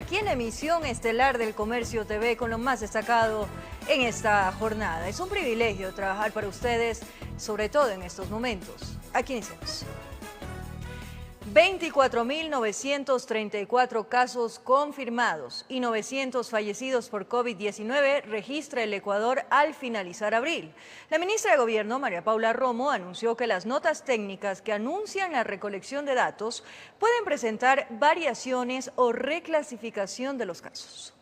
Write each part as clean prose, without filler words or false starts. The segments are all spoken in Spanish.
aquí en la emisión estelar del Comercio TV con lo más destacado en esta jornada. Es un privilegio trabajar para ustedes, sobre todo en estos momentos. Aquí iniciamos. 24.934 casos confirmados y 900 fallecidos por COVID-19 registra el Ecuador al finalizar abril. La ministra de Gobierno, María Paula Romo, anunció que las notas técnicas que anuncian la recolección de datos pueden presentar variaciones o reclasificación de los casos.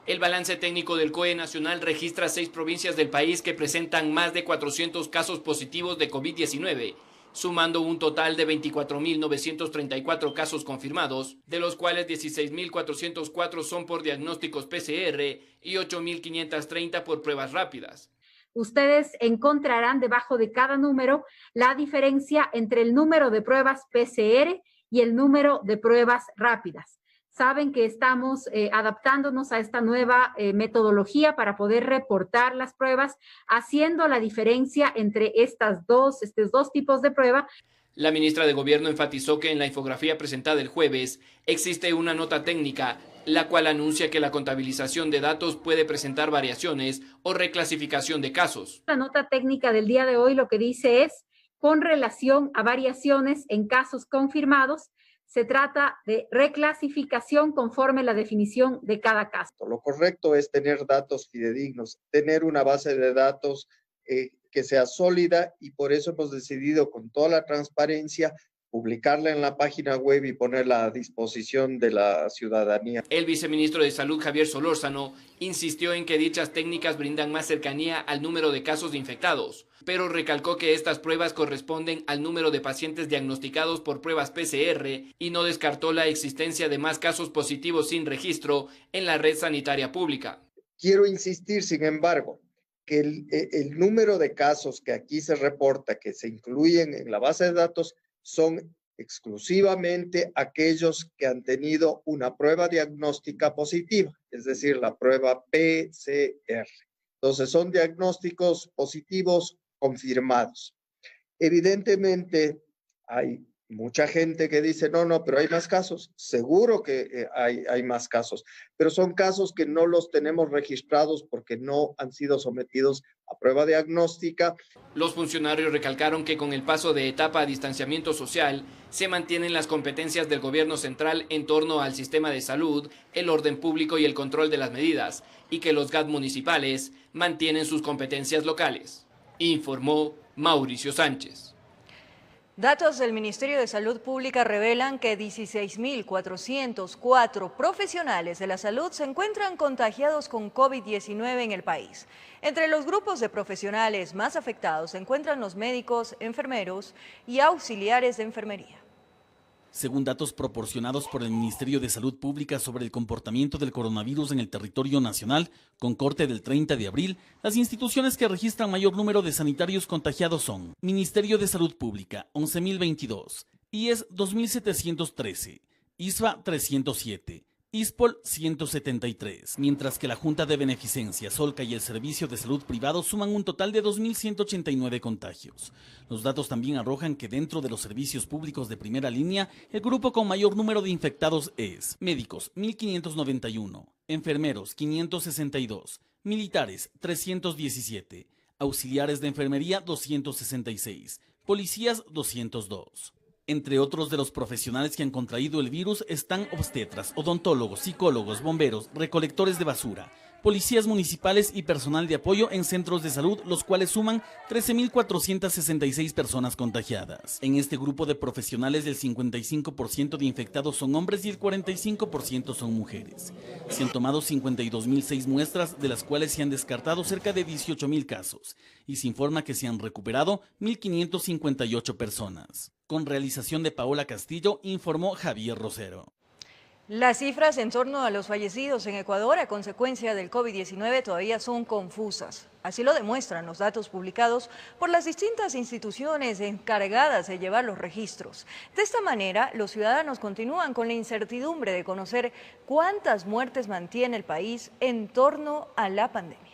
El balance técnico del COE Nacional registra 6 provincias del país que presentan más de 400 casos positivos de COVID-19, sumando un total de 24.934 casos confirmados, de los cuales 16.404 son por diagnósticos PCR y 8.530 por pruebas rápidas. Ustedes encontrarán debajo de cada número la diferencia entre el número de pruebas PCR y el número de pruebas rápidas. Saben que estamos adaptándonos a esta nueva metodología para poder reportar las pruebas, haciendo la diferencia entre estos dos tipos de prueba. La ministra de Gobierno enfatizó que en la infografía presentada el jueves existe una nota técnica, la cual anuncia que la contabilización de datos puede presentar variaciones o reclasificación de casos. La nota técnica del día de hoy lo que dice es, con relación a variaciones en casos confirmados, se trata de reclasificación conforme la definición de cada caso. Lo correcto es tener datos fidedignos, tener una base de datos que sea sólida, y por eso hemos decidido con toda la transparencia publicarla en la página web y ponerla a disposición de la ciudadanía. El viceministro de Salud, Javier Solórzano, insistió en que dichas técnicas brindan más cercanía al número de casos de infectados, pero recalcó que estas pruebas corresponden al número de pacientes diagnosticados por pruebas PCR y no descartó la existencia de más casos positivos sin registro en la red sanitaria pública. Quiero insistir, sin embargo, que el número de casos que aquí se reporta, que se incluyen en la base de datos, son exclusivamente aquellos que han tenido una prueba diagnóstica positiva, es decir, la prueba PCR. Entonces, son diagnósticos positivos confirmados. Evidentemente, hay mucha gente que dice, no, pero hay más casos. Seguro que hay más casos, pero son casos que no los tenemos registrados porque no han sido sometidos a prueba diagnóstica. Los funcionarios recalcaron que con el paso de etapa a distanciamiento social, se mantienen las competencias del gobierno central en torno al sistema de salud, el orden público y el control de las medidas, y que los GAT municipales mantienen sus competencias locales, informó Mauricio Sánchez. Datos del Ministerio de Salud Pública revelan que 16.404 profesionales de la salud se encuentran contagiados con COVID-19 en el país. Entre los grupos de profesionales más afectados se encuentran los médicos, enfermeros y auxiliares de enfermería. Según datos proporcionados por el Ministerio de Salud Pública sobre el comportamiento del coronavirus en el territorio nacional, con corte del 30 de abril, las instituciones que registran mayor número de sanitarios contagiados son Ministerio de Salud Pública, 11.022, IES 2.713, ISVA 307, ISPOL 173, mientras que la Junta de Beneficencia, Solca y el Servicio de Salud Privado suman un total de 2.189 contagios. Los datos también arrojan que dentro de los servicios públicos de primera línea, el grupo con mayor número de infectados es médicos 1.591, enfermeros 562, militares 317, auxiliares de enfermería 266, policías 202. Entre otros de los profesionales que han contraído el virus están obstetras, odontólogos, psicólogos, bomberos, recolectores de basura, policías municipales y personal de apoyo en centros de salud, los cuales suman 13.466 personas contagiadas. En este grupo de profesionales, el 55% de infectados son hombres y el 45% son mujeres. Se han tomado 52.006 muestras, de las cuales se han descartado cerca de 18.000 casos, y se informa que se han recuperado 1.558 personas. Con realización de Paola Castillo, informó Javier Rosero. Las cifras en torno a los fallecidos en Ecuador a consecuencia del COVID-19 todavía son confusas. Así lo demuestran los datos publicados por las distintas instituciones encargadas de llevar los registros. De esta manera, los ciudadanos continúan con la incertidumbre de conocer cuántas muertes mantiene el país en torno a la pandemia.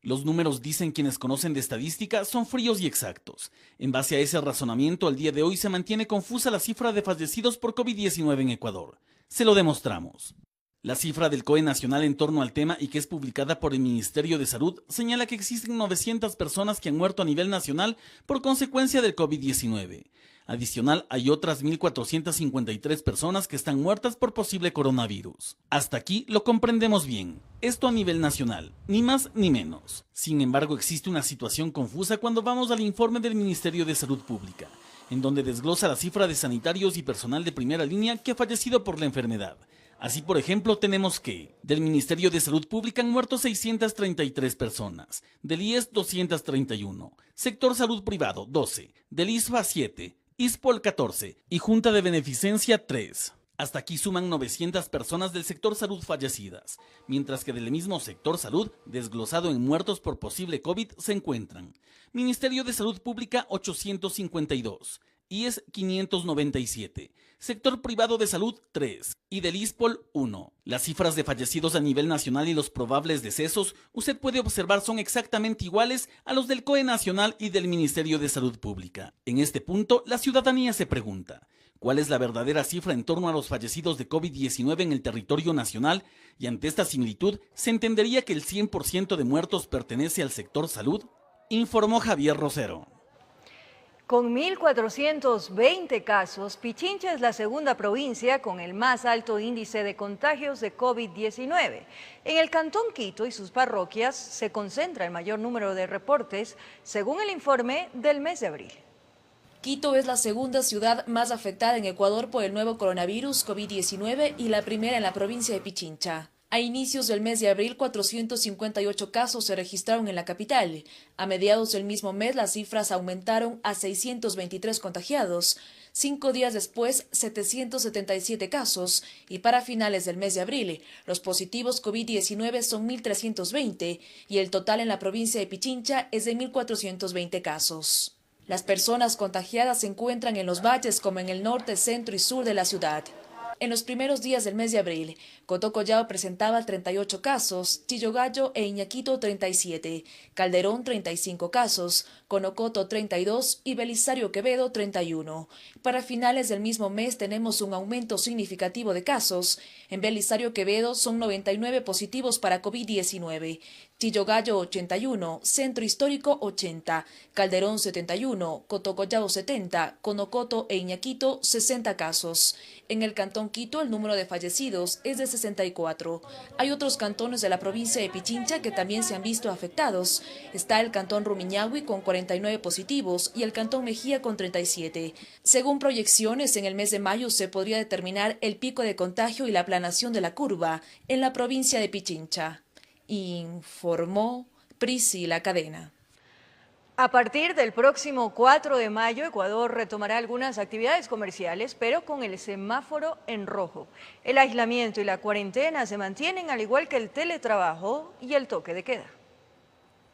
Los números, dicen quienes conocen de estadística, son fríos y exactos. En base a ese razonamiento, al día de hoy se mantiene confusa la cifra de fallecidos por COVID-19 en Ecuador. Se lo demostramos. La cifra del COE nacional en torno al tema y que es publicada por el Ministerio de Salud señala que existen 900 personas que han muerto a nivel nacional por consecuencia del COVID-19. Adicional, hay otras 1.453 personas que están muertas por posible coronavirus. Hasta aquí lo comprendemos bien. Esto a nivel nacional, ni más ni menos. Sin embargo, existe una situación confusa cuando vamos al informe del Ministerio de Salud Pública, en donde desglosa la cifra de sanitarios y personal de primera línea que ha fallecido por la enfermedad. Así, por ejemplo, tenemos que del Ministerio de Salud Pública han muerto 633 personas, del IES 231, Sector Salud Privado 12, del ISFA 7, ISPOL 14 y Junta de Beneficencia 3. Hasta aquí suman 900 personas del sector salud fallecidas, mientras que del mismo sector salud, desglosado en muertos por posible COVID, se encuentran Ministerio de Salud Pública 852, IES 597, Sector Privado de Salud 3 y del ISPOL 1. Las cifras de fallecidos a nivel nacional y los probables decesos, usted puede observar, son exactamente iguales a los del COE nacional y del Ministerio de Salud Pública. En este punto, la ciudadanía se pregunta, ¿cuál es la verdadera cifra en torno a los fallecidos de COVID-19 en el territorio nacional? Y ante esta similitud, ¿se entendería que el 100% de muertos pertenece al sector salud? Informó Javier Rosero. Con 1.420 casos, Pichincha es la segunda provincia con el más alto índice de contagios de COVID-19. En el Cantón Quito y sus parroquias se concentra el mayor número de reportes, según el informe del mes de abril. Quito es la segunda ciudad más afectada en Ecuador por el nuevo coronavirus COVID-19 y la primera en la provincia de Pichincha. A inicios del mes de abril, 458 casos se registraron en la capital. A mediados del mismo mes, las cifras aumentaron a 623 contagiados. 5 días después, 777 casos. Y para finales del mes de abril, los positivos COVID-19 son 1.320 y el total en la provincia de Pichincha es de 1.420 casos. Las personas contagiadas se encuentran en los valles como en el norte, centro y sur de la ciudad. En los primeros días del mes de abril, Cotocollao presentaba 38 casos, Chillogallo e Iñaquito 37, Calderón 35 casos, Conocoto 32 y Belisario Quevedo 31. Para finales del mismo mes tenemos un aumento significativo de casos. En Belisario Quevedo son 99 positivos para COVID-19, Chillogallo 81, Centro Histórico 80, Calderón 71, Cotocollao 70, Conocoto e Iñaquito 60 casos. En el Cantón Quito el número de fallecidos es de 64. Hay otros cantones de la provincia de Pichincha que también se han visto afectados. Está el Cantón Rumiñahui con 49 positivos y el Cantón Mejía con 37. Según proyecciones, en el mes de mayo se podría determinar el pico de contagio y la aplanación de la curva en la provincia de Pichincha. Informó Priscila Cadena. A partir del próximo 4 de mayo, Ecuador retomará algunas actividades comerciales, pero con el semáforo en rojo. El aislamiento y la cuarentena se mantienen, al igual que el teletrabajo y el toque de queda.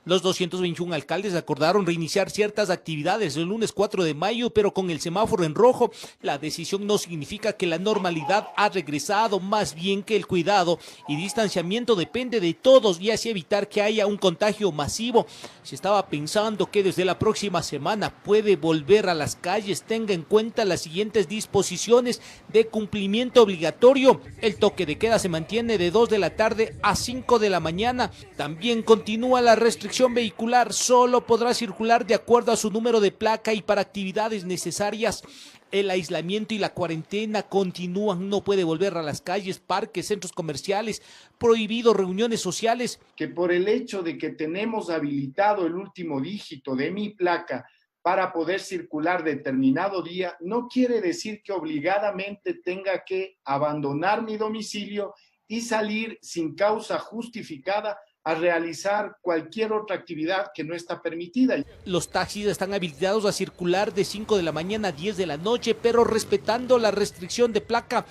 Los 221 alcaldes acordaron reiniciar ciertas actividades el lunes 4 de mayo, pero con el semáforo en rojo. La decisión no significa que la normalidad ha regresado, más bien que el cuidado y distanciamiento depende de todos y así evitar que haya un contagio masivo. Se estaba pensando que desde la próxima semana puede volver a las calles. Tenga en cuenta las siguientes disposiciones de cumplimiento obligatorio. El toque de queda se mantiene de 2 de la tarde a 5 de la mañana. También continúa la restricción vehicular, solo podrá circular de acuerdo a su número de placa y para actividades necesarias. El aislamiento y la cuarentena continúan, no puede volver a las calles, parques, centros comerciales, prohibido reuniones sociales. Que por el hecho de que tenemos habilitado el último dígito de mi placa para poder circular determinado día, no quiere decir que obligadamente tenga que abandonar mi domicilio y salir sin causa justificada a realizar cualquier otra actividad que no está permitida. Los taxis están habilitados a circular de 5 de la mañana a 10 de la noche, pero respetando la restricción de placa.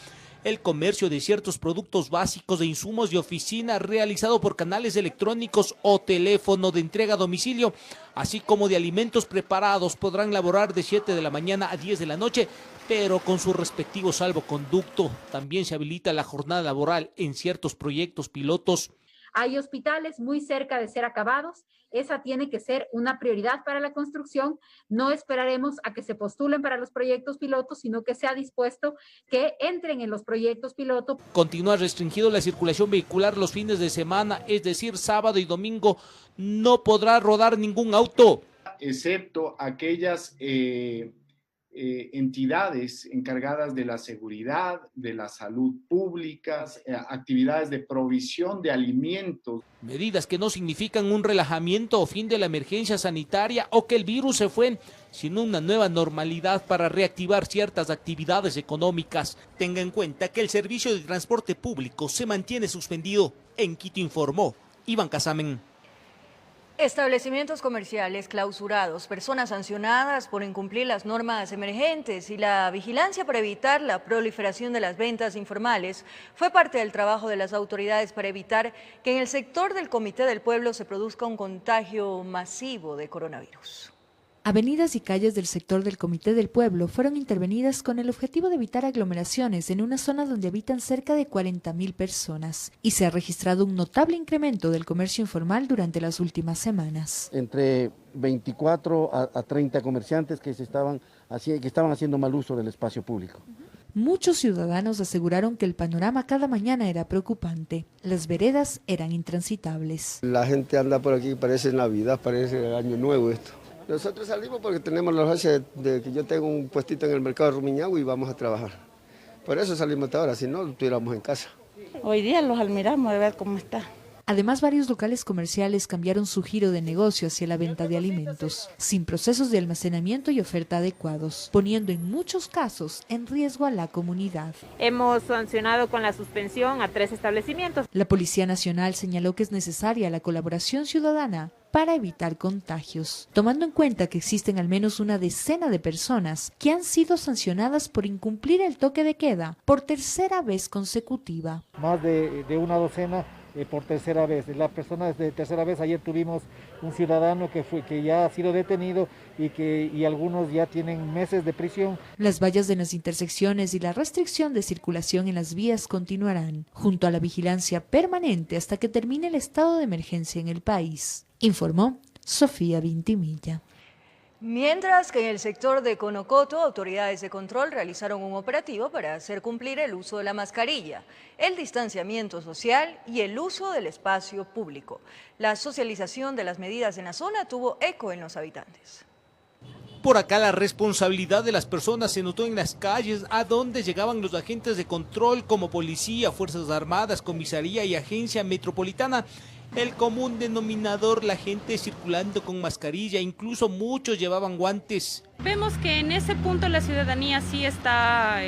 El comercio de ciertos productos básicos de insumos de oficina realizado por canales electrónicos o teléfono de entrega a domicilio, así como de alimentos preparados, podrán laborar de 7 de la mañana a 10 de la noche, pero con su respectivo salvoconducto. También se habilita la jornada laboral en ciertos proyectos pilotos. Hay hospitales muy cerca de ser acabados. Esa tiene que ser una prioridad para la construcción. No esperaremos a que se postulen para los proyectos pilotos, sino que sea dispuesto que entren en los proyectos piloto. Continúa restringido la circulación vehicular los fines de semana, es decir, sábado y domingo no podrá rodar ningún auto. Excepto aquellas entidades encargadas de la seguridad, de la salud pública, actividades de provisión de alimentos. Medidas que no significan un relajamiento o fin de la emergencia sanitaria o que el virus se fue, sino una nueva normalidad para reactivar ciertas actividades económicas. Tenga en cuenta que el servicio de transporte público se mantiene suspendido. En Quito informó Iván Casamen. Establecimientos comerciales clausurados, personas sancionadas por incumplir las normas emergentes y la vigilancia para evitar la proliferación de las ventas informales fue parte del trabajo de las autoridades para evitar que en el sector del Comité del Pueblo se produzca un contagio masivo de coronavirus. Avenidas y calles del sector del Comité del Pueblo fueron intervenidas con el objetivo de evitar aglomeraciones en una zona donde habitan cerca de 40.000 personas y se ha registrado un notable incremento del comercio informal durante las últimas semanas. Entre 24 a 30 comerciantes que estaban haciendo mal uso del espacio público. Muchos ciudadanos aseguraron que el panorama cada mañana era preocupante. Las veredas eran intransitables. La gente anda por aquí, parece Navidad, parece el Año Nuevo esto. Nosotros salimos porque tenemos la urgencia de que yo tengo un puestito en el mercado de Rumiñahui y vamos a trabajar. Por eso salimos hasta ahora, si no, estuviéramos en casa. Hoy día los admiramos de ver cómo está. Además, varios locales comerciales cambiaron su giro de negocio hacia la venta de alimentos, sin procesos de almacenamiento y oferta adecuados, poniendo en muchos casos en riesgo a la comunidad. Hemos sancionado con la suspensión a 3 establecimientos. La Policía Nacional señaló que es necesaria la colaboración ciudadana para evitar contagios, tomando en cuenta que existen al menos una decena de personas que han sido sancionadas por incumplir el toque de queda por tercera vez consecutiva. Más de una docena por tercera vez. La persona de tercera vez, ayer tuvimos un ciudadano que ya ha sido detenido y algunos ya tienen meses de prisión. Las vallas de las intersecciones y la restricción de circulación en las vías continuarán, junto a la vigilancia permanente hasta que termine el estado de emergencia en el país, informó Sofía Vintimilla. Mientras que en el sector de Conocoto, autoridades de control realizaron un operativo para hacer cumplir el uso de la mascarilla, el distanciamiento social y el uso del espacio público. La socialización de las medidas en la zona tuvo eco en los habitantes. Por acá la responsabilidad de las personas se notó en las calles, a donde llegaban los agentes de control como policía, fuerzas armadas, comisaría y agencia metropolitana. El común denominador, la gente circulando con mascarilla, incluso muchos llevaban guantes. Vemos que en ese punto la ciudadanía sí está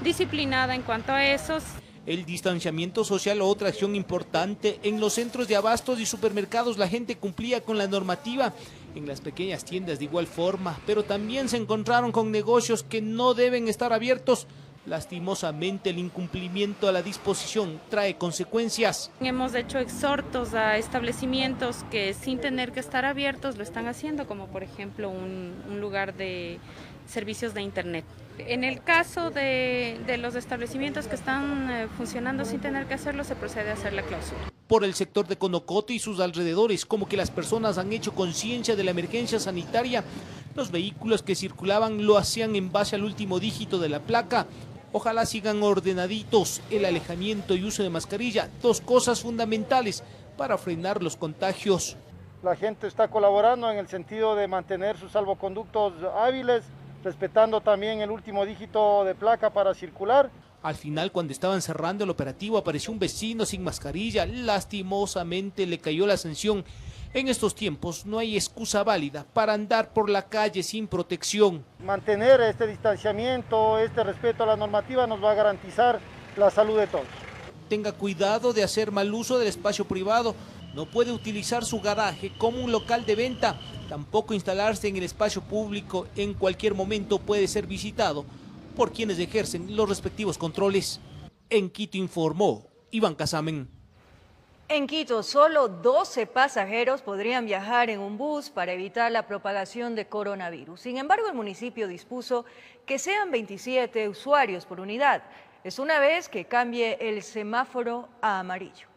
disciplinada en cuanto a esos. El distanciamiento social, otra acción importante. En los centros de abastos y supermercados la gente cumplía con la normativa. En las pequeñas tiendas de igual forma, pero también se encontraron con negocios que no deben estar abiertos. Lastimosamente, el incumplimiento a la disposición trae consecuencias. Hemos hecho exhortos a establecimientos que sin tener que estar abiertos lo están haciendo, como por ejemplo un lugar de servicios de internet. En el caso de los establecimientos que están funcionando sin tener que hacerlo, se procede a hacer la clausura. Por el sector de Conocoto y sus alrededores, como que las personas han hecho conciencia de la emergencia sanitaria, los vehículos que circulaban lo hacían en base al último dígito de la placa. Ojalá sigan ordenaditos, el alejamiento y uso de mascarilla, 2 cosas fundamentales para frenar los contagios. La gente está colaborando en el sentido de mantener sus salvoconductos hábiles, respetando también el último dígito de placa para circular. Al final, cuando estaban cerrando el operativo, apareció un vecino sin mascarilla. Lastimosamente le cayó la sanción. En estos tiempos no hay excusa válida para andar por la calle sin protección. Mantener este distanciamiento, este respeto a la normativa nos va a garantizar la salud de todos. Tenga cuidado de hacer mal uso del espacio privado. No puede utilizar su garaje como un local de venta. Tampoco instalarse en el espacio público. En cualquier momento puede ser visitado por quienes ejercen los respectivos controles. En Quito informó Iván Casamen. En Quito, solo 12 pasajeros podrían viajar en un bus para evitar la propagación de coronavirus. Sin embargo, el municipio dispuso que sean 27 usuarios por unidad. Es una vez que cambie el semáforo a amarillo.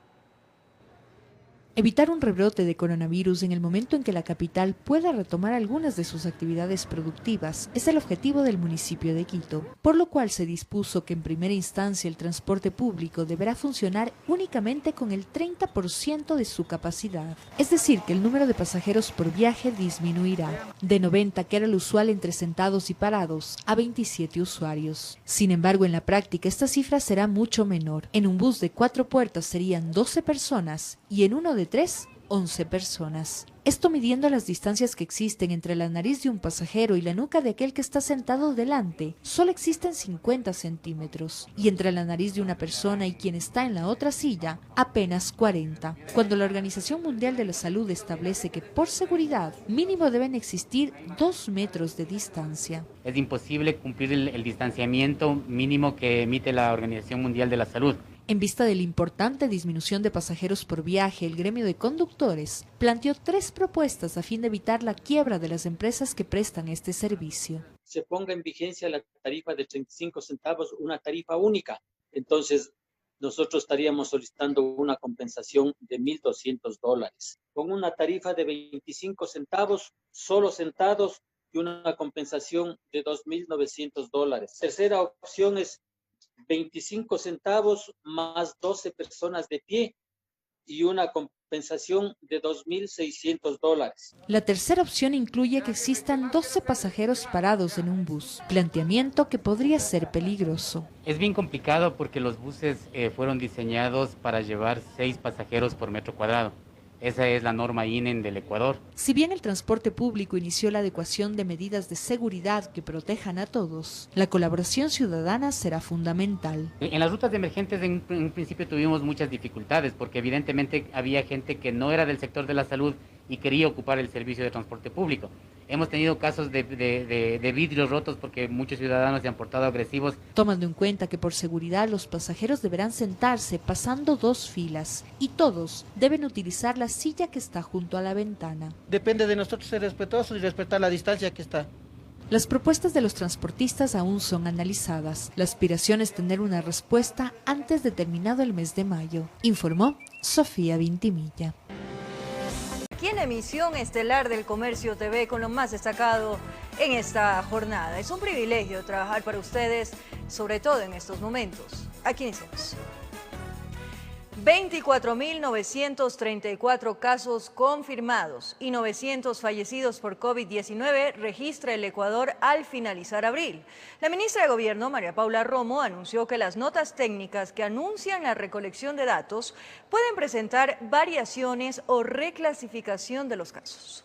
Evitar un rebrote de coronavirus en el momento en que la capital pueda retomar algunas de sus actividades productivas es el objetivo del municipio de Quito, por lo cual se dispuso que en primera instancia el transporte público deberá funcionar únicamente con el 30% de su capacidad. Es decir, que el número de pasajeros por viaje disminuirá, de 90, que era lo usual entre sentados y parados, a 27 usuarios. Sin embargo, en la práctica esta cifra será mucho menor. En un bus de 4 puertas serían 12 personas y en uno de 3, 11 personas. Esto midiendo las distancias que existen entre la nariz de un pasajero y la nuca de aquel que está sentado delante. Solo existen 50 centímetros. Y entre la nariz de una persona y quien está en la otra silla, apenas 40. Cuando la Organización Mundial de la Salud establece que por seguridad mínimo deben existir 2 metros de distancia. Es imposible cumplir el distanciamiento mínimo que emite la Organización Mundial de la Salud. En vista de la importante disminución de pasajeros por viaje, el gremio de conductores planteó 3 propuestas a fin de evitar la quiebra de las empresas que prestan este servicio. Se ponga en vigencia la tarifa de 35 centavos, una tarifa única. Entonces, nosotros estaríamos solicitando una compensación de $1,200. Con una tarifa de 25 centavos, solo sentados, y una compensación de $2,900. Tercera opción es 25 centavos más 12 personas de pie y una compensación de $2,600. La tercera opción incluye que existan 12 pasajeros parados en un bus, planteamiento que podría ser peligroso. Es bien complicado porque los buses fueron diseñados para llevar 6 pasajeros por metro cuadrado. Esa es la norma INEN del Ecuador. Si bien el transporte público inició la adecuación de medidas de seguridad que protejan a todos, la colaboración ciudadana será fundamental. En las rutas emergentes en un principio tuvimos muchas dificultades porque evidentemente había gente que no era del sector de la salud y quería ocupar el servicio de transporte público. Hemos tenido casos de vidrios rotos porque muchos ciudadanos se han portado agresivos. Tomando en cuenta que por seguridad los pasajeros deberán sentarse pasando 2 filas y todos deben utilizar la silla que está junto a la ventana. Depende de nosotros ser respetuosos y respetar la distancia que está. Las propuestas de los transportistas aún son analizadas. La aspiración es tener una respuesta antes de terminado el mes de mayo, informó Sofía Vintimilla. Aquí en la emisión estelar del Comercio TV con lo más destacado en esta jornada. Es un privilegio trabajar para ustedes, sobre todo en estos momentos. Aquí iniciamos. 24.934 casos confirmados y 900 fallecidos por COVID-19 registra el Ecuador al finalizar abril. La ministra de Gobierno, María Paula Romo, anunció que las notas técnicas que anuncian la recolección de datos pueden presentar variaciones o reclasificación de los casos.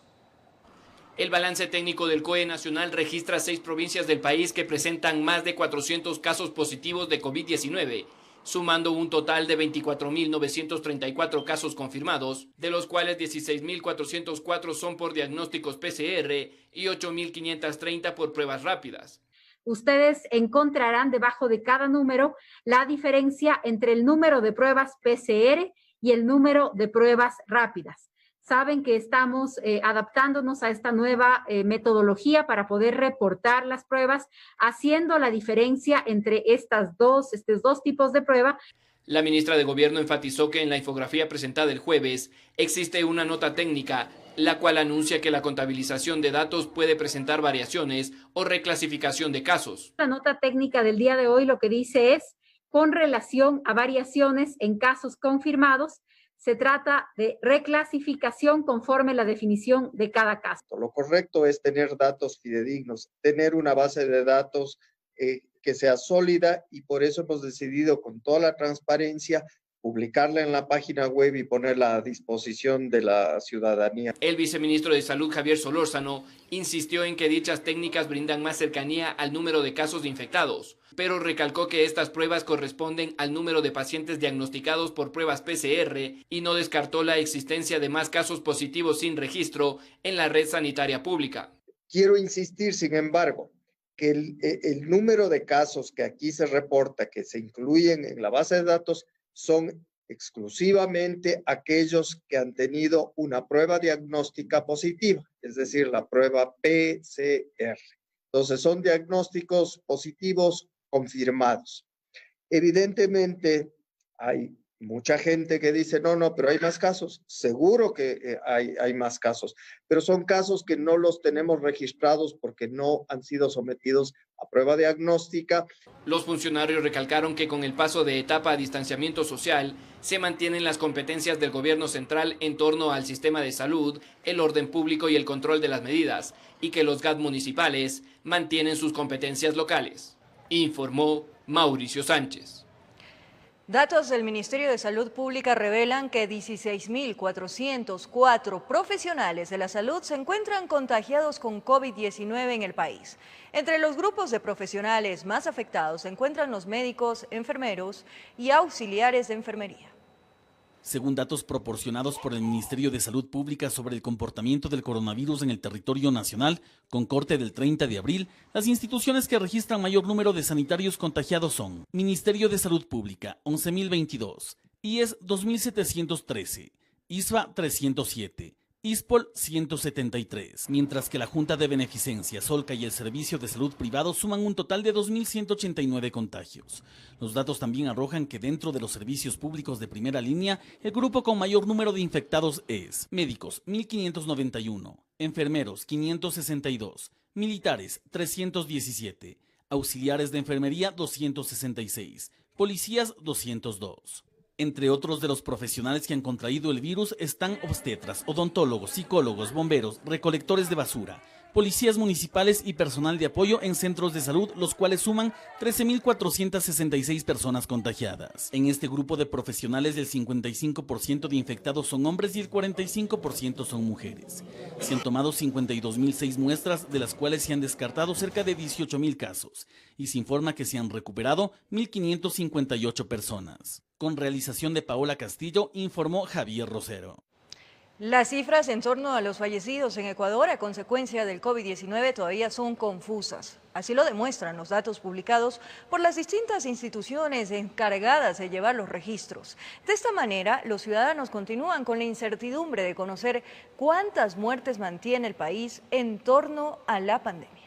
El balance técnico del COE Nacional registra 6 provincias del país que presentan más de 400 casos positivos de COVID-19. Sumando un total de 24.934 casos confirmados, de los cuales 16.404 son por diagnósticos PCR y 8.530 por pruebas rápidas. Ustedes encontrarán debajo de cada número la diferencia entre el número de pruebas PCR y el número de pruebas rápidas. Saben que estamos adaptándonos a esta nueva metodología para poder reportar las pruebas, haciendo la diferencia entre estos dos tipos de prueba. La ministra de Gobierno enfatizó que en la infografía presentada el jueves existe una nota técnica, la cual anuncia que la contabilización de datos puede presentar variaciones o reclasificación de casos. La nota técnica del día de hoy lo que dice es, con relación a variaciones en casos confirmados, se trata de reclasificación conforme la definición de cada caso. Lo correcto es tener datos fidedignos, tener una base de datos que sea sólida y por eso hemos decidido con toda la transparencia publicarla en la página web y ponerla a disposición de la ciudadanía. El viceministro de Salud, Javier Solórzano, insistió en que dichas técnicas brindan más cercanía al número de casos de infectados, pero recalcó que estas pruebas corresponden al número de pacientes diagnosticados por pruebas PCR y no descartó la existencia de más casos positivos sin registro en la red sanitaria pública. Quiero insistir, sin embargo, que el número de casos que aquí se reporta, que se incluyen en la base de datos, son exclusivamente aquellos que han tenido una prueba diagnóstica positiva, es decir, la prueba PCR. Entonces, son diagnósticos positivos confirmados. Evidentemente, hay mucha gente que dice, no, pero hay más casos. Seguro que hay más casos, pero son casos que no los tenemos registrados porque no han sido sometidos a prueba diagnóstica. Los funcionarios recalcaron que con el paso de etapa a distanciamiento social, se mantienen las competencias del gobierno central en torno al sistema de salud, el orden público y el control de las medidas, y que los GAT municipales mantienen sus competencias locales, informó Mauricio Sánchez. Datos del Ministerio de Salud Pública revelan que 16.404 profesionales de la salud se encuentran contagiados con COVID-19 en el país. Entre los grupos de profesionales más afectados se encuentran los médicos, enfermeros y auxiliares de enfermería. Según datos proporcionados por el Ministerio de Salud Pública sobre el comportamiento del coronavirus en el territorio nacional, con corte del 30 de abril, las instituciones que registran mayor número de sanitarios contagiados son Ministerio de Salud Pública, 11.022, IES 2.713, ISVA 307, ISPOL 173, mientras que la Junta de Beneficencia, Solca y el Servicio de Salud Privado suman un total de 2.189 contagios. Los datos también arrojan que dentro de los servicios públicos de primera línea, el grupo con mayor número de infectados es médicos 1.591, enfermeros 562, militares 317, auxiliares de enfermería 266, policías 202. Entre otros de los profesionales que han contraído el virus están obstetras, odontólogos, psicólogos, bomberos, recolectores de basura, policías municipales y personal de apoyo en centros de salud, los cuales suman 13.466 personas contagiadas. En este grupo de profesionales, el 55% de infectados son hombres y el 45% son mujeres. Se han tomado 52.006 muestras, de las cuales se han descartado cerca de 18.000 casos, y se informa que se han recuperado 1.558 personas. Con realización de Paola Castillo, informó Javier Rosero. Las cifras en torno a los fallecidos en Ecuador a consecuencia del COVID-19 todavía son confusas. Así lo demuestran los datos publicados por las distintas instituciones encargadas de llevar los registros. De esta manera, los ciudadanos continúan con la incertidumbre de conocer cuántas muertes mantiene el país en torno a la pandemia.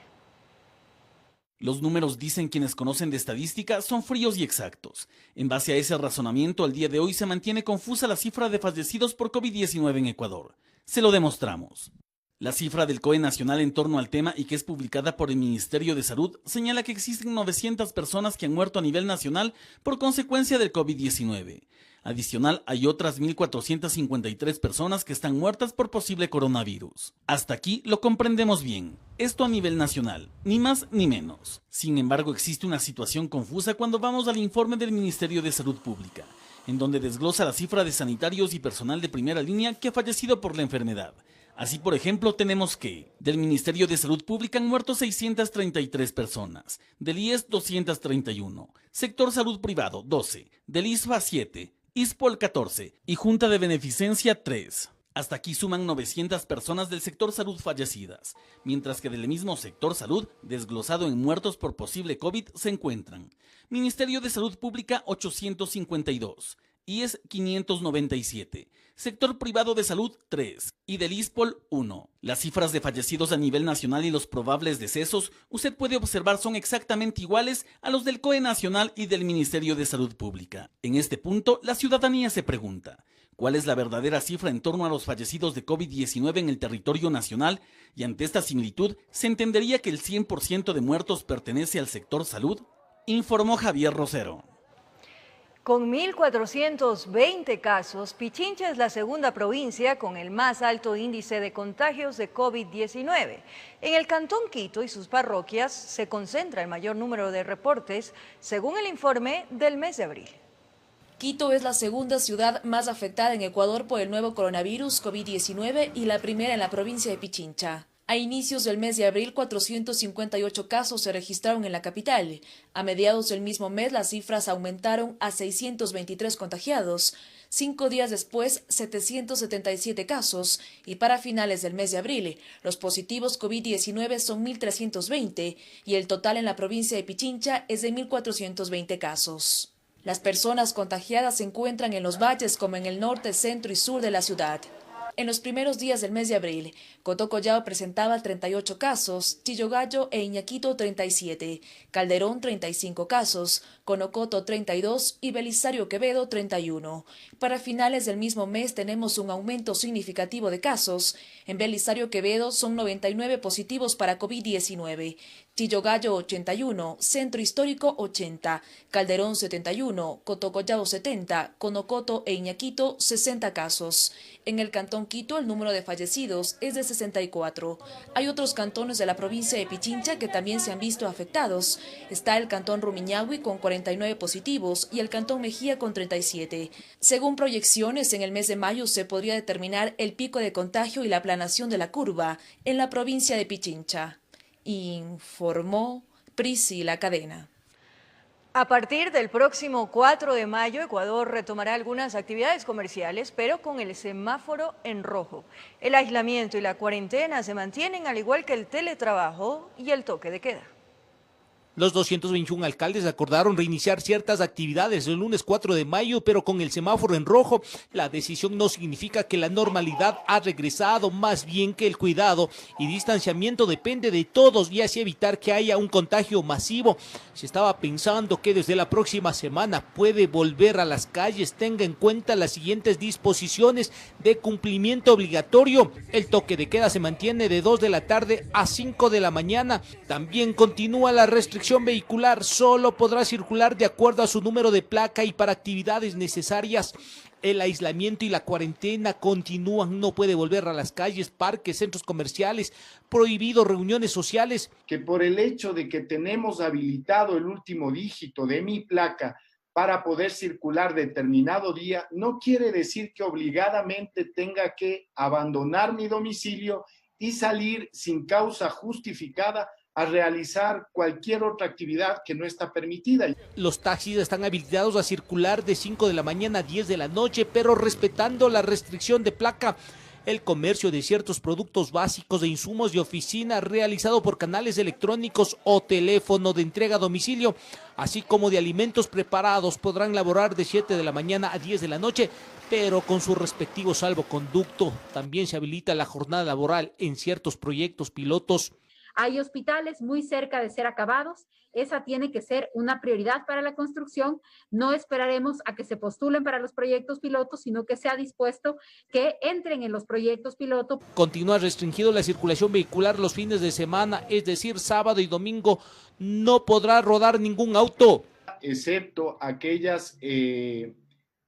Los números, dicen quienes conocen de estadística, son fríos y exactos. En base a ese razonamiento, al día de hoy se mantiene confusa la cifra de fallecidos por COVID-19 en Ecuador. Se lo demostramos. La cifra del COE nacional en torno al tema y que es publicada por el Ministerio de Salud señala que existen 900 personas que han muerto a nivel nacional por consecuencia del COVID-19. Adicional, hay otras 1.453 personas que están muertas por posible coronavirus. Hasta aquí lo comprendemos bien. Esto a nivel nacional, ni más ni menos. Sin embargo, existe una situación confusa cuando vamos al informe del Ministerio de Salud Pública, en donde desglosa la cifra de sanitarios y personal de primera línea que ha fallecido por la enfermedad. Así, por ejemplo, tenemos que del Ministerio de Salud Pública han muerto 633 personas, del IES 231, Sector Salud Privado 12, del ISVA 7, ISPOL 14 y Junta de Beneficencia 3. Hasta aquí suman 900 personas del sector salud fallecidas, mientras que del mismo sector salud, desglosado en muertos por posible COVID, se encuentran Ministerio de Salud Pública 852, IES 597, Sector Privado de Salud 3 y del ISPOL 1. Las cifras de fallecidos a nivel nacional y los probables decesos, usted puede observar, son exactamente iguales a los del COE nacional y del Ministerio de Salud Pública. En este punto, la ciudadanía se pregunta, ¿cuál es la verdadera cifra en torno a los fallecidos de COVID-19 en el territorio nacional? Y ante esta similitud, ¿se entendería que el 100% de muertos pertenece al sector salud? Informó Javier Rosero. Con 1.420 casos, Pichincha es la segunda provincia con el más alto índice de contagios de COVID-19. En el Cantón Quito y sus parroquias se concentra el mayor número de reportes, según el informe del mes de abril. Quito es la segunda ciudad más afectada en Ecuador por el nuevo coronavirus COVID-19 y la primera en la provincia de Pichincha. A inicios del mes de abril, 458 casos se registraron en la capital. A mediados del mismo mes, las cifras aumentaron a 623 contagiados. 5 días después, 777 casos. Y para finales del mes de abril, los positivos COVID-19 son 1.320 y el total en la provincia de Pichincha es de 1.420 casos. Las personas contagiadas se encuentran en los valles como en el norte, centro y sur de la ciudad. En los primeros días del mes de abril, Cotocollao presentaba 38 casos, Chillogallo e Iñaquito 37, Calderón 35 casos, Conocoto 32 y Belisario Quevedo 31. Para finales del mismo mes tenemos un aumento significativo de casos. En Belisario Quevedo son 99 positivos para COVID-19. Chillogallo 81, Centro Histórico 80, Calderón 71, Cotocollao 70, Conocoto e Iñaquito 60 casos. En el Cantón Quito el número de fallecidos es de 64. Hay otros cantones de la provincia de Pichincha que también se han visto afectados. Está el Cantón Rumiñahui con 49 positivos y el Cantón Mejía con 37. Según proyecciones, en el mes de mayo se podría determinar el pico de contagio y la aplanación de la curva en la provincia de Pichincha. Informó Priscila Cadena. A partir del próximo 4 de mayo, Ecuador retomará algunas actividades comerciales, pero con el semáforo en rojo. El aislamiento y la cuarentena se mantienen, al igual que el teletrabajo y el toque de queda. Los 221 alcaldes acordaron reiniciar ciertas actividades el lunes 4 de mayo, pero con el semáforo en rojo. La decisión no significa que la normalidad ha regresado, más bien que el cuidado y distanciamiento depende de todos y así evitar que haya un contagio masivo. Se estaba pensando que desde la próxima semana puede volver a las calles. Tenga en cuenta las siguientes disposiciones de cumplimiento obligatorio. El toque de queda se mantiene de 2 de la tarde a 5 de la mañana. También continúa la restricción vehicular, solo podrá circular de acuerdo a su número de placa y para actividades necesarias. El aislamiento y la cuarentena continúan, no puede volver a las calles, parques, centros comerciales, prohibido reuniones sociales. Que por el hecho de que tenemos habilitado el último dígito de mi placa para poder circular determinado día, no quiere decir que obligadamente tenga que abandonar mi domicilio y salir sin causa justificada a realizar cualquier otra actividad que no está permitida. Los taxis están habilitados a circular de 5 de la mañana a 10 de la noche, pero respetando la restricción de placa. El comercio de ciertos productos básicos de insumos de oficina realizado por canales electrónicos o teléfono de entrega a domicilio, así como de alimentos preparados, podrán laborar de 7 de la mañana a 10 de la noche, pero con su respectivo salvoconducto. También se habilita la jornada laboral en ciertos proyectos pilotos. Hay hospitales muy cerca de ser acabados. Esa tiene que ser una prioridad para la construcción. No esperaremos a que se postulen para los proyectos pilotos, sino que sea dispuesto que entren en los proyectos piloto. Continúa restringido la circulación vehicular los fines de semana, es decir, sábado y domingo no podrá rodar ningún auto. Excepto aquellas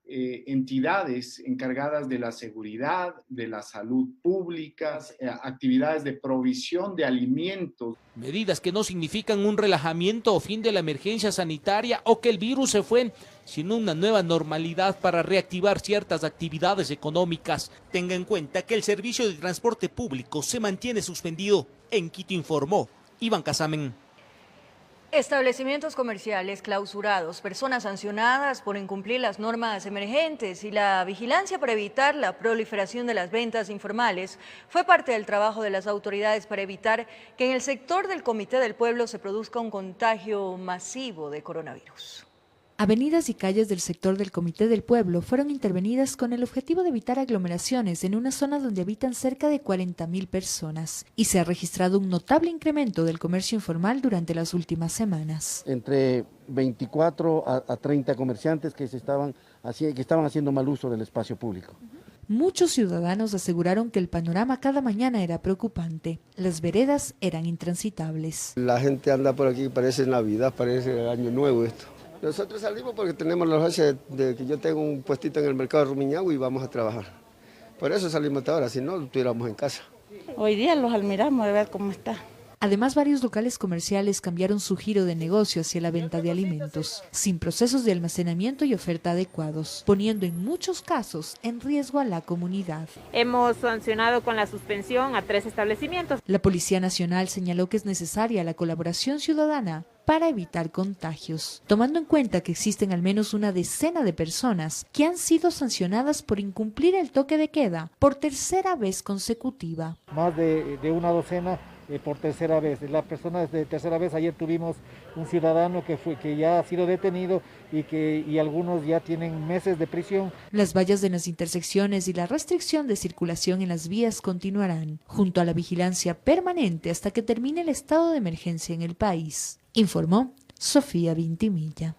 entidades encargadas de la seguridad, de la salud pública, actividades de provisión de alimentos. Medidas que no significan un relajamiento o fin de la emergencia sanitaria o que el virus se fue, sino una nueva normalidad para reactivar ciertas actividades económicas. Tenga en cuenta que el servicio de transporte público se mantiene suspendido. En Quito informó Iván Casamen. Establecimientos comerciales clausurados, personas sancionadas por incumplir las normas emergentes y la vigilancia para evitar la proliferación de las ventas informales fue parte del trabajo de las autoridades para evitar que en el sector del Comité del Pueblo se produzca un contagio masivo de coronavirus. Avenidas y calles del sector del Comité del Pueblo fueron intervenidas con el objetivo de evitar aglomeraciones en una zona donde habitan cerca de 40.000 personas y se ha registrado un notable incremento del comercio informal durante las últimas semanas. Entre 24 a 30 comerciantes que estaban haciendo mal uso del espacio público. Muchos ciudadanos aseguraron que el panorama cada mañana era preocupante. Las veredas eran intransitables. La gente anda por aquí, parece Navidad, parece Año Nuevo esto. Nosotros salimos porque tenemos la noche de que yo tengo un puestito en el mercado de Rumiñahui y vamos a trabajar. Por eso salimos hasta ahora, si no, estuviéramos en casa. Hoy día los admiramos de ver cómo está. Además, varios locales comerciales cambiaron su giro de negocio hacia la venta de alimentos, sin procesos de almacenamiento y oferta adecuados, poniendo en muchos casos en riesgo a la comunidad. Hemos sancionado con la suspensión a 3 establecimientos. La Policía Nacional señaló que es necesaria la colaboración ciudadana para evitar contagios, tomando en cuenta que existen al menos una decena de personas que han sido sancionadas por incumplir el toque de queda por tercera vez consecutiva. Más de una docena por tercera vez. La persona es de tercera vez. Ayer tuvimos un ciudadano que ya ha sido detenido y algunos ya tienen meses de prisión. Las vallas en las intersecciones y la restricción de circulación en las vías continuarán, junto a la vigilancia permanente hasta que termine el estado de emergencia en el país, informó Sofía Vintimilla.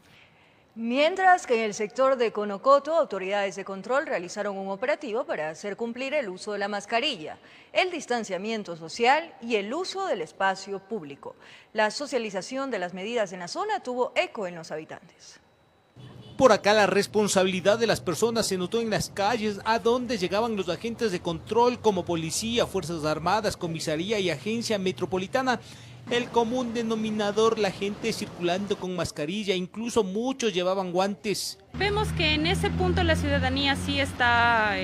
Mientras que en el sector de Conocoto, autoridades de control realizaron un operativo para hacer cumplir el uso de la mascarilla, el distanciamiento social y el uso del espacio público. La socialización de las medidas en la zona tuvo eco en los habitantes. Por acá la responsabilidad de las personas se notó en las calles a donde llegaban los agentes de control como policía, fuerzas armadas, comisaría y agencia metropolitana. El común denominador, la gente circulando con mascarilla, incluso muchos llevaban guantes. Vemos que en ese punto la ciudadanía sí está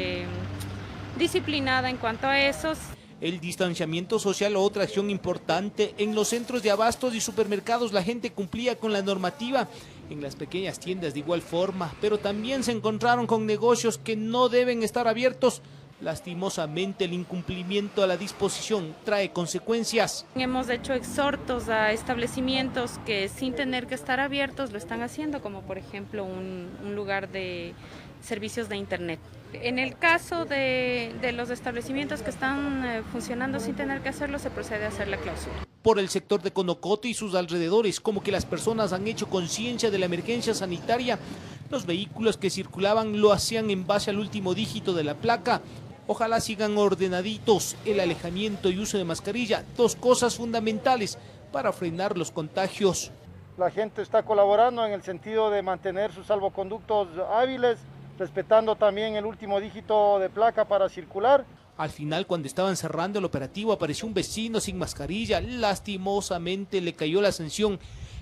disciplinada en cuanto a esos. El distanciamiento social, otra acción importante. En los centros de abastos y supermercados la gente cumplía con la normativa. En las pequeñas tiendas de igual forma, pero también se encontraron con negocios que no deben estar abiertos. Lastimosamente, el incumplimiento a la disposición trae consecuencias. Hemos hecho exhortos a establecimientos que sin tener que estar abiertos lo están haciendo, como por ejemplo un lugar de servicios de internet. En el caso de los establecimientos que están funcionando sin tener que hacerlo, se procede a hacer la clausura. Por el sector de Conocoto y sus alrededores, como que las personas han hecho conciencia de la emergencia sanitaria, los vehículos que circulaban lo hacían en base al último dígito de la placa. Ojalá sigan ordenaditos. El alejamiento y uso de mascarilla, dos cosas fundamentales para frenar los contagios. La gente está colaborando en el sentido de mantener sus salvoconductos hábiles, respetando también el último dígito de placa para circular. Al final, cuando estaban cerrando el operativo, apareció un vecino sin mascarilla. Lastimosamente le cayó la sanción.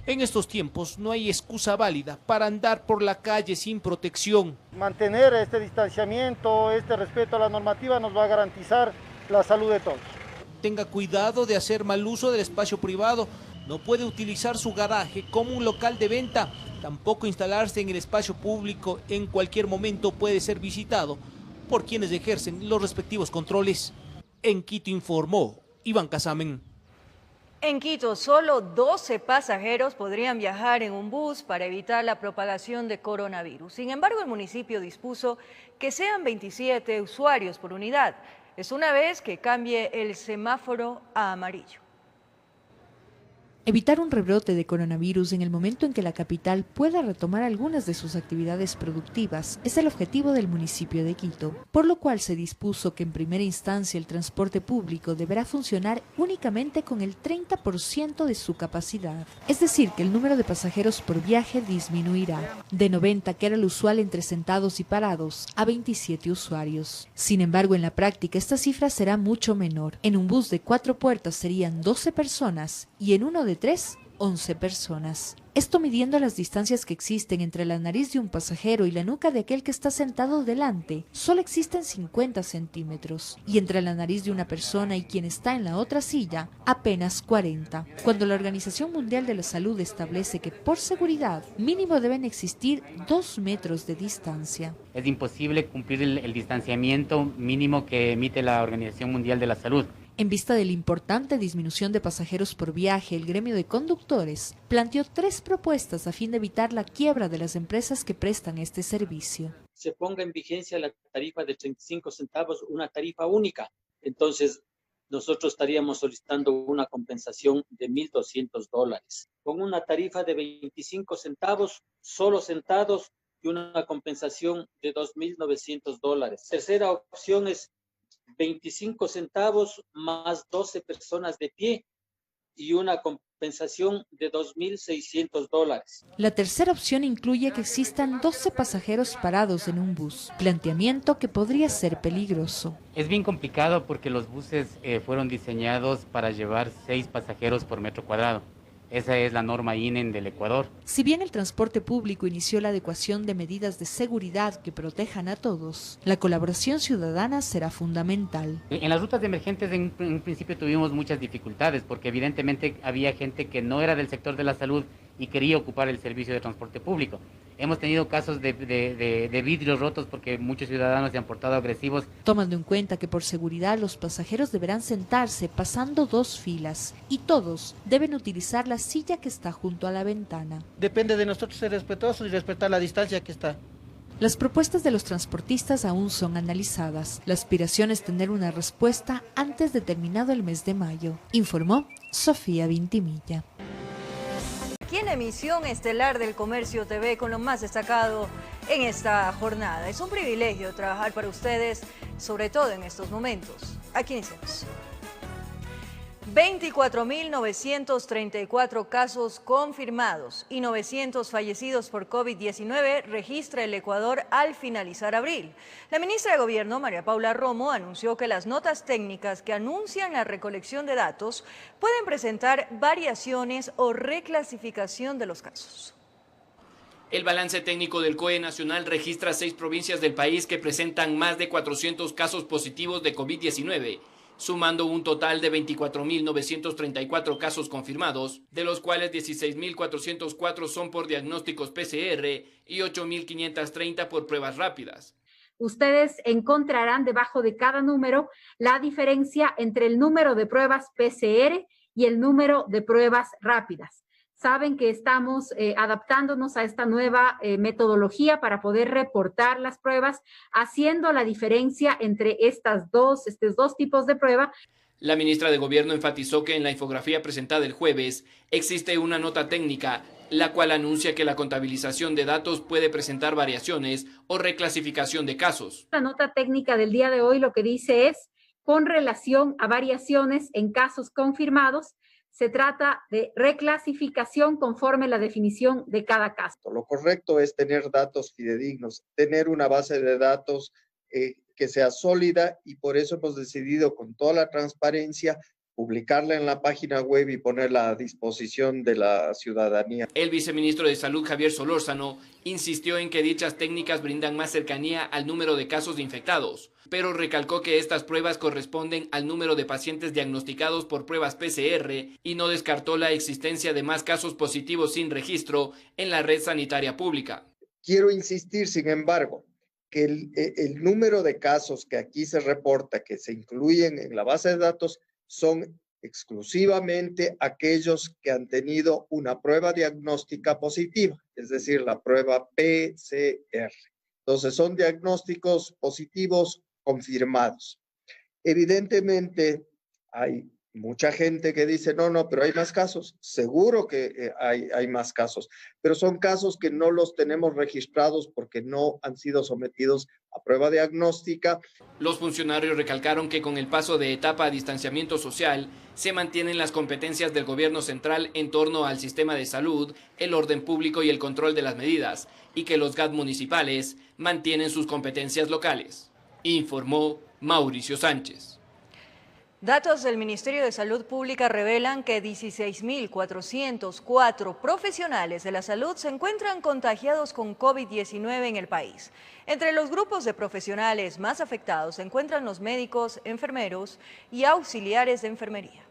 En estos tiempos no hay excusa válida para andar por la calle sin protección. Mantener este distanciamiento, este respeto a la normativa nos va a garantizar la salud de todos. Tenga cuidado de hacer mal uso del espacio privado. No puede utilizar su garaje como un local de venta. Tampoco instalarse en el espacio público. En cualquier momento puede ser visitado por quienes ejercen los respectivos controles. En Quito informó Iván Casamen. En Quito, solo 12 pasajeros podrían viajar en un bus para evitar la propagación de coronavirus. Sin embargo, el municipio dispuso que sean 27 usuarios por unidad. Es una vez que cambie el semáforo a amarillo. Evitar un rebrote de coronavirus en el momento en que la capital pueda retomar algunas de sus actividades productivas es el objetivo del municipio de Quito, por lo cual se dispuso que en primera instancia el transporte público deberá funcionar únicamente con el 30% de su capacidad. Es decir, que el número de pasajeros por viaje disminuirá, de 90, que era lo usual entre sentados y parados, a 27 usuarios. Sin embargo, en la práctica esta cifra será mucho menor. En un bus de 4 puertas serían 12 personas y en uno de 3, 11 personas. Esto midiendo las distancias que existen entre la nariz de un pasajero y la nuca de aquel que está sentado delante. Solo existen 50 centímetros. Y entre la nariz de una persona y quien está en la otra silla, apenas 40. Cuando la Organización Mundial de la Salud establece que por seguridad mínimo deben existir 2 metros de distancia. Es imposible cumplir el distanciamiento mínimo que emite la Organización Mundial de la Salud. En vista de la importante disminución de pasajeros por viaje, el gremio de conductores planteó 3 propuestas a fin de evitar la quiebra de las empresas que prestan este servicio. Se ponga en vigencia la tarifa de 35 centavos, una tarifa única. Entonces, nosotros estaríamos solicitando una compensación de $1,200. Con una tarifa de 25 centavos, solo sentados, y una compensación de $2,900. Tercera opción es 25 centavos más 12 personas de pie y una compensación de $2,600. La tercera opción incluye que existan 12 pasajeros parados en un bus, planteamiento que podría ser peligroso. Es bien complicado porque los buses fueron diseñados para llevar 6 pasajeros por metro cuadrado. Esa es la norma INEN del Ecuador. Si bien el transporte público inició la adecuación de medidas de seguridad que protejan a todos, la colaboración ciudadana será fundamental. En las rutas emergentes en principio tuvimos muchas dificultades porque evidentemente había gente que no era del sector de la salud y quería ocupar el servicio de transporte público. Hemos tenido casos de vidrios rotos porque muchos ciudadanos se han portado agresivos. Tomando en cuenta que por seguridad los pasajeros deberán sentarse pasando 2 filas y todos deben utilizar la silla que está junto a la ventana. Depende de nosotros ser respetuosos y respetar la distancia que está. Las propuestas de los transportistas aún son analizadas. La aspiración es tener una respuesta antes de terminado el mes de mayo, informó Sofía Vintimilla. Aquí en la emisión estelar del Comercio TV con lo más destacado en esta jornada. Es un privilegio trabajar para ustedes, sobre todo en estos momentos. Aquí iniciamos. 24.934 casos confirmados y 900 fallecidos por COVID-19 registra el Ecuador al finalizar abril. La ministra de Gobierno, María Paula Romo, anunció que las notas técnicas que anuncian la recolección de datos pueden presentar variaciones o reclasificación de los casos. El balance técnico del COE Nacional registra 6 provincias del país que presentan más de 400 casos positivos de COVID-19. Sumando un total de 24.934 casos confirmados, de los cuales 16.404 son por diagnósticos PCR y 8.530 por pruebas rápidas. Ustedes encontrarán debajo de cada número la diferencia entre el número de pruebas PCR y el número de pruebas rápidas. Saben que estamos adaptándonos a esta nueva metodología para poder reportar las pruebas, haciendo la diferencia entre estos dos tipos de prueba. La ministra de Gobierno enfatizó que en la infografía presentada el jueves existe una nota técnica, la cual anuncia que la contabilización de datos puede presentar variaciones o reclasificación de casos. La nota técnica del día de hoy lo que dice es, con relación a variaciones en casos confirmados, se trata de reclasificación conforme la definición de cada caso. Lo correcto es tener datos fidedignos, tener una base de datos que sea sólida, y por eso hemos decidido con toda la transparencia publicarla en la página web y ponerla a disposición de la ciudadanía. El viceministro de Salud, Javier Solórzano, insistió en que dichas técnicas brindan más cercanía al número de casos de infectados, pero recalcó que estas pruebas corresponden al número de pacientes diagnosticados por pruebas PCR y no descartó la existencia de más casos positivos sin registro en la red sanitaria pública. Quiero insistir, sin embargo, que el número de casos que aquí se reporta, que se incluyen en la base de datos, son exclusivamente aquellos que han tenido una prueba diagnóstica positiva, es decir, la prueba PCR. Entonces, son diagnósticos positivos confirmados. Evidentemente, hay mucha gente que dice, no, pero hay más casos. Seguro que hay más casos, pero son casos que no los tenemos registrados porque no han sido sometidos a prueba diagnóstica. Los funcionarios recalcaron que con el paso de etapa a distanciamiento social, se mantienen las competencias del gobierno central en torno al sistema de salud, el orden público y el control de las medidas, y que los GAT municipales mantienen sus competencias locales, informó Mauricio Sánchez. Datos del Ministerio de Salud Pública revelan que 16.404 profesionales de la salud se encuentran contagiados con COVID-19 en el país. Entre los grupos de profesionales más afectados se encuentran los médicos, enfermeros y auxiliares de enfermería.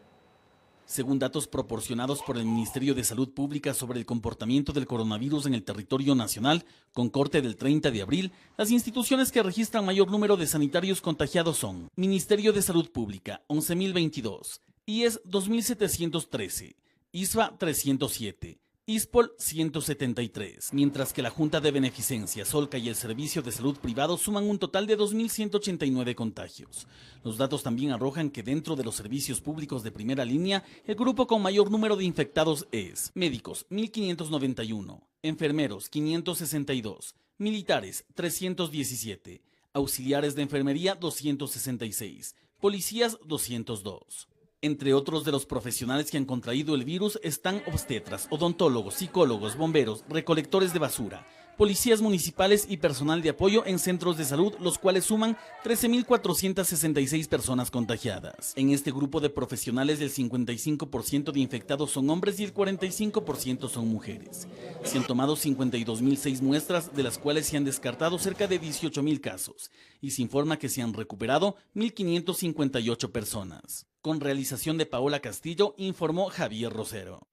Según datos proporcionados por el Ministerio de Salud Pública sobre el comportamiento del coronavirus en el territorio nacional, con corte del 30 de abril, las instituciones que registran mayor número de sanitarios contagiados son Ministerio de Salud Pública, 11.022, IES 2.713, ISFA 307, ISPOL 173, mientras que la Junta de Beneficencia, Solca y el Servicio de Salud Privado suman un total de 2.189 contagios. Los datos también arrojan que dentro de los servicios públicos de primera línea, el grupo con mayor número de infectados es médicos 1.591, enfermeros 562, militares 317, auxiliares de enfermería 266, policías 202. Entre otros de los profesionales que han contraído el virus están obstetras, odontólogos, psicólogos, bomberos, recolectores de basura, policías municipales y personal de apoyo en centros de salud, los cuales suman 13.466 personas contagiadas. En este grupo de profesionales, el 55% de infectados son hombres y el 45% son mujeres. Se han tomado 52.006 muestras, de las cuales se han descartado cerca de 18.000 casos, y se informa que se han recuperado 1.558 personas. Con realización de Paola Castillo, informó Javier Rosero.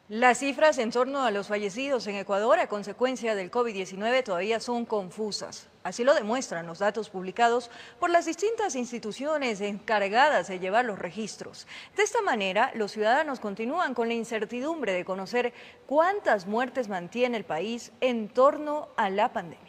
Las cifras en torno a los fallecidos en Ecuador a consecuencia del COVID-19 todavía son confusas. Así lo demuestran los datos publicados por las distintas instituciones encargadas de llevar los registros. De esta manera, los ciudadanos continúan con la incertidumbre de conocer cuántas muertes mantiene el país en torno a la pandemia.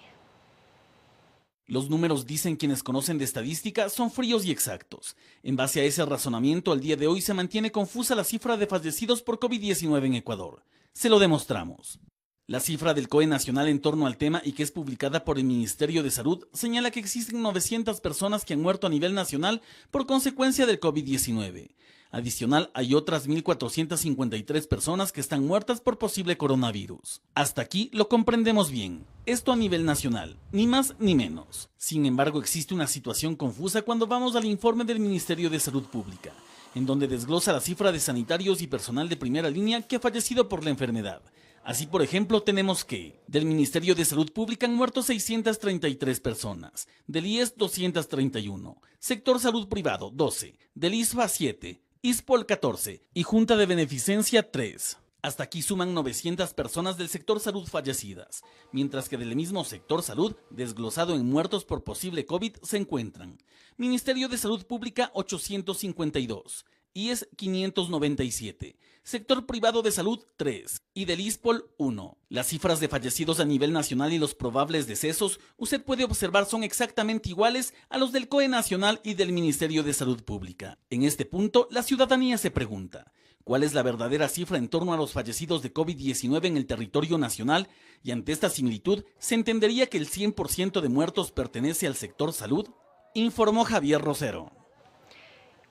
Los números, dicen quienes conocen de estadística, son fríos y exactos. En base a ese razonamiento, al día de hoy se mantiene confusa la cifra de fallecidos por COVID-19 en Ecuador. Se lo demostramos. La cifra del COE nacional en torno al tema y que es publicada por el Ministerio de Salud señala que existen 900 personas que han muerto a nivel nacional por consecuencia del COVID-19. Adicional, hay otras 1.453 personas que están muertas por posible coronavirus. Hasta aquí lo comprendemos bien. Esto a nivel nacional, ni más ni menos. Sin embargo, existe una situación confusa cuando vamos al informe del Ministerio de Salud Pública, en donde desglosa la cifra de sanitarios y personal de primera línea que ha fallecido por la enfermedad. Así, por ejemplo, tenemos que del Ministerio de Salud Pública han muerto 633 personas, del IES 231, sector salud privado 12, del ISFA 7, ISPOL 14 y Junta de Beneficencia 3. Hasta aquí suman 900 personas del sector salud fallecidas, mientras que del mismo sector salud, desglosado en muertos por posible COVID, se encuentran Ministerio de Salud Pública 852, IES 597, sector privado de salud 3 y del ISPOL 1. Las cifras de fallecidos a nivel nacional y los probables decesos, usted puede observar, son exactamente iguales a los del COE nacional y del Ministerio de Salud Pública. En este punto, la ciudadanía se pregunta, ¿cuál es la verdadera cifra en torno a los fallecidos de COVID-19 en el territorio nacional? Y ante esta similitud, ¿se entendería que el 100% de muertos pertenece al sector salud? Informó Javier Rosero.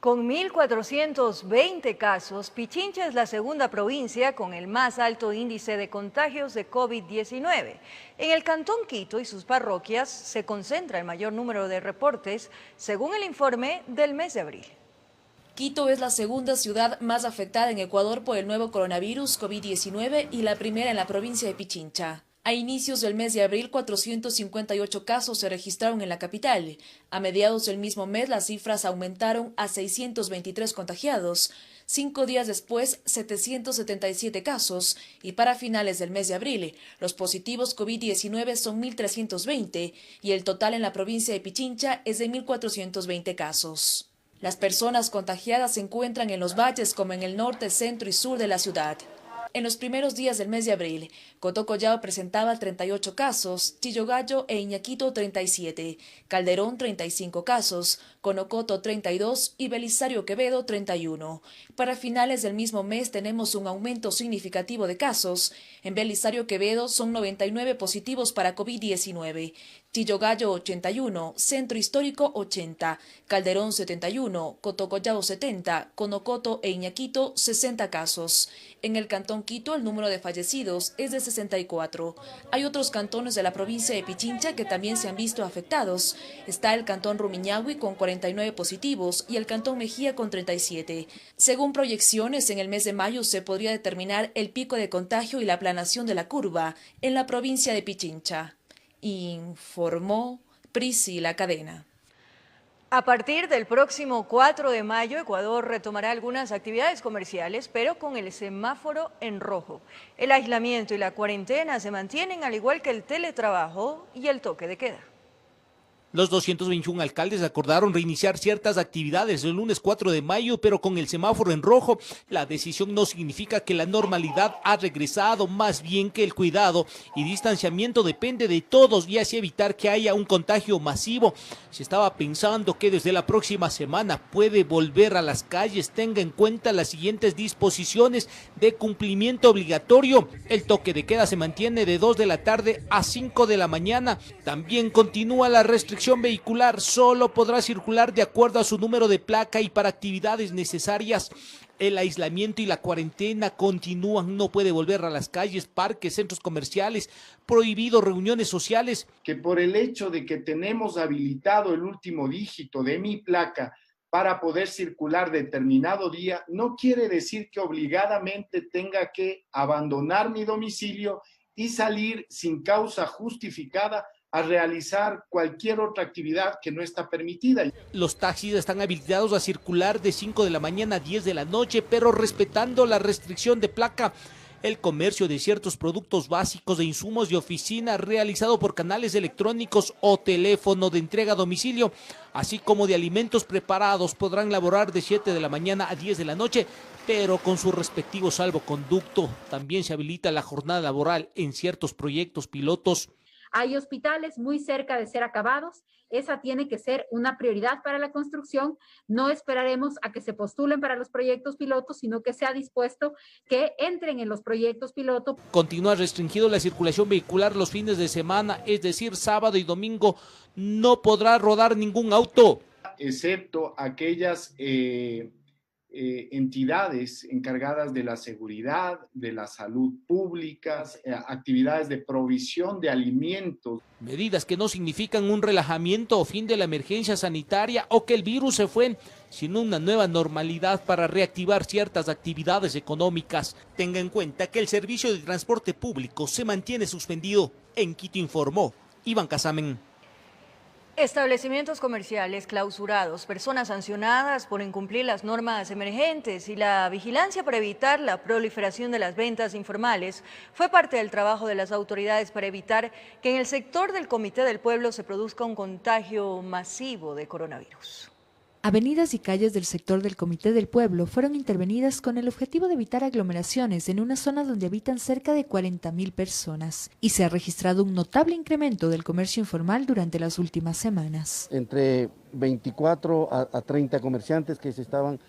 Con 1.420 casos, Pichincha es la segunda provincia con el más alto índice de contagios de COVID-19. En el Cantón Quito y sus parroquias se concentra el mayor número de reportes, según el informe del mes de abril. Quito es la segunda ciudad más afectada en Ecuador por el nuevo coronavirus COVID-19 y la primera en la provincia de Pichincha. A inicios del mes de abril, 458 casos se registraron en la capital. A mediados del mismo mes, las cifras aumentaron a 623 contagiados. 5 días después, 777 casos. Y para finales del mes de abril, los positivos COVID-19 son 1.320 y el total en la provincia de Pichincha es de 1.420 casos. Las personas contagiadas se encuentran en los valles como en el norte, centro y sur de la ciudad. En los primeros días del mes de abril, Cotocollao presentaba 38 casos, Chillogallo e Iñaquito 37, Calderón 35 casos, Conocoto 32 y Belisario Quevedo 31. Para finales del mismo mes tenemos un aumento significativo de casos. En Belisario Quevedo son 99 positivos para COVID-19. Chillogallo 81, Centro Histórico 80, Calderón 71, Cotocollao 70, Conocoto e Iñaquito 60 casos. En el Cantón Quito el número de fallecidos es de 64. Hay otros cantones de la provincia de Pichincha que también se han visto afectados. Está el Cantón Rumiñahui con 49 positivos y el Cantón Mejía con 37. Según proyecciones, en el mes de mayo se podría determinar el pico de contagio y la aplanación de la curva en la provincia de Pichincha. Informó Priscila Cadena. A partir del próximo 4 de mayo, Ecuador retomará algunas actividades comerciales, pero con el semáforo en rojo. El aislamiento y la cuarentena se mantienen, al igual que el teletrabajo y el toque de queda. Los 221 alcaldes acordaron reiniciar ciertas actividades el lunes 4 de mayo, pero con el semáforo en rojo. La decisión no significa que la normalidad ha regresado, más bien que el cuidado y distanciamiento depende de todos y así evitar que haya un contagio masivo. Se estaba pensando que desde la próxima semana puede volver a las calles. Tenga en cuenta las siguientes disposiciones de cumplimiento obligatorio. El toque de queda se mantiene de 2 de la tarde a 5 de la mañana. También continúa la restricción vehicular, solo podrá circular de acuerdo a su número de placa y para actividades necesarias. El aislamiento y la cuarentena continúan, no puede volver a las calles, parques, centros comerciales, prohibido reuniones sociales. Que por el hecho de que tenemos habilitado el último dígito de mi placa para poder circular determinado día, no quiere decir que obligadamente tenga que abandonar mi domicilio y salir sin causa justificada a realizar cualquier otra actividad que no está permitida. Los taxis están habilitados a circular de 5 de la mañana a 10 de la noche, pero respetando la restricción de placa. el comercio de ciertos productos básicos de insumos de oficina realizado por canales electrónicos o teléfono de entrega a domicilio, así como de alimentos preparados, podrán laborar de 7 de la mañana a 10 de la noche, pero con su respectivo salvoconducto. También se habilita la jornada laboral en ciertos proyectos pilotos. Hay hospitales muy cerca de ser acabados. Esa tiene que ser una prioridad para la construcción. No esperaremos a que se postulen para los proyectos pilotos, sino que sea dispuesto que entren en los proyectos piloto. Continúa restringido la circulación vehicular los fines de semana, es decir, sábado y domingo no podrá rodar ningún auto. Excepto aquellas entidades encargadas de la seguridad, de la salud pública, actividades de provisión de alimentos. Medidas que no significan un relajamiento o fin de la emergencia sanitaria o que el virus se fue, sino una nueva normalidad para reactivar ciertas actividades económicas. Tenga en cuenta que el servicio de transporte público se mantiene suspendido. En Quito informó Iván Casamen. Establecimientos comerciales clausurados, personas sancionadas por incumplir las normas emergentes y la vigilancia para evitar la proliferación de las ventas informales fue parte del trabajo de las autoridades para evitar que en el sector del Comité del Pueblo se produzca un contagio masivo de coronavirus. Avenidas y calles del sector del Comité del Pueblo fueron intervenidas con el objetivo de evitar aglomeraciones en una zona donde habitan cerca de 40.000 personas y se ha registrado un notable incremento del comercio informal durante las últimas semanas. Entre 24 a 30 comerciantes que estaban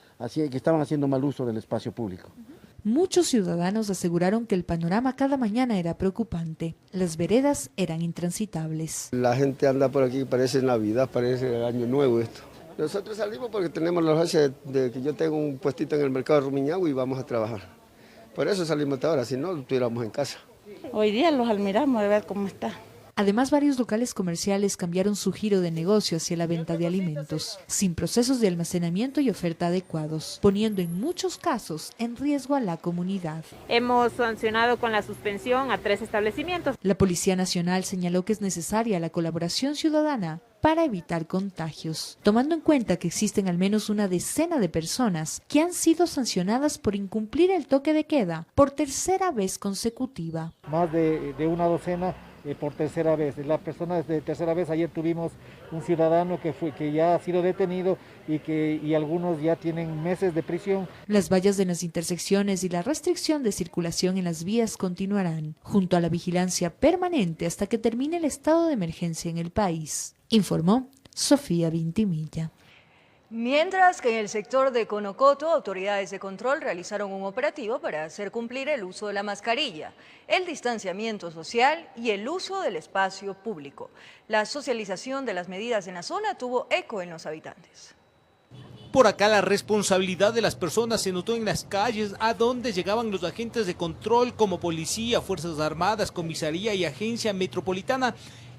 haciendo mal uso del espacio público. Muchos ciudadanos aseguraron que el panorama cada mañana era preocupante. Las veredas eran intransitables. La gente anda por aquí, parece Navidad, parece Año Nuevo esto. Nosotros salimos porque tenemos la urgencia de que yo tengo un puestito en el mercado de Rumiñahui y vamos a trabajar. Por eso salimos hasta ahora, si no, estuviéramos en casa. Hoy día los admiramos de ver cómo está. Además, varios locales comerciales cambiaron su giro de negocio hacia la venta de alimentos, sin procesos de almacenamiento y oferta adecuados, poniendo en muchos casos en riesgo a la comunidad. Hemos sancionado con la suspensión a 3 establecimientos. La Policía Nacional señaló que es necesaria la colaboración ciudadana para evitar contagios, tomando en cuenta que existen al menos una decena de personas que han sido sancionadas por incumplir el toque de queda por tercera vez consecutiva. Más de una docena por tercera vez. La persona de tercera vez, ayer tuvimos un ciudadano que ya ha sido detenido y algunos ya tienen meses de prisión. Las vallas de las intersecciones y la restricción de circulación en las vías continuarán, junto a la vigilancia permanente hasta que termine el estado de emergencia en el país, informó Sofía Vintimilla. Mientras que en el sector de Conocoto, autoridades de control realizaron un operativo para hacer cumplir el uso de la mascarilla, el distanciamiento social y el uso del espacio público. La socialización de las medidas en la zona tuvo eco en los habitantes. Por acá la responsabilidad de las personas se notó en las calles a donde llegaban los agentes de control como policía, fuerzas armadas, comisaría y agencia metropolitana.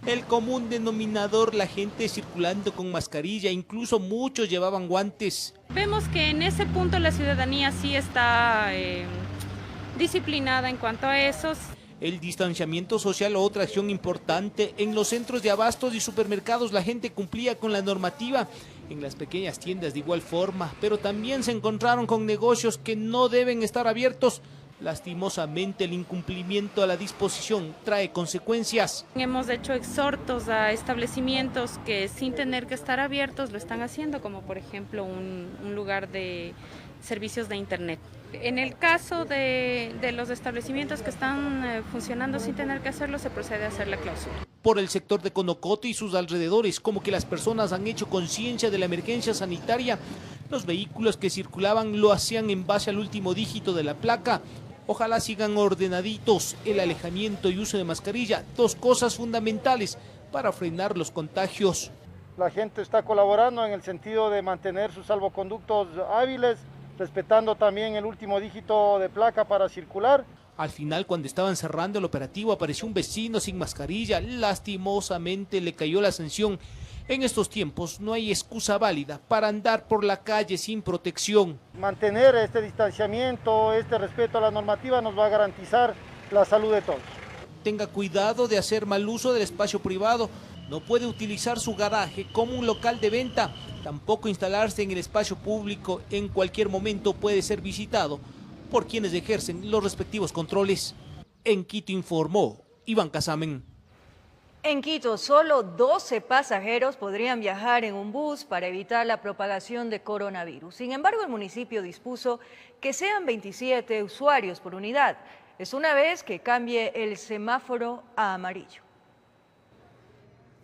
El común denominador, la gente circulando con mascarilla, incluso muchos llevaban guantes. Vemos que en ese punto la ciudadanía sí está disciplinada en cuanto a eso. El distanciamiento social, otra acción importante. En los centros de abastos y supermercados la gente cumplía con la normativa. En las pequeñas tiendas de igual forma, pero también se encontraron con negocios que no deben estar abiertos. Lastimosamente, el incumplimiento a la disposición trae consecuencias. Hemos hecho exhortos a establecimientos que sin tener que estar abiertos lo están haciendo, como por ejemplo un lugar de servicios de internet. En el caso de los establecimientos que están funcionando sin tener que hacerlo, se procede a hacer la clausura. Por el sector de Conocoto y sus alrededores, como que las personas han hecho conciencia de la emergencia sanitaria, los vehículos que circulaban lo hacían en base al último dígito de la placa. Ojalá sigan ordenaditos, el alejamiento y uso de mascarilla, 2 cosas fundamentales para frenar los contagios. La gente está colaborando en el sentido de mantener sus salvoconductos hábiles, respetando también el último dígito de placa para circular. Al final, cuando estaban cerrando el operativo, apareció un vecino sin mascarilla. Lastimosamente le cayó la sanción. En estos tiempos no hay excusa válida para andar por la calle sin protección. Mantener este distanciamiento, este respeto a la normativa nos va a garantizar la salud de todos. Tenga cuidado de hacer mal uso del espacio privado. No puede utilizar su garaje como un local de venta. Tampoco instalarse en el espacio público. En cualquier momento puede ser visitado por quienes ejercen los respectivos controles. En Quito informó Iván Casamen. En Quito, solo 12 pasajeros podrían viajar en un bus para evitar la propagación de coronavirus. Sin embargo, el municipio dispuso que sean 27 usuarios por unidad. Es una vez que cambie el semáforo a amarillo.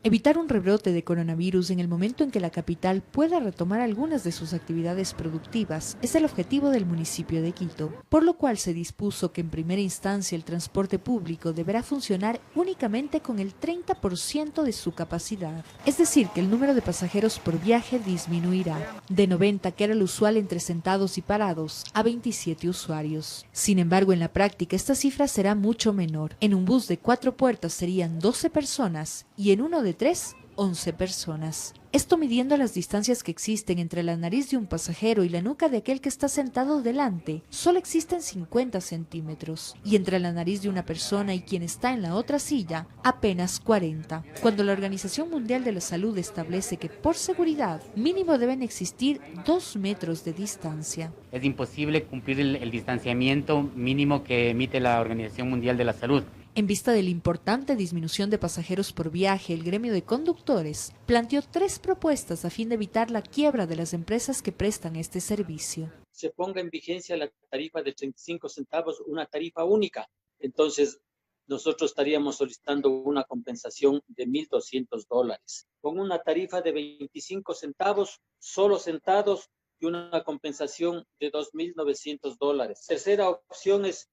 Evitar un rebrote de coronavirus en el momento en que la capital pueda retomar algunas de sus actividades productivas es el objetivo del municipio de Quito, por lo cual se dispuso que en primera instancia el transporte público deberá funcionar únicamente con el 30% de su capacidad. Es decir, que el número de pasajeros por viaje disminuirá, de 90, que era lo usual entre sentados y parados, a 27 usuarios. Sin embargo, en la práctica esta cifra será mucho menor. En un bus de 4 puertas serían 12 personas y en uno de 3, 11 personas. Esto midiendo las distancias que existen entre la nariz de un pasajero y la nuca de aquel que está sentado delante. Solo existen 50 centímetros. Y entre la nariz de una persona y quien está en la otra silla, apenas 40. Cuando la Organización Mundial de la Salud establece que por seguridad mínimo deben existir 2 metros de distancia. Es imposible cumplir el distanciamiento mínimo que emite la Organización Mundial de la Salud. En vista de la importante disminución de pasajeros por viaje, el gremio de conductores planteó 3 propuestas a fin de evitar la quiebra de las empresas que prestan este servicio. Se ponga en vigencia la tarifa de 35 centavos, una tarifa única. Entonces, nosotros estaríamos solicitando una compensación de $1,200. Con una tarifa de 25 centavos, solo sentados, y una compensación de $2,900. Tercera opción es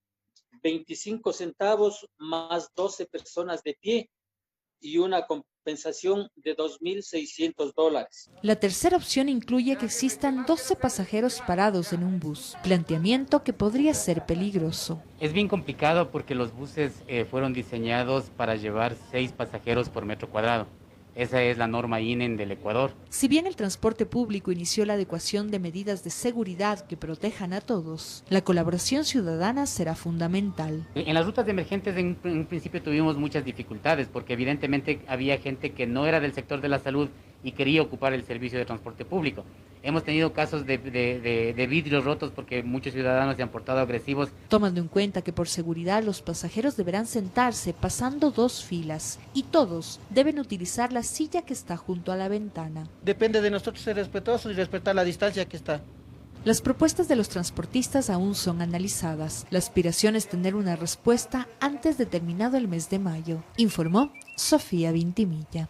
25 centavos más 12 personas de pie y una compensación de $2,600. La tercera opción incluye que existan 12 pasajeros parados en un bus, planteamiento que podría ser peligroso. Es bien complicado porque los buses fueron diseñados para llevar 6 pasajeros por metro cuadrado. Esa es la norma INEN del Ecuador. Si bien el transporte público inició la adecuación de medidas de seguridad que protejan a todos, la colaboración ciudadana será fundamental. En las rutas emergentes en principio tuvimos muchas dificultades porque evidentemente había gente que no era del sector de la salud y quería ocupar el servicio de transporte público. Hemos tenido casos de vidrios rotos porque muchos ciudadanos se han portado agresivos. Tomando en cuenta que por seguridad los pasajeros deberán sentarse pasando 2 filas y todos deben utilizar la silla que está junto a la ventana. Depende de nosotros ser respetuosos y respetar la distancia que está. Las propuestas de los transportistas aún son analizadas. La aspiración es tener una respuesta antes de terminado el mes de mayo, informó Sofía Vintimilla.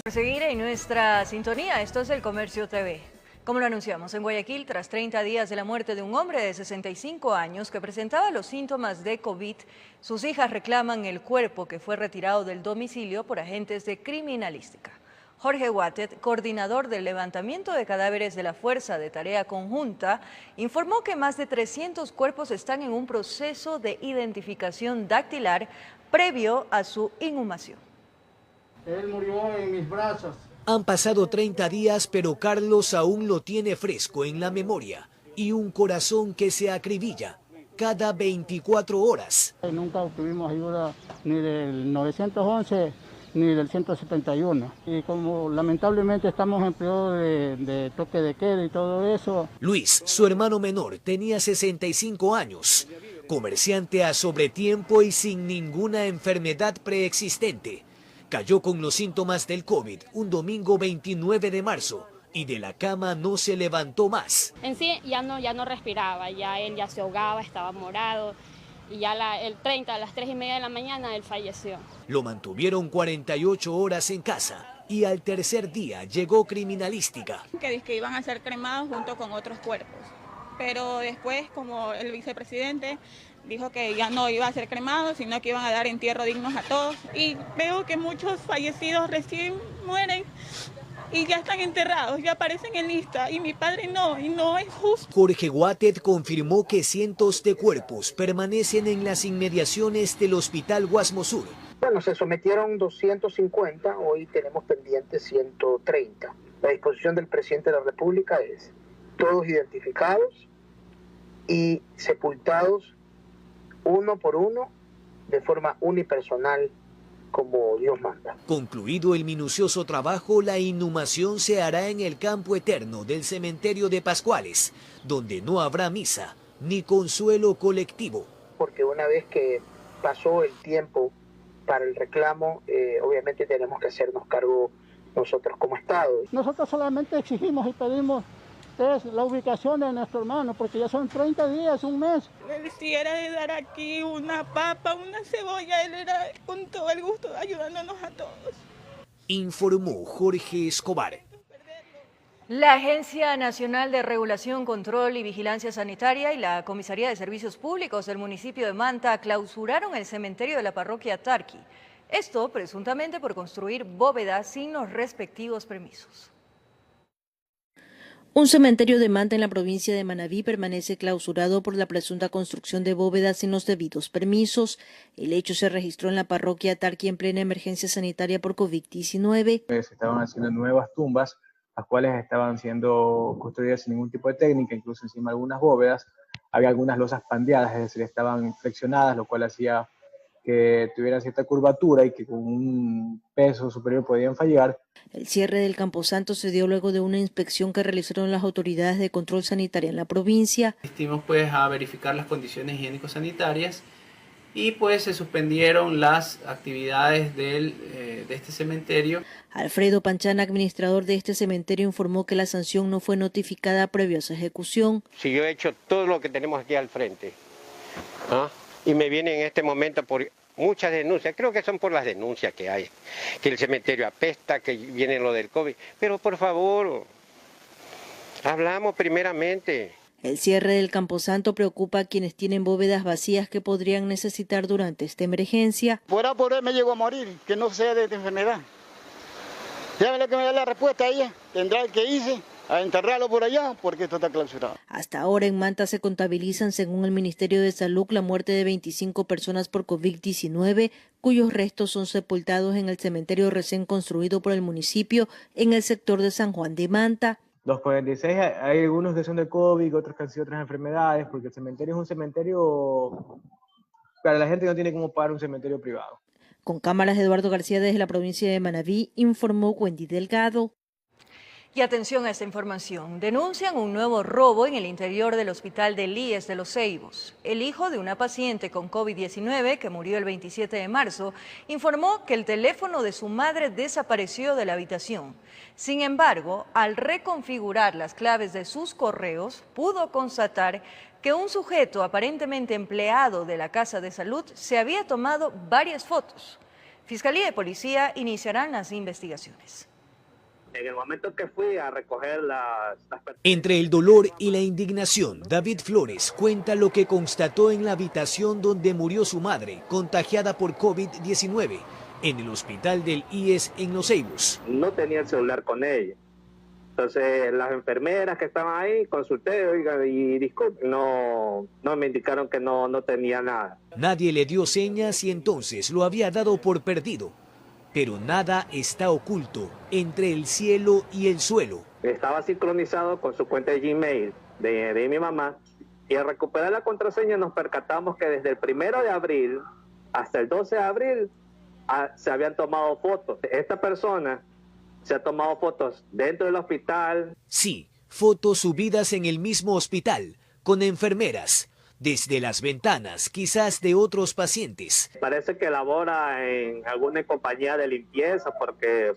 Por seguir en nuestra sintonía, esto es El Comercio TV. Como lo anunciamos, en Guayaquil, tras 30 días de la muerte de un hombre de 65 años que presentaba los síntomas de COVID, sus hijas reclaman el cuerpo que fue retirado del domicilio por agentes de criminalística. Jorge Guatet, coordinador del levantamiento de cadáveres de la Fuerza de Tarea Conjunta, informó que más de 300 cuerpos están en un proceso de identificación dactilar previo a su inhumación. Él murió en mis brazos. Han pasado 30 días, pero Carlos aún lo tiene fresco en la memoria y un corazón que se acribilla cada 24 horas. Nunca obtuvimos ayuda ni del 911 ni del 171. Y como lamentablemente estamos en periodo de toque de queda y todo eso. Luis, su hermano menor, tenía 65 años, comerciante a sobretiempo y sin ninguna enfermedad preexistente. Cayó con los síntomas del COVID un domingo 29 de marzo y de la cama no se levantó más. En sí ya no respiraba, ya él ya se ahogaba, estaba morado y ya el 30 a las 3:30 de la mañana él falleció. Lo mantuvieron 48 horas en casa y al tercer día llegó criminalística. Que iban a ser cremados junto con otros cuerpos, pero después como el vicepresidente dijo que ya no iba a ser cremado, sino que iban a dar entierro dignos a todos. Y veo que muchos fallecidos recién mueren y ya están enterrados, ya aparecen en lista. Y mi padre no, y no es justo. Jorge Guatet confirmó que cientos de cuerpos permanecen en las inmediaciones del Hospital Guasmo Sur. Bueno, se sometieron 250, hoy tenemos pendientes 130. La disposición del presidente de la República es todos identificados y sepultados uno por uno, de forma unipersonal, como Dios manda. Concluido el minucioso trabajo, la inhumación se hará en el campo eterno del cementerio de Pascuales, donde no habrá misa, ni consuelo colectivo. Porque una vez que pasó el tiempo para el reclamo, obviamente tenemos que hacernos cargo nosotros como Estado. Nosotros solamente exigimos y pedimos la ubicación de nuestro hermano, porque ya son 30 días, un mes. Si era de dar aquí una papa, una cebolla, él era con todo el gusto ayudándonos a todos. Informó Jorge Escobar. La Agencia Nacional de Regulación, Control y Vigilancia Sanitaria y la Comisaría de Servicios Públicos del municipio de Manta clausuraron el cementerio de la parroquia Tarqui. Esto presuntamente por construir bóvedas sin los respectivos permisos. Un cementerio de Manta en la provincia de Manabí permanece clausurado por la presunta construcción de bóvedas sin los debidos permisos. El hecho se registró en la parroquia Tarqui en plena emergencia sanitaria por COVID-19. Se estaban haciendo nuevas tumbas, las cuales estaban siendo construidas sin ningún tipo de técnica, incluso encima de algunas bóvedas. Había algunas losas pandeadas, es decir, estaban flexionadas, lo cual hacía que tuvieran cierta curvatura y que con un peso superior podían fallar. El cierre del Camposanto se dio luego de una inspección que realizaron las autoridades de control sanitario en la provincia. Asistimos pues a verificar las condiciones higiénico-sanitarias y pues se suspendieron las actividades de este cementerio. Alfredo Panchana, administrador de este cementerio, informó que la sanción no fue notificada previo a su ejecución. Si yo he hecho todo lo que tenemos aquí al frente, y me viene en este momento por muchas denuncias, creo que son por las denuncias que hay, que el cementerio apesta, que viene lo del COVID, pero por favor, hablamos primeramente. El cierre del Camposanto preocupa a quienes tienen bóvedas vacías que podrían necesitar durante esta emergencia. Por ahí me llegó a morir, que no sea de esta enfermedad. Ya lo que me da la respuesta a ella, tendrá el que hice a enterrarlo por allá porque esto está clausurado. Hasta ahora en Manta se contabilizan, según el Ministerio de Salud, la muerte de 25 personas por COVID-19, cuyos restos son sepultados en el cementerio recién construido por el municipio en el sector de San Juan de Manta. Los 46 hay algunos que son de COVID, otros que han sido otras enfermedades, porque el cementerio es un cementerio para la gente que no tiene cómo pagar un cementerio privado. Con cámaras de Eduardo García desde la provincia de Manabí, informó Wendy Delgado. Y atención a esta información. Denuncian un nuevo robo en el interior del hospital del IES de Los Ceibos. El hijo de una paciente con COVID-19 que murió el 27 de marzo informó que el teléfono de su madre desapareció de la habitación. Sin embargo, al reconfigurar las claves de sus correos, pudo constatar que un sujeto aparentemente empleado de la Casa de Salud se había tomado varias fotos. Fiscalía y policía iniciarán las investigaciones. En el momento que fui a recoger las... Entre el dolor y la indignación, David Flores cuenta lo que constató en la habitación donde murió su madre, contagiada por COVID-19, en el hospital del IES en Los Ceibos. No tenía el celular con ella. Entonces, las enfermeras que estaban ahí, consulté, oiga, y disculpe, no me indicaron que no tenía nada. Nadie le dio señas y entonces lo había dado por perdido. Pero nada está oculto entre el cielo y el suelo. Estaba sincronizado con su cuenta de Gmail de mi mamá y al recuperar la contraseña nos percatamos que desde el 1 de abril hasta el 12 de abril se habían tomado fotos. Esta persona se ha tomado fotos dentro del hospital. Sí, fotos subidas en el mismo hospital, con enfermeras. Desde las ventanas, quizás de otros pacientes. Parece que labora en alguna compañía de limpieza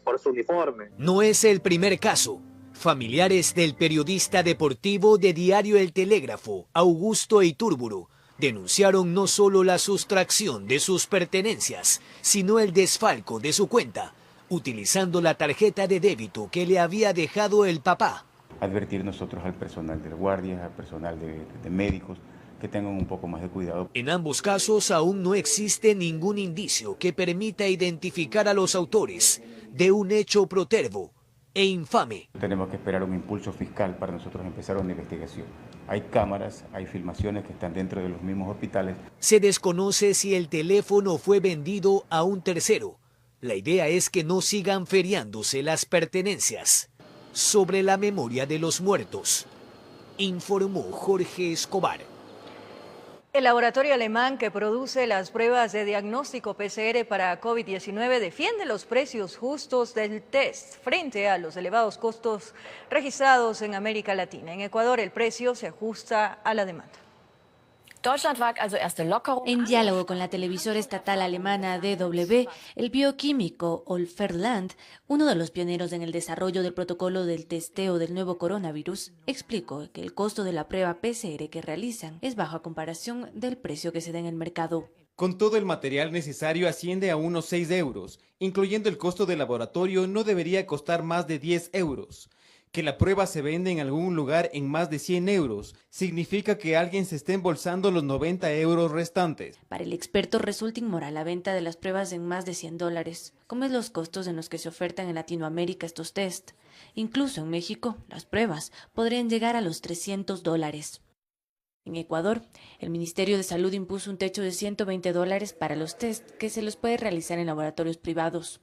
por su uniforme. No es el primer caso. Familiares del periodista deportivo de Diario El Telégrafo, Augusto Iturburu, denunciaron no solo la sustracción de sus pertenencias, sino el desfalco de su cuenta, utilizando la tarjeta de débito que le había dejado el papá. Advertir nosotros al personal de guardias, al personal de médicos, que tengan un poco más de cuidado. En ambos casos aún no existe ningún indicio que permita identificar a los autores de un hecho protervo e infame. Tenemos que esperar un impulso fiscal para nosotros empezar una investigación. Hay cámaras, hay filmaciones que están dentro de los mismos hospitales. Se desconoce si el teléfono fue vendido a un tercero. La idea es que no sigan feriándose las pertenencias. Sobre la memoria de los muertos, informó Jorge Escobar. El laboratorio alemán que produce las pruebas de diagnóstico PCR para COVID-19 defiende los precios justos del test frente a los elevados costos registrados en América Latina. En Ecuador el precio se ajusta a la demanda. En diálogo con la televisora estatal alemana DW, el bioquímico Olfer Land, uno de los pioneros en el desarrollo del protocolo del testeo del nuevo coronavirus, explicó que el costo de la prueba PCR que realizan es bajo a comparación del precio que se da en el mercado. Con todo el material necesario asciende a unos 6 euros, incluyendo el costo del laboratorio no debería costar más de 10 euros. Que la prueba se vende en algún lugar en más de 100 euros, significa que alguien se está embolsando los 90 euros restantes. Para el experto resulta inmoral la venta de las pruebas en más de $100, como es los costos en los que se ofertan en Latinoamérica estos test. Incluso en México, las pruebas podrían llegar a los $300. En Ecuador, el Ministerio de Salud impuso un techo de $120 para los test que se los puede realizar en laboratorios privados.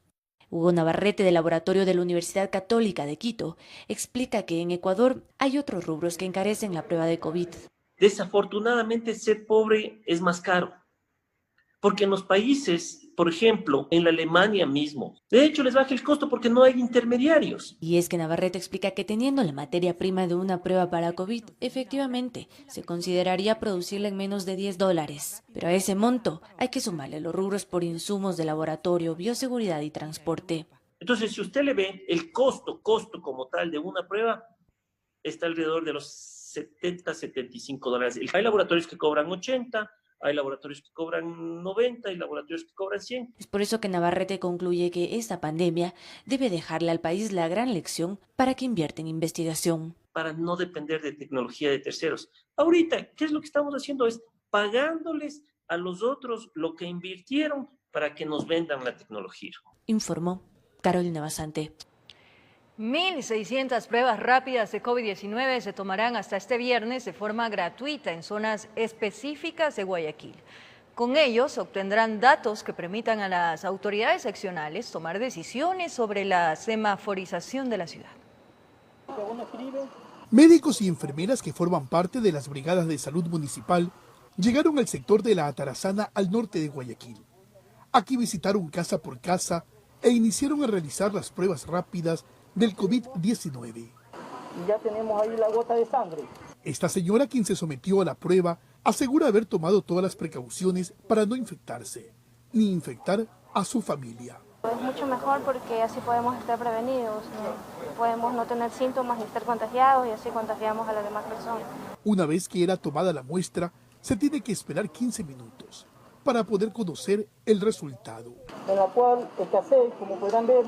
Hugo Navarrete, del laboratorio de la Universidad Católica de Quito, explica que en Ecuador hay otros rubros que encarecen la prueba de COVID. Desafortunadamente, ser pobre es más caro, porque en los países, por ejemplo, en la Alemania mismo, de hecho les baja el costo porque no hay intermediarios. Y es que Navarrete explica que teniendo la materia prima de una prueba para COVID, efectivamente, se consideraría producirla en menos de $10. Pero a ese monto hay que sumarle los rubros por insumos de laboratorio, bioseguridad y transporte. Entonces, si usted le ve el costo como tal de una prueba, está alrededor de los $70-75. Hay laboratorios que cobran 80, hay laboratorios que cobran 90, hay laboratorios que cobran 100. Es por eso que Navarrete concluye que esta pandemia debe dejarle al país la gran lección para que invierta en investigación. Para no depender de tecnología de terceros. Ahorita, ¿qué es lo que estamos haciendo? Es pagándoles a los otros lo que invirtieron para que nos vendan la tecnología. Informó Carolina Basante. 1.600 pruebas rápidas de COVID-19 se tomarán hasta este viernes de forma gratuita en zonas específicas de Guayaquil. Con ellos obtendrán datos que permitan a las autoridades seccionales tomar decisiones sobre la semaforización de la ciudad. Médicos y enfermeras que forman parte de las brigadas de salud municipal llegaron al sector de la Atarazana al norte de Guayaquil. Aquí visitaron casa por casa e iniciaron a realizar las pruebas rápidas del COVID-19. Ya tenemos ahí la gota de sangre. Esta señora, quien se sometió a la prueba, asegura haber tomado todas las precauciones para no infectarse, ni infectar a su familia. Es mucho mejor porque así podemos estar prevenidos, ¿no? Podemos no tener síntomas y estar contagiados y así contagiamos a las demás personas. Una vez que era tomada la muestra, se tiene que esperar 15 minutos para poder conocer el resultado. En la cual el cassette, como podrán ver,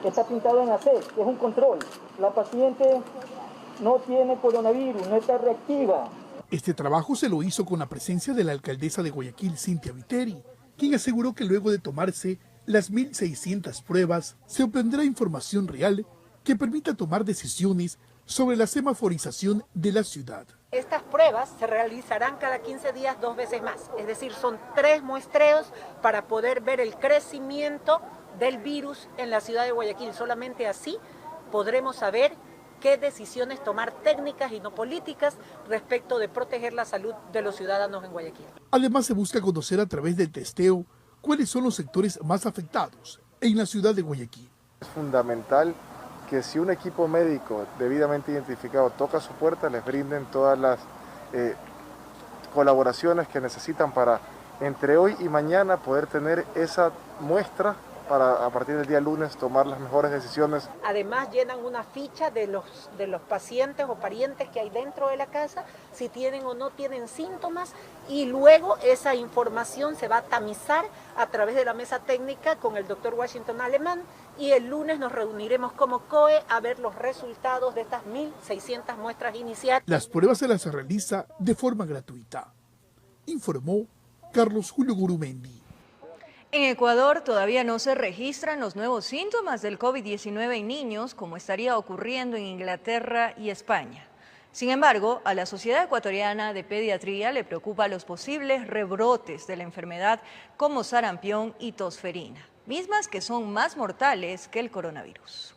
está pintado en AC, que es un control. La paciente no tiene coronavirus, no está reactiva. Este trabajo se lo hizo con la presencia de la alcaldesa de Guayaquil, Cintia Viteri, quien aseguró que luego de tomarse las 1.600 pruebas, se obtendrá información real que permita tomar decisiones sobre la semaforización de la ciudad. Estas pruebas se realizarán cada 15 días 2 veces más, es decir, son 3 muestreos para poder ver el crecimiento del virus en la ciudad de Guayaquil. Solamente así podremos saber qué decisiones tomar técnicas y no políticas respecto de proteger la salud de los ciudadanos en Guayaquil. Además, se busca conocer a través del testeo cuáles son los sectores más afectados en la ciudad de Guayaquil. Es fundamental que si un equipo médico debidamente identificado toca su puerta, les brinden todas las colaboraciones que necesitan para entre hoy y mañana poder tener esa muestra para a partir del día lunes tomar las mejores decisiones. Además llenan una ficha de los pacientes o parientes que hay dentro de la casa, si tienen o no tienen síntomas, y luego esa información se va a tamizar a través de la mesa técnica con el doctor Washington Alemán, y el lunes nos reuniremos como COE a ver los resultados de estas 1.600 muestras iniciales. Las pruebas se las realiza de forma gratuita, informó Carlos Julio Gurumendi. En Ecuador todavía no se registran los nuevos síntomas del COVID-19 en niños, como estaría ocurriendo en Inglaterra y España. Sin embargo, a la Sociedad Ecuatoriana de Pediatría le preocupan los posibles rebrotes de la enfermedad como sarampión y tosferina, mismas que son más mortales que el coronavirus.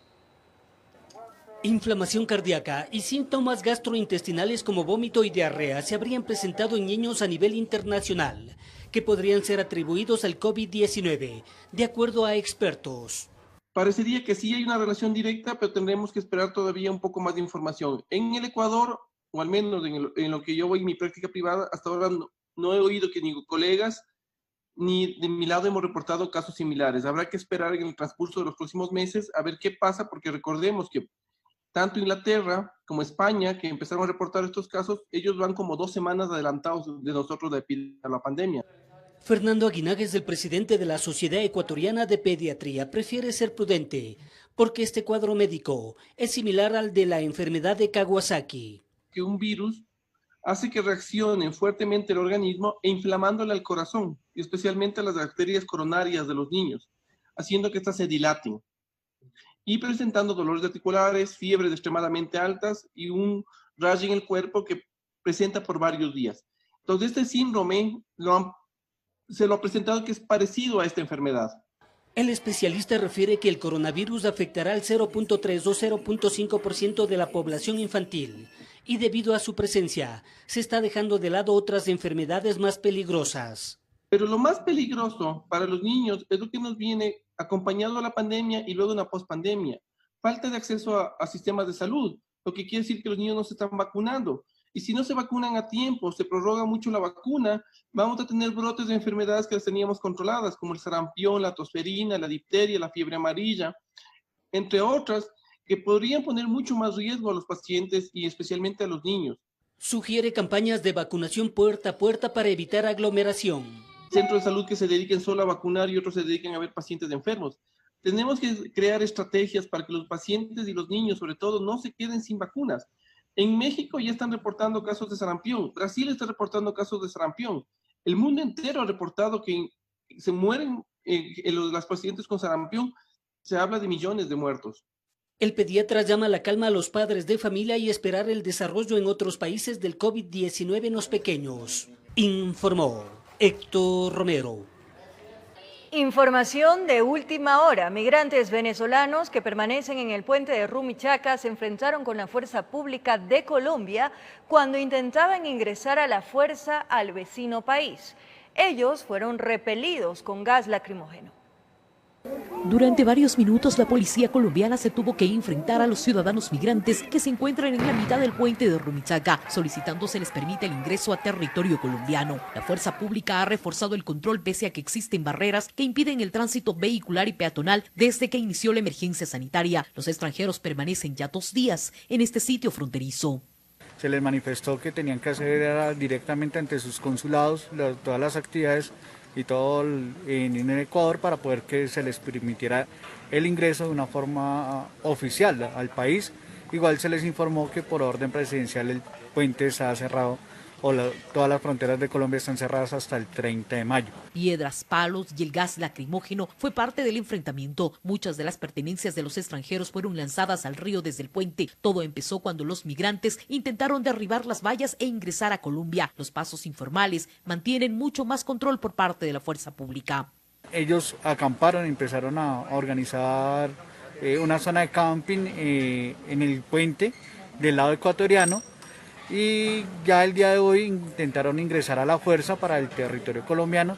Inflamación cardíaca y síntomas gastrointestinales como vómito y diarrea se habrían presentado en niños a nivel internacional, que podrían ser atribuidos al COVID-19, de acuerdo a expertos. Parecería que sí hay una relación directa, pero tendremos que esperar todavía un poco más de información. En el Ecuador o al menos en lo que yo voy en mi práctica privada, hasta ahora no he oído que ni colegas ni de mi lado hemos reportado casos similares. Habrá que esperar en el transcurso de los próximos meses a ver qué pasa, porque recordemos que tanto Inglaterra como España, que empezaron a reportar estos casos, ellos van como 2 semanas adelantados de nosotros de la pandemia. Fernando Aguinaga, el presidente de la Sociedad Ecuatoriana de Pediatría, prefiere ser prudente porque este cuadro médico es similar al de la enfermedad de Kawasaki. Que un virus hace que reaccione fuertemente el organismo e inflamándole al corazón, y especialmente a las arterias coronarias de los niños, haciendo que éstas se dilaten y presentando dolores articulares, fiebres extremadamente altas y un rash en el cuerpo que presenta por varios días. Entonces, este síndrome se lo ha presentado que es parecido a esta enfermedad. El especialista refiere que el coronavirus afectará al 0.3 o 0.5% de la población infantil y debido a su presencia se está dejando de lado otras enfermedades más peligrosas. Pero lo más peligroso para los niños es lo que nos viene acompañado a la pandemia y luego una pospandemia. Falta de acceso a sistemas de salud, lo que quiere decir que los niños no se están vacunando. Y si no se vacunan a tiempo, se prorroga mucho la vacuna, vamos a tener brotes de enfermedades que las teníamos controladas, como el sarampión, la tosferina, la difteria, la fiebre amarilla, entre otras, que podrían poner mucho más riesgo a los pacientes y especialmente a los niños. Sugiere campañas de vacunación puerta a puerta para evitar aglomeración. Centros de salud que se dediquen solo a vacunar y otros se dediquen a ver pacientes enfermos. Tenemos que crear estrategias para que los pacientes y los niños, sobre todo, no se queden sin vacunas. En México ya están reportando casos de sarampión. Brasil está reportando casos de sarampión. El mundo entero ha reportado que se mueren las pacientes con sarampión. Se habla de millones de muertos. El pediatra llama a la calma a los padres de familia y esperar el desarrollo en otros países del COVID-19 en los pequeños. Informó Héctor Romero. Información de última hora. Migrantes venezolanos que permanecen en el puente de Rumichaca se enfrentaron con la fuerza pública de Colombia cuando intentaban ingresar a la fuerza al vecino país. Ellos fueron repelidos con gas lacrimógeno. Durante varios minutos la policía colombiana se tuvo que enfrentar a los ciudadanos migrantes que se encuentran en la mitad del puente de Rumichaca, solicitando se les permita el ingreso a territorio colombiano. La fuerza pública ha reforzado el control pese a que existen barreras que impiden el tránsito vehicular y peatonal desde que inició la emergencia sanitaria. Los extranjeros permanecen ya 2 días en este sitio fronterizo. Se les manifestó que tenían que hacer directamente ante sus consulados todas las actividades y todo en Ecuador para poder que se les permitiera el ingreso de una forma oficial al país. Igual se les informó que por orden presidencial el puente está cerrado todas las fronteras de Colombia están cerradas hasta el 30 de mayo. Piedras, palos y el gas lacrimógeno fue parte del enfrentamiento. Muchas de las pertenencias de los extranjeros fueron lanzadas al río desde el puente. Todo empezó cuando los migrantes intentaron derribar las vallas e ingresar a Colombia. Los pasos informales mantienen mucho más control por parte de la fuerza pública. Ellos acamparon y empezaron a organizar una zona de camping en el puente del lado ecuatoriano. Y ya el día de hoy intentaron ingresar a la fuerza para el territorio colombiano,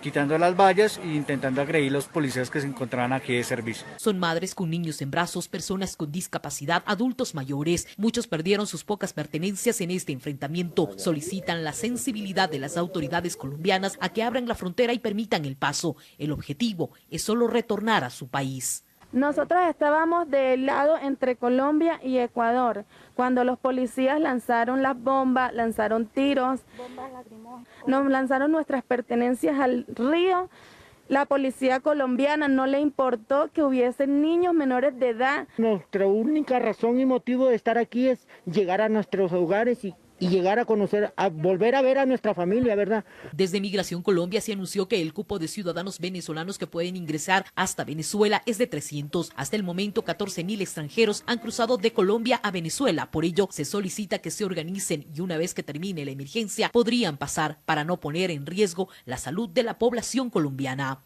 quitando las vallas e intentando agredir a los policías que se encontraban aquí de servicio. Son madres con niños en brazos, personas con discapacidad, adultos mayores. Muchos perdieron sus pocas pertenencias en este enfrentamiento. Solicitan la sensibilidad de las autoridades colombianas a que abran la frontera y permitan el paso. El objetivo es solo retornar a su país. Nosotros estábamos del lado entre Colombia y Ecuador, cuando los policías lanzaron las bombas, lanzaron tiros, nos lanzaron nuestras pertenencias al río. La policía colombiana no le importó que hubiesen niños menores de edad. Nuestra única razón y motivo de estar aquí es llegar a nuestros hogares y llegar a conocer, a volver a ver a nuestra familia, ¿verdad? Desde Migración Colombia se anunció que el cupo de ciudadanos venezolanos que pueden ingresar hasta Venezuela es de 300. Hasta el momento 14.000 extranjeros han cruzado de Colombia a Venezuela. Por ello se solicita que se organicen y una vez que termine la emergencia podrían pasar para no poner en riesgo la salud de la población colombiana.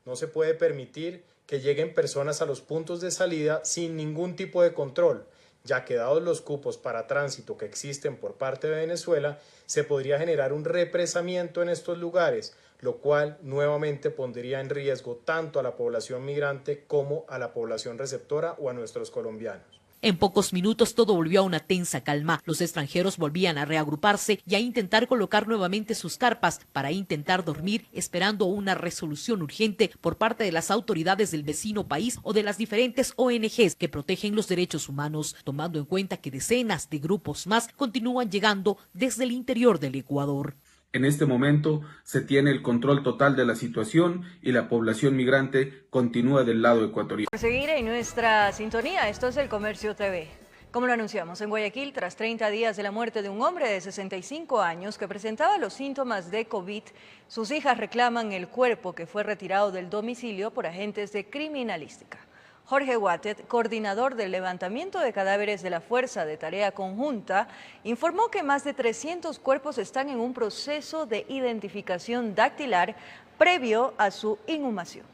No se puede permitir que lleguen personas a los puntos de salida sin ningún tipo de control, ya que dados los cupos para tránsito que existen por parte de Venezuela, se podría generar un represamiento en estos lugares, lo cual nuevamente pondría en riesgo tanto a la población migrante como a la población receptora o a nuestros colombianos. En pocos minutos todo volvió a una tensa calma. Los extranjeros volvían a reagruparse y a intentar colocar nuevamente sus carpas para intentar dormir, esperando una resolución urgente por parte de las autoridades del vecino país o de las diferentes ONGs que protegen los derechos humanos, tomando en cuenta que decenas de grupos más continúan llegando desde el interior del Ecuador. En este momento se tiene el control total de la situación y la población migrante continúa del lado ecuatoriano. Por seguir en nuestra sintonía, esto es El Comercio TV. Como lo anunciamos, en Guayaquil, tras 30 días de la muerte de un hombre de 65 años que presentaba los síntomas de COVID, sus hijas reclaman el cuerpo que fue retirado del domicilio por agentes de criminalística. Jorge Watet, coordinador del levantamiento de cadáveres de la Fuerza de Tarea Conjunta, informó que más de 300 cuerpos están en un proceso de identificación dactilar previo a su inhumación.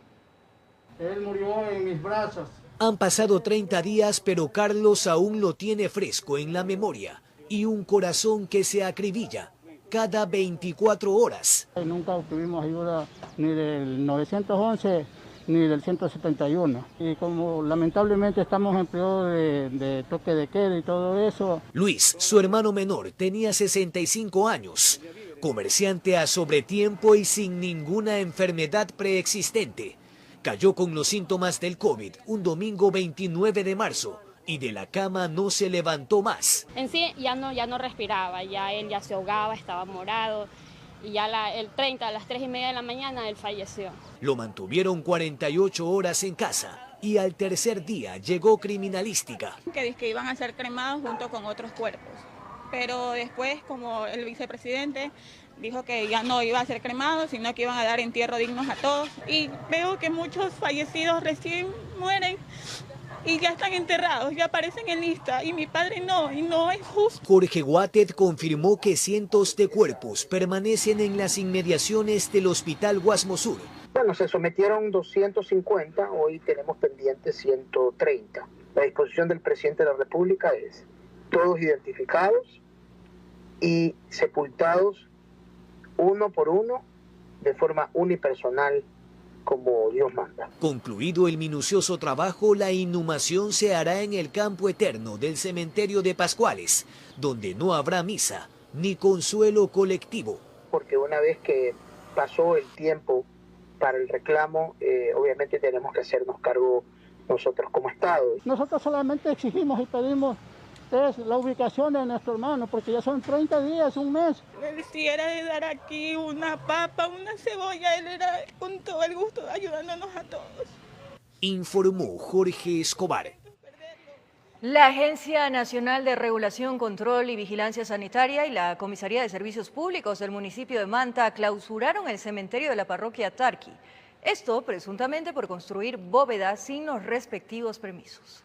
Él murió en mis brazos. Han pasado 30 días, pero Carlos aún lo tiene fresco en la memoria y un corazón que se acribilla cada 24 horas. Nunca obtuvimos ayuda ni del 911 ni del 171. Y como lamentablemente estamos en periodo de toque de queda y todo eso. Luis, su hermano menor, tenía 65 años, comerciante a sobretiempo y sin ninguna enfermedad preexistente. Cayó con los síntomas del COVID un domingo 29 de marzo y de la cama no se levantó más. En sí ya no respiraba, ya él ya se ahogaba, estaba morado. Y ya el 30 a las 3:30 de la mañana él falleció. Lo mantuvieron 48 horas en casa y al tercer día llegó criminalística. Que iban a ser cremados junto con otros cuerpos, pero después como el vicepresidente dijo que ya no iba a ser cremado, sino que iban a dar entierro dignos a todos. Y veo que muchos fallecidos recién mueren y ya están enterrados, ya aparecen en lista, y mi padre no, y no es justo. Jorge Watet confirmó que cientos de cuerpos permanecen en las inmediaciones del Hospital Guasmo Sur. Bueno, se sometieron 250, hoy tenemos pendientes 130. La disposición del presidente de la República es todos identificados y sepultados uno por uno de forma unipersonal, como Dios manda. Concluido el minucioso trabajo, la inhumación se hará en el campo eterno del cementerio de Pascuales, donde no habrá misa ni consuelo colectivo. Porque una vez que pasó el tiempo para el reclamo, obviamente tenemos que hacernos cargo nosotros como Estado. Nosotros solamente exigimos y pedimos la ubicación de nuestro hermano, porque ya son 30 días, un mes. Si era de dar aquí una papa, una cebolla, él era con todo el gusto ayudándonos a todos. Informó Jorge Escobar. La Agencia Nacional de Regulación, Control y Vigilancia Sanitaria y la Comisaría de Servicios Públicos del municipio de Manta clausuraron el cementerio de la parroquia Tarqui. Esto presuntamente por construir bóvedas sin los respectivos permisos.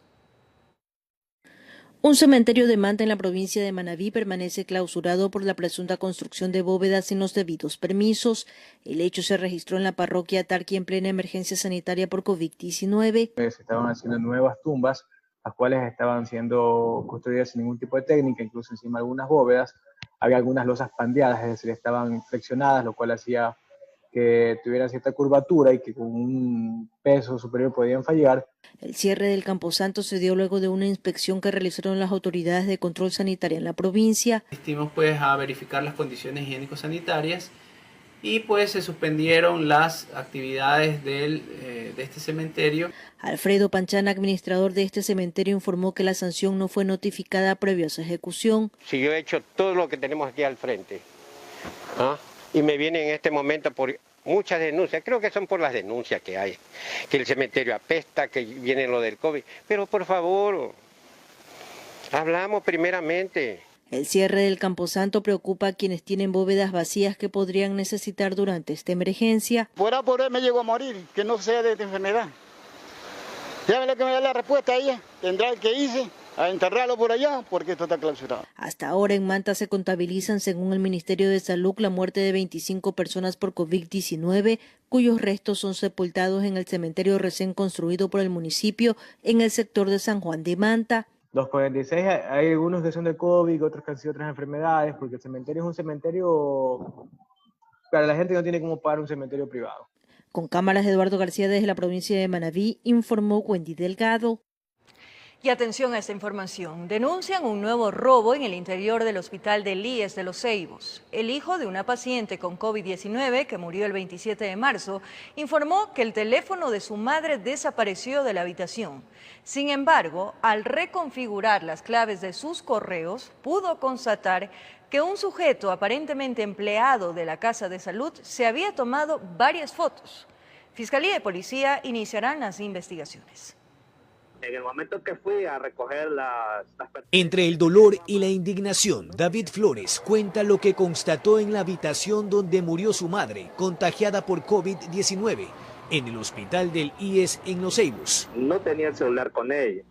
Un cementerio de Manta en la provincia de Manabí permanece clausurado por la presunta construcción de bóvedas sin los debidos permisos. El hecho se registró en la parroquia Tarqui en plena emergencia sanitaria por COVID-19. Se estaban haciendo nuevas tumbas, las cuales estaban siendo construidas sin ningún tipo de técnica, incluso encima de algunas bóvedas. Había algunas losas pandeadas, es decir, estaban flexionadas, lo cual hacía que tuvieran cierta curvatura y que con un peso superior podían fallar. El cierre del Camposanto se dio luego de una inspección que realizaron las autoridades de control sanitario en la provincia. Asistimos pues a verificar las condiciones higiénico-sanitarias y pues se suspendieron las actividades de este cementerio. Alfredo Panchana, administrador de este cementerio, informó que la sanción no fue notificada previo a su ejecución. Si yo he hecho todo lo que tenemos aquí al frente, y me viene en este momento por muchas denuncias, creo que son por las denuncias que hay, que el cementerio apesta, que viene lo del COVID, pero por favor, hablamos primeramente. El cierre del Camposanto preocupa a quienes tienen bóvedas vacías que podrían necesitar durante esta emergencia. Por él me llegó a morir, que no sea de esta enfermedad. Ya lo que me da la respuesta a ella, tendrá el que hice a enterrarlo por allá, porque esto está clausurado. Hasta ahora en Manta se contabilizan, según el Ministerio de Salud, la muerte de 25 personas por COVID-19, cuyos restos son sepultados en el cementerio recién construido por el municipio en el sector de San Juan de Manta. Los 46, hay algunos que son de COVID, otros que han sido otras enfermedades, porque el cementerio es un cementerio para la gente que no tiene cómo pagar un cementerio privado. Con cámaras de Eduardo García desde la provincia de Manabí, informó Wendy Delgado. Y atención a esta información. Denuncian un nuevo robo en el interior del hospital del IES de Los Ceibos. El hijo de una paciente con COVID-19 que murió el 27 de marzo informó que el teléfono de su madre desapareció de la habitación. Sin embargo, al reconfigurar las claves de sus correos, pudo constatar que un sujeto aparentemente empleado de la Casa de Salud se había tomado varias fotos. Fiscalía y policía iniciarán las investigaciones. En el momento que fui a recoger las... Entre el dolor y la indignación, David Flores cuenta lo que constató en la habitación donde murió su madre, contagiada por COVID-19, en el hospital del IES en Los Ceibos. No tenía el celular con ella.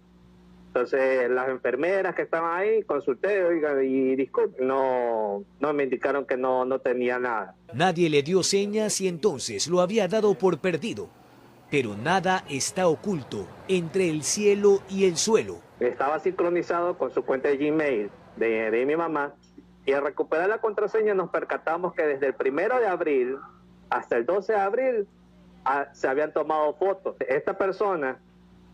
Entonces, las enfermeras que estaban ahí, consulté, oiga, y disculpe, no me indicaron que no tenía nada. Nadie le dio señas y entonces lo había dado por perdido. Pero nada está oculto entre el cielo y el suelo. Estaba sincronizado con su cuenta de Gmail de mi mamá y al recuperar la contraseña nos percatamos que desde el 1 de abril hasta el 12 de abril se habían tomado fotos. Esta persona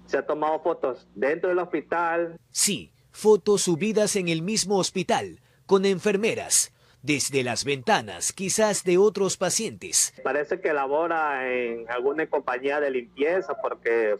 se ha tomado fotos dentro del hospital. Sí, fotos subidas en el mismo hospital, con enfermeras. Desde las ventanas, quizás de otros pacientes. Parece que labora en alguna compañía de limpieza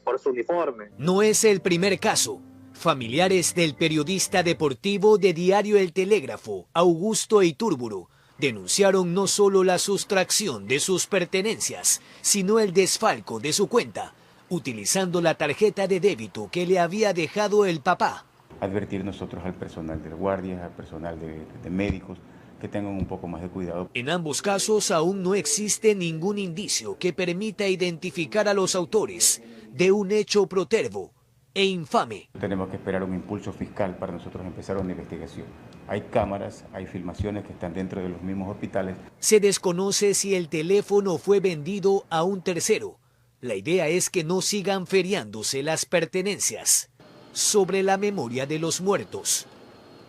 por su uniforme. No es el primer caso. Familiares del periodista deportivo de Diario El Telégrafo, Augusto Iturburu, denunciaron no solo la sustracción de sus pertenencias, sino el desfalco de su cuenta, utilizando la tarjeta de débito que le había dejado el papá. Advertir nosotros al personal de guardias, al personal de médicos, que tengan un poco más de cuidado. En ambos casos aún no existe ningún indicio que permita identificar a los autores de un hecho protervo e infame. Tenemos que esperar un impulso fiscal para nosotros empezar una investigación. Hay cámaras, hay filmaciones que están dentro de los mismos hospitales. Se desconoce si el teléfono fue vendido a un tercero. La idea es que no sigan feriándose las pertenencias. Sobre la memoria de los muertos,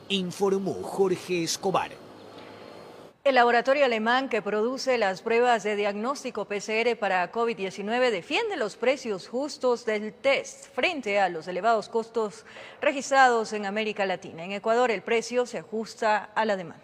informó Jorge Escobar. El laboratorio alemán que produce las pruebas de diagnóstico PCR para COVID-19 defiende los precios justos del test frente a los elevados costos registrados en América Latina. En Ecuador el precio se ajusta a la demanda.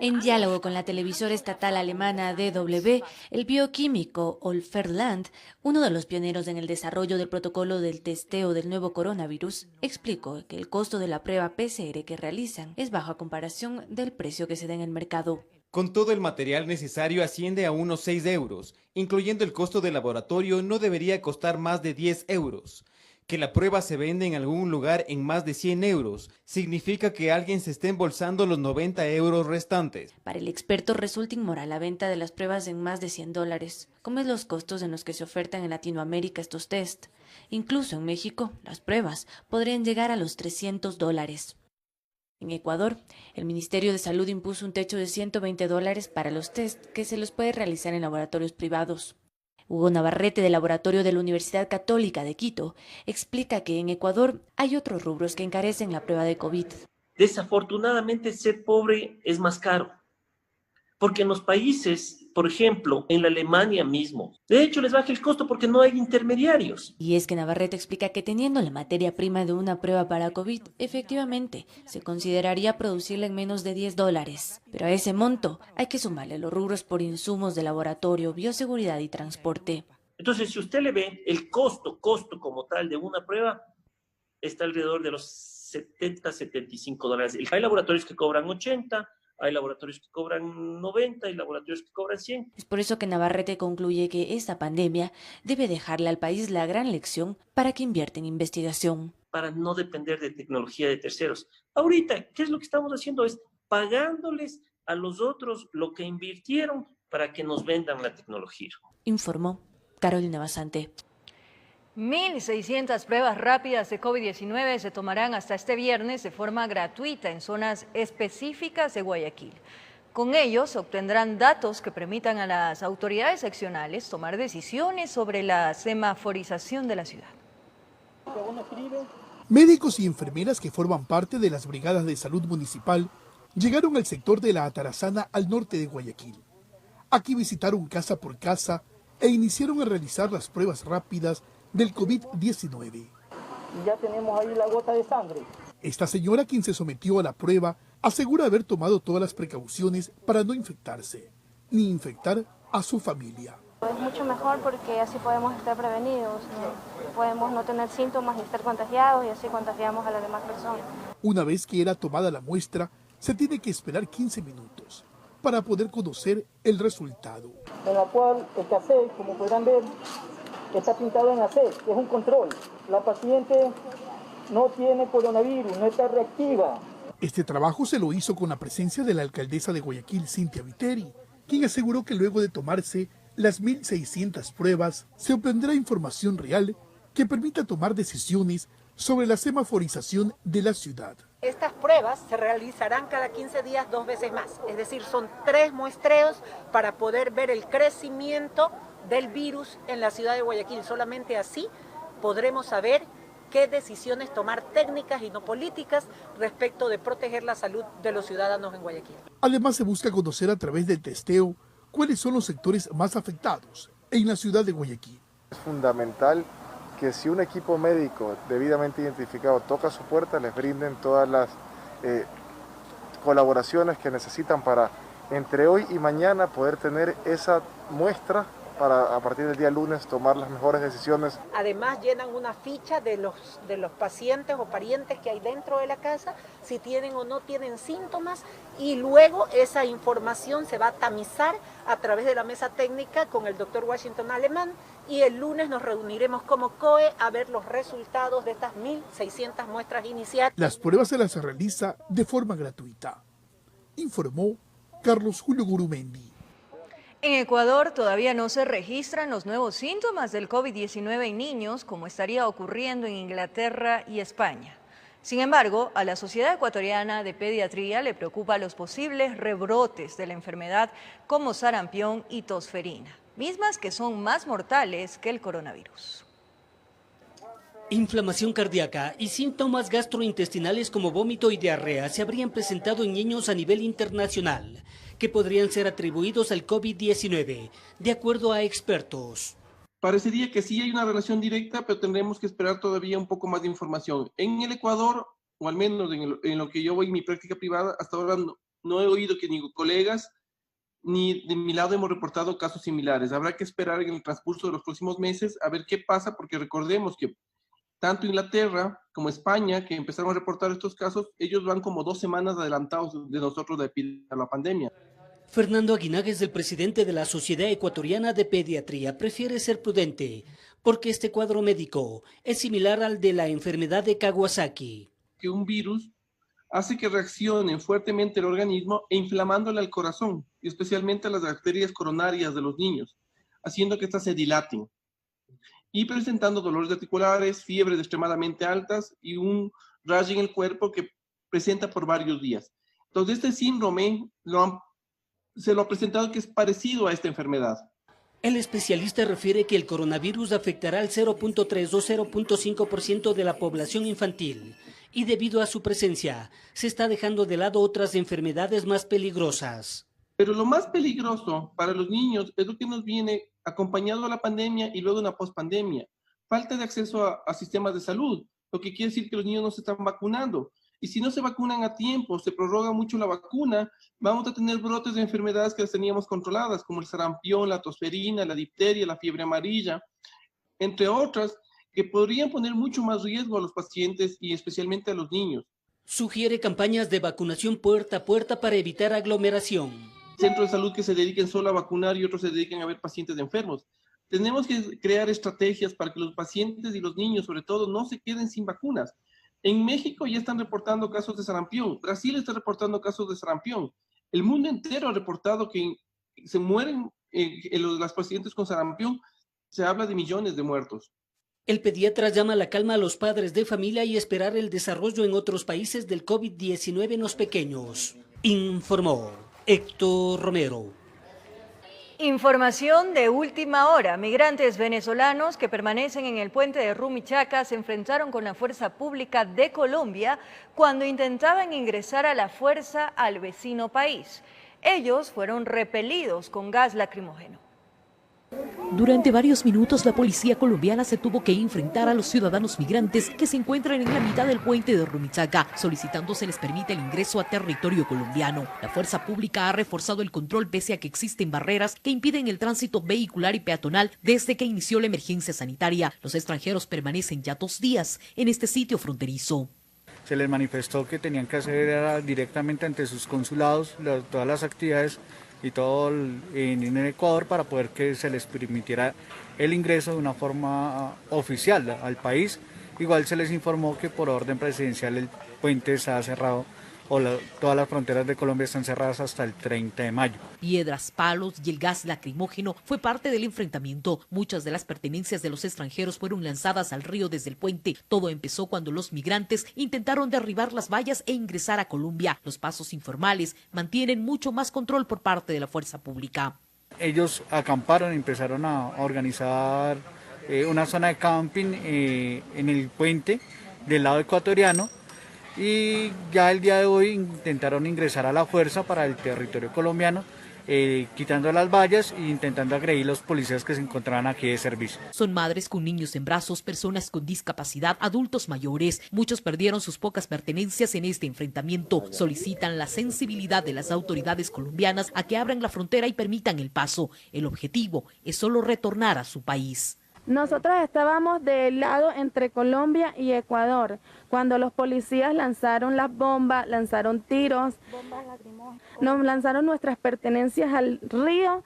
En diálogo con la televisora estatal alemana DW, el bioquímico Olfer Land, uno de los pioneros en el desarrollo del protocolo del testeo del nuevo coronavirus, explicó que el costo de la prueba PCR que realizan es bajo a comparación del precio que se da en el mercado. Con todo el material necesario asciende a unos 6 euros, incluyendo el costo del laboratorio no debería costar más de 10 euros. Que la prueba se vende en algún lugar en más de 100 euros, significa que alguien se está embolsando los 90 euros restantes. Para el experto resulta inmoral la venta de las pruebas en más de $100, como es los costos en los que se ofertan en Latinoamérica estos test. Incluso en México, las pruebas podrían llegar a los $300. En Ecuador, el Ministerio de Salud impuso un techo de $120 para los test que se los puede realizar en laboratorios privados. Hugo Navarrete, del laboratorio de la Universidad Católica de Quito, explica que en Ecuador hay otros rubros que encarecen la prueba de COVID. Desafortunadamente, ser pobre es más caro, porque en los países, por ejemplo, en la Alemania mismo, de hecho les baja el costo porque no hay intermediarios. Y es que Navarrete explica que teniendo la materia prima de una prueba para COVID, efectivamente, se consideraría producirla en menos de $10. Pero a ese monto hay que sumarle los rubros por insumos de laboratorio, bioseguridad y transporte. Entonces, si usted le ve el costo como tal de una prueba, está alrededor de los $70-75. Hay laboratorios que cobran 80, hay laboratorios que cobran 90, hay laboratorios que cobran 100. Es por eso que Navarrete concluye que esta pandemia debe dejarle al país la gran lección para que invierta en investigación. Para no depender de tecnología de terceros. Ahorita, ¿qué es lo que estamos haciendo? Es pagándoles a los otros lo que invirtieron para que nos vendan la tecnología. Informó Carolina Basante. 1.600 pruebas rápidas de COVID-19 se tomarán hasta este viernes de forma gratuita en zonas específicas de Guayaquil. Con ellos obtendrán datos que permitan a las autoridades seccionales tomar decisiones sobre la semaforización de la ciudad. Médicos y enfermeras que forman parte de las brigadas de salud municipal llegaron al sector de la Atarazana al norte de Guayaquil. Aquí visitaron casa por casa e iniciaron a realizar las pruebas rápidas del COVID-19. Ya tenemos ahí la gota de sangre. Esta señora, quien se sometió a la prueba, asegura haber tomado todas las precauciones para no infectarse, ni infectar a su familia. Es mucho mejor porque así podemos estar prevenidos, ¿no? Podemos no tener síntomas y estar contagiados y así contagiamos a las demás personas. Una vez que era tomada la muestra, se tiene que esperar 15 minutos para poder conocer el resultado. En la cual el cassette, como podrán ver, está pintado en AC, que es un control. La paciente no tiene coronavirus, no está reactiva. Este trabajo se lo hizo con la presencia de la alcaldesa de Guayaquil, Cintia Viteri, quien aseguró que luego de tomarse las 1.600 pruebas, se obtendrá información real que permita tomar decisiones sobre la semaforización de la ciudad. Estas pruebas se realizarán cada 15 días 2 veces más, es decir, son 3 muestreos para poder ver el crecimiento del virus en la ciudad de Guayaquil. Solamente así podremos saber qué decisiones tomar técnicas y no políticas respecto de proteger la salud de los ciudadanos en Guayaquil. Además, se busca conocer a través del testeo cuáles son los sectores más afectados en la ciudad de Guayaquil. Es fundamental que si un equipo médico debidamente identificado toca su puerta, les brinden todas las colaboraciones que necesitan para entre hoy y mañana poder tener esa muestra para a partir del día lunes tomar las mejores decisiones. Además llenan una ficha de los pacientes o parientes que hay dentro de la casa, si tienen o no tienen síntomas, y luego esa información se va a tamizar a través de la mesa técnica con el doctor Washington Alemán, y el lunes nos reuniremos como COE a ver los resultados de estas 1.600 muestras iniciales. Las pruebas se las realiza de forma gratuita, informó Carlos Julio Gurumendi. En Ecuador todavía no se registran los nuevos síntomas del COVID-19 en niños, como estaría ocurriendo en Inglaterra y España. Sin embargo, a la Sociedad Ecuatoriana de Pediatría le preocupan los posibles rebrotes de la enfermedad como sarampión y tosferina, mismas que son más mortales que el coronavirus. Inflamación cardíaca y síntomas gastrointestinales como vómito y diarrea se habrían presentado en niños a nivel internacional, que podrían ser atribuidos al COVID-19, de acuerdo a expertos. Parecería que sí hay una relación directa, pero tendremos que esperar todavía un poco más de información. En el Ecuador, o al menos en lo que yo voy en mi práctica privada, hasta ahora no he oído que ni colegas ni de mi lado hemos reportado casos similares. Habrá que esperar en el transcurso de los próximos meses a ver qué pasa, porque recordemos que tanto Inglaterra como España, que empezaron a reportar estos casos, ellos van como 2 semanas adelantados de nosotros de la pandemia. Fernando Aguinaga es el presidente de la Sociedad Ecuatoriana de Pediatría. Prefiere ser prudente, porque este cuadro médico es similar al de la enfermedad de Kawasaki. Que un virus hace que reaccione fuertemente el organismo e inflamándole al corazón, y especialmente a las arterias coronarias de los niños, haciendo que éstas se dilaten y presentando dolores articulares, fiebres extremadamente altas y un rash en el cuerpo que presenta por varios días. Entonces, este síndrome se lo ha presentado que es parecido a esta enfermedad. El especialista refiere que el coronavirus afectará al 0.3 o 0.5% de la población infantil y debido a su presencia se está dejando de lado otras enfermedades más peligrosas. Pero lo más peligroso para los niños es lo que nos viene acompañado a la pandemia y luego una pospandemia. Falta de acceso a sistemas de salud, lo que quiere decir que los niños no se están vacunando. Y si no se vacunan a tiempo, se prorroga mucho la vacuna, vamos a tener brotes de enfermedades que las teníamos controladas, como el sarampión, la tosferina, la difteria, la fiebre amarilla, entre otras, que podrían poner mucho más riesgo a los pacientes y especialmente a los niños. Sugiere campañas de vacunación puerta a puerta para evitar aglomeración. Centros de salud que se dediquen solo a vacunar y otros se dediquen a ver pacientes enfermos. Tenemos que crear estrategias para que los pacientes y los niños, sobre todo, no se queden sin vacunas. En México ya están reportando casos de sarampión. Brasil está reportando casos de sarampión. El mundo entero ha reportado que se mueren las pacientes con sarampión. Se habla de millones de muertos. El pediatra llama a la calma a los padres de familia y esperar el desarrollo en otros países del COVID-19 en los pequeños. Informó Héctor Romero. Información de última hora. Migrantes venezolanos que permanecen en el puente de Rumichaca se enfrentaron con la fuerza pública de Colombia cuando intentaban ingresar a la fuerza al vecino país. Ellos fueron repelidos con gas lacrimógeno. Durante varios minutos la policía colombiana se tuvo que enfrentar a los ciudadanos migrantes que se encuentran en la mitad del puente de Rumichaca, solicitando se les permita el ingreso a territorio colombiano. La fuerza pública ha reforzado el control pese a que existen barreras que impiden el tránsito vehicular y peatonal desde que inició la emergencia sanitaria. Los extranjeros permanecen ya 2 días en este sitio fronterizo. Se les manifestó que tenían que hacer directamente ante sus consulados todas las actividades y todo en Ecuador para poder que se les permitiera el ingreso de una forma oficial al país. Igual se les informó que por orden presidencial el puente está cerrado o todas las fronteras de Colombia están cerradas hasta el 30 de mayo. Piedras, palos y el gas lacrimógeno fue parte del enfrentamiento. Muchas de las pertenencias de los extranjeros fueron lanzadas al río desde el puente. Todo empezó cuando los migrantes intentaron derribar las vallas e ingresar a Colombia. Los pasos informales mantienen mucho más control por parte de la fuerza pública. Ellos acamparon y empezaron a organizar una zona de camping en el puente del lado ecuatoriano. Y ya el día de hoy intentaron ingresar a la fuerza para el territorio colombiano, quitando las vallas e intentando agredir a los policías que se encontraban aquí de servicio. Son madres con niños en brazos, personas con discapacidad, adultos mayores. Muchos perdieron sus pocas pertenencias en este enfrentamiento. Solicitan la sensibilidad de las autoridades colombianas a que abran la frontera y permitan el paso. El objetivo es solo retornar a su país. Nosotros estábamos del lado entre Colombia y Ecuador, cuando los policías lanzaron las bombas, lanzaron tiros, nos lanzaron nuestras pertenencias al río.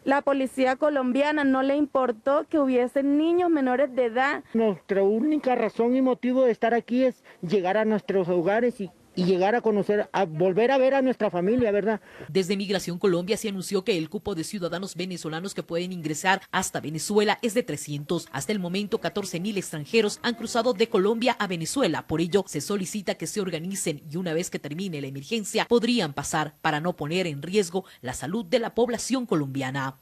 La policía colombiana no le importó que hubiesen niños menores de edad. Nuestra única razón y motivo de estar aquí es llegar a nuestros hogares y llegar a conocer, a volver a ver a nuestra familia, ¿verdad? Desde Migración Colombia se anunció que el cupo de ciudadanos venezolanos que pueden ingresar hasta Venezuela es de 300. Hasta el momento, 14.000 extranjeros han cruzado de Colombia a Venezuela. Por ello, se solicita que se organicen y una vez que termine la emergencia, podrían pasar para no poner en riesgo la salud de la población colombiana.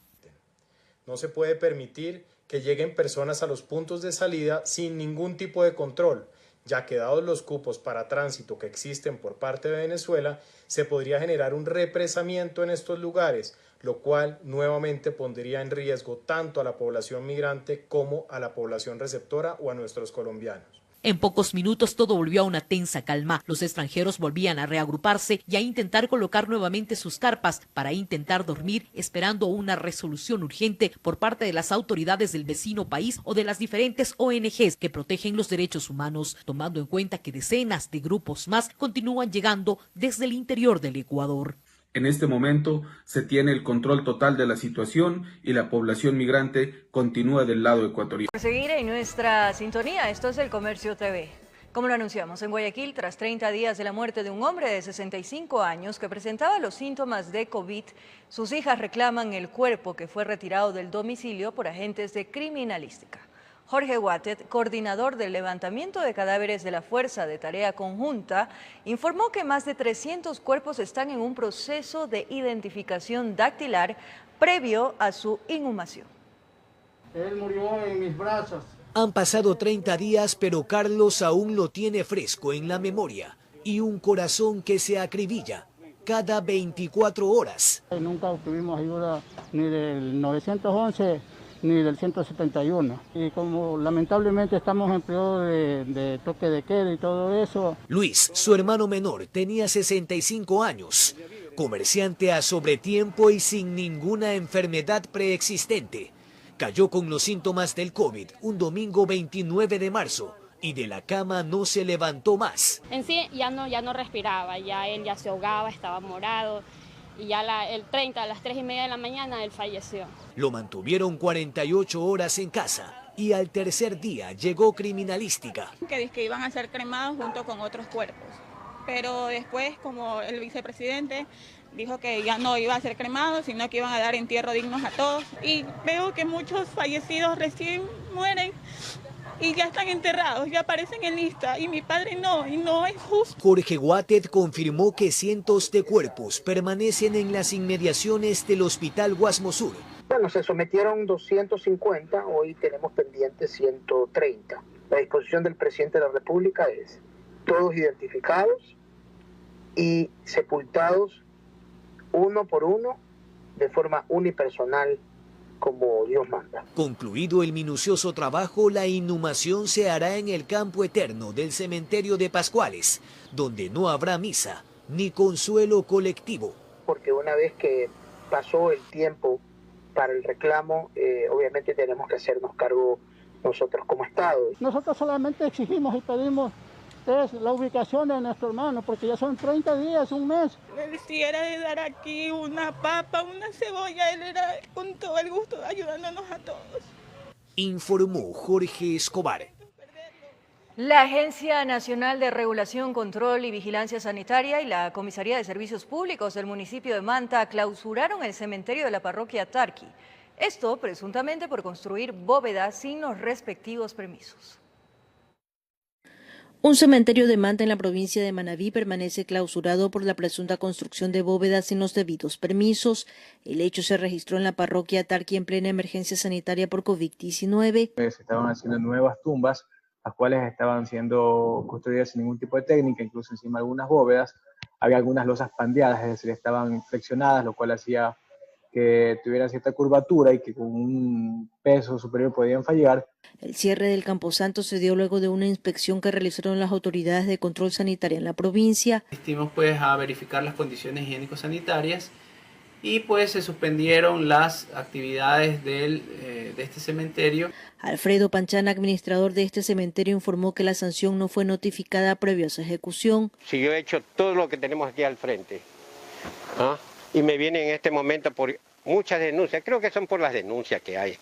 No se puede permitir que lleguen personas a los puntos de salida sin ningún tipo de control, ya que dados los cupos para tránsito que existen por parte de Venezuela, se podría generar un represamiento en estos lugares, lo cual nuevamente pondría en riesgo tanto a la población migrante como a la población receptora o a nuestros colombianos. En pocos minutos todo volvió a una tensa calma. Los extranjeros volvían a reagruparse y a intentar colocar nuevamente sus carpas para intentar dormir, esperando una resolución urgente por parte de las autoridades del vecino país o de las diferentes ONGs que protegen los derechos humanos, tomando en cuenta que decenas de grupos más continúan llegando desde el interior del Ecuador. En este momento se tiene el control total de la situación y la población migrante continúa del lado ecuatoriano. Por seguir en nuestra sintonía, esto es El Comercio TV. Como lo anunciamos, en Guayaquil, tras 30 días de la muerte de un hombre de 65 años que presentaba los síntomas de COVID, sus hijas reclaman el cuerpo que fue retirado del domicilio por agentes de criminalística. Jorge Watet, coordinador del levantamiento de cadáveres de la Fuerza de Tarea Conjunta, informó que más de 300 cuerpos están en un proceso de identificación dactilar previo a su inhumación. Él murió en mis brazos. Han pasado 30 días, pero Carlos aún lo tiene fresco en la memoria y un corazón que se acribilla cada 24 horas. Nunca obtuvimos ayuda ni del 911 ni del 171. Y como lamentablemente estamos en periodo de toque de queda y todo eso. Luis, su hermano menor, tenía 65 años, comerciante a sobretiempo y sin ninguna enfermedad preexistente. Cayó con los síntomas del COVID un domingo 29 de marzo y de la cama no se levantó más. En sí ya no respiraba, ya él ya se ahogaba, estaba morado. Y ya el 30 a las 3:30 de la mañana él falleció. Lo mantuvieron 48 horas en casa y al tercer día llegó criminalística. Que iban a ser cremados junto con otros cuerpos. Pero después, como el vicepresidente dijo que ya no iba a ser cremado, sino que iban a dar entierro dignos a todos. Y veo que muchos fallecidos recién mueren y ya están enterrados, ya aparecen en lista, y mi padre no, y no es justo. Jorge Watet confirmó que cientos de cuerpos permanecen en las inmediaciones del Hospital Guasmo Sur. Bueno, se sometieron 250, hoy tenemos pendientes 130. La disposición del presidente de la República es todos identificados y sepultados uno por uno de forma unipersonal como Dios manda. Concluido el minucioso trabajo, la inhumación se hará en el campo eterno del cementerio de Pascuales, donde no habrá misa ni consuelo colectivo. Porque una vez que pasó el tiempo para el reclamo, obviamente tenemos que hacernos cargo nosotros como Estado. Nosotros solamente exigimos y pedimos la ubicación de nuestro hermano, porque ya son 30 días, un mes. Si era de dar aquí una papa, una cebolla, él era con todo el gusto ayudándonos a todos. Informó Jorge Escobar. La Agencia Nacional de Regulación, Control y Vigilancia Sanitaria y la Comisaría de Servicios Públicos del municipio de Manta clausuraron el cementerio de la parroquia Tarqui. Esto presuntamente por construir bóvedas sin los respectivos permisos. Un cementerio de Manta en la provincia de Manabí permanece clausurado por la presunta construcción de bóvedas sin los debidos permisos. El hecho se registró en la parroquia Tarqui en plena emergencia sanitaria por COVID-19. Se estaban haciendo nuevas tumbas, las cuales estaban siendo construidas sin ningún tipo de técnica, incluso encima de algunas bóvedas. Había algunas losas pandeadas, es decir, estaban flexionadas, lo cual hacía que tuvieran cierta curvatura y que con un peso superior podían fallar. El cierre del Camposanto se dio luego de una inspección que realizaron las autoridades de control sanitario en la provincia. Asistimos pues a verificar las condiciones higiénico-sanitarias y pues se suspendieron las actividades de este cementerio. Alfredo Panchana, administrador de este cementerio, informó que la sanción no fue notificada previo a su ejecución. Si yo he hecho todo lo que tenemos aquí al frente, y me viene en este momento por muchas denuncias, creo que son por las denuncias que hay,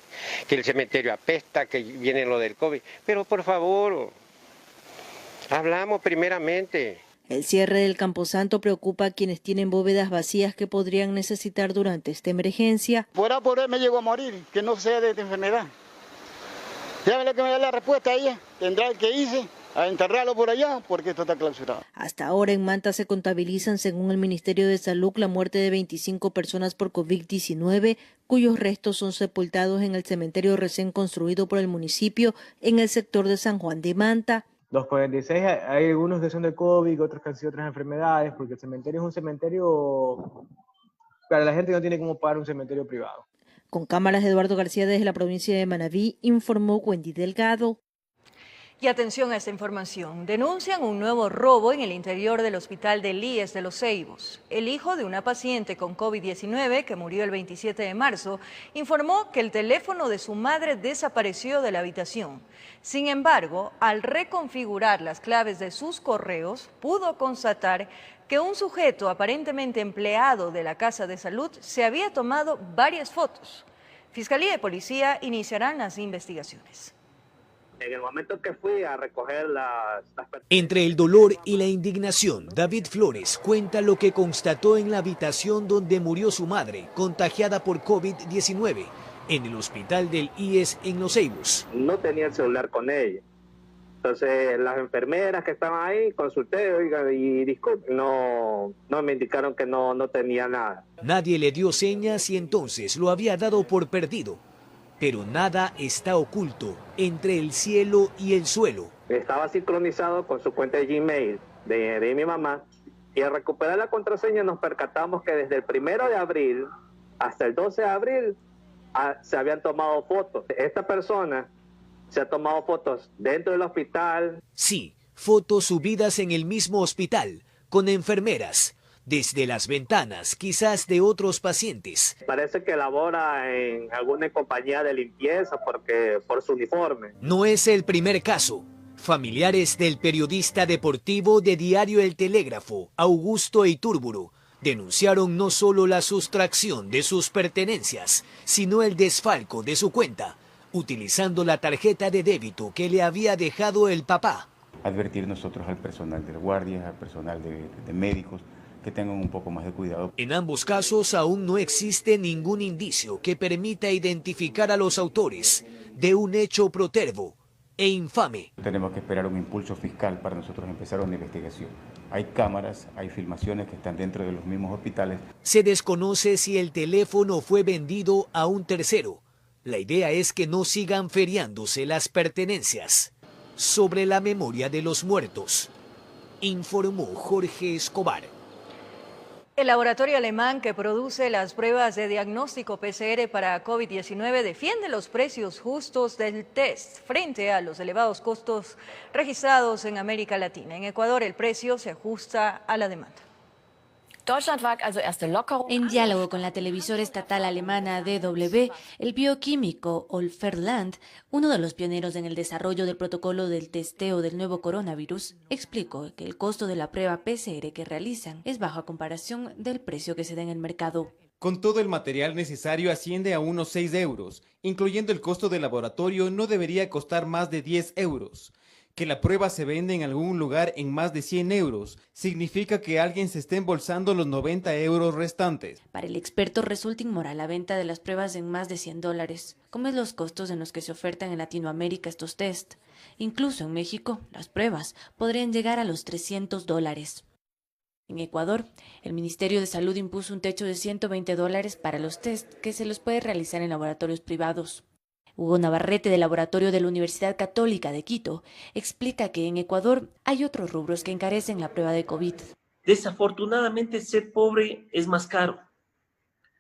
que el cementerio apesta, que viene lo del COVID, pero por favor, hablamos primeramente. El cierre del Camposanto preocupa a quienes tienen bóvedas vacías que podrían necesitar durante esta emergencia. Por ahí me llegó a morir, que no sea de esta enfermedad. Ya lo que me da la respuesta a ella, tendrá el que hice a enterrarlo por allá, porque esto está clausurado. Hasta ahora en Manta se contabilizan, según el Ministerio de Salud, la muerte de 25 personas por COVID-19, cuyos restos son sepultados en el cementerio recién construido por el municipio en el sector de San Juan de Manta. Los 46, hay algunos que son de COVID, otros que han sido otras enfermedades, porque el cementerio es un cementerio para la gente que no tiene cómo pagar un cementerio privado. Con cámaras de Eduardo García desde la provincia de Manabí, informó Wendy Delgado. Y atención a esta información. Denuncian un nuevo robo en el interior del hospital del IES de Los Ceibos. El hijo de una paciente con COVID-19 que murió el 27 de marzo informó que el teléfono de su madre desapareció de la habitación. Sin embargo, al reconfigurar las claves de sus correos, pudo constatar que un sujeto aparentemente empleado de la Casa de Salud se había tomado varias fotos. Fiscalía y policía iniciarán las investigaciones. En el momento que fui a recoger las... Entre el dolor y la indignación, David Flores cuenta lo que constató en la habitación donde murió su madre, contagiada por COVID-19, en el hospital del IES en Los Ceibos. No tenía el celular con ella. Entonces, las enfermeras que estaban ahí, consulté, oiga, y disculpe, no me indicaron que no tenía nada. Nadie le dio señas y entonces lo había dado por perdido. Pero nada está oculto entre el cielo y el suelo. Estaba sincronizado con su cuenta de Gmail de mi mamá y al recuperar la contraseña nos percatamos que desde el 1 de abril hasta el 12 de abril se habían tomado fotos. Esta persona se ha tomado fotos dentro del hospital. Sí, fotos subidas en el mismo hospital, con enfermeras. Desde las ventanas, quizás de otros pacientes. Parece que labora en alguna compañía de limpieza por su uniforme. No es el primer caso. Familiares del periodista deportivo de Diario El Telégrafo, Augusto Iturburu, denunciaron no solo la sustracción de sus pertenencias, sino el desfalco de su cuenta, utilizando la tarjeta de débito que le había dejado el papá. Advertir nosotros al personal de guardias, al personal de médicos, que tengan un poco más de cuidado. En ambos casos aún no existe ningún indicio que permita identificar a los autores de un hecho protervo e infame. Tenemos que esperar un impulso fiscal para nosotros empezar una investigación. Hay cámaras, hay filmaciones que están dentro de los mismos hospitales. Se desconoce si el teléfono fue vendido a un tercero. La idea es que no sigan feriándose las pertenencias. Sobre la memoria de los muertos, informó Jorge Escobar. El laboratorio alemán que produce las pruebas de diagnóstico PCR para COVID-19 defiende los precios justos del test frente a los elevados costos registrados en América Latina. En Ecuador el precio se ajusta a la demanda. En diálogo con la televisora estatal alemana DW, el bioquímico Olfer Land, uno de los pioneros en el desarrollo del protocolo del testeo del nuevo coronavirus, explicó que el costo de la prueba PCR que realizan es bajo a comparación del precio que se da en el mercado. Con todo el material necesario asciende a unos 6 euros, incluyendo el costo del laboratorio no debería costar más de 10 euros. Que la prueba se vende en algún lugar en más de 100 euros, significa que alguien se está embolsando los 90 euros restantes. Para el experto resulta inmoral la venta de las pruebas en más de $100, como es los costos en los que se ofertan en Latinoamérica estos test. Incluso en México, las pruebas podrían llegar a los $300. En Ecuador, el Ministerio de Salud impuso un techo de $120 para los test que se los puede realizar en laboratorios privados. Hugo Navarrete, del laboratorio de la Universidad Católica de Quito, explica que en Ecuador hay otros rubros que encarecen la prueba de COVID. Desafortunadamente, ser pobre es más caro,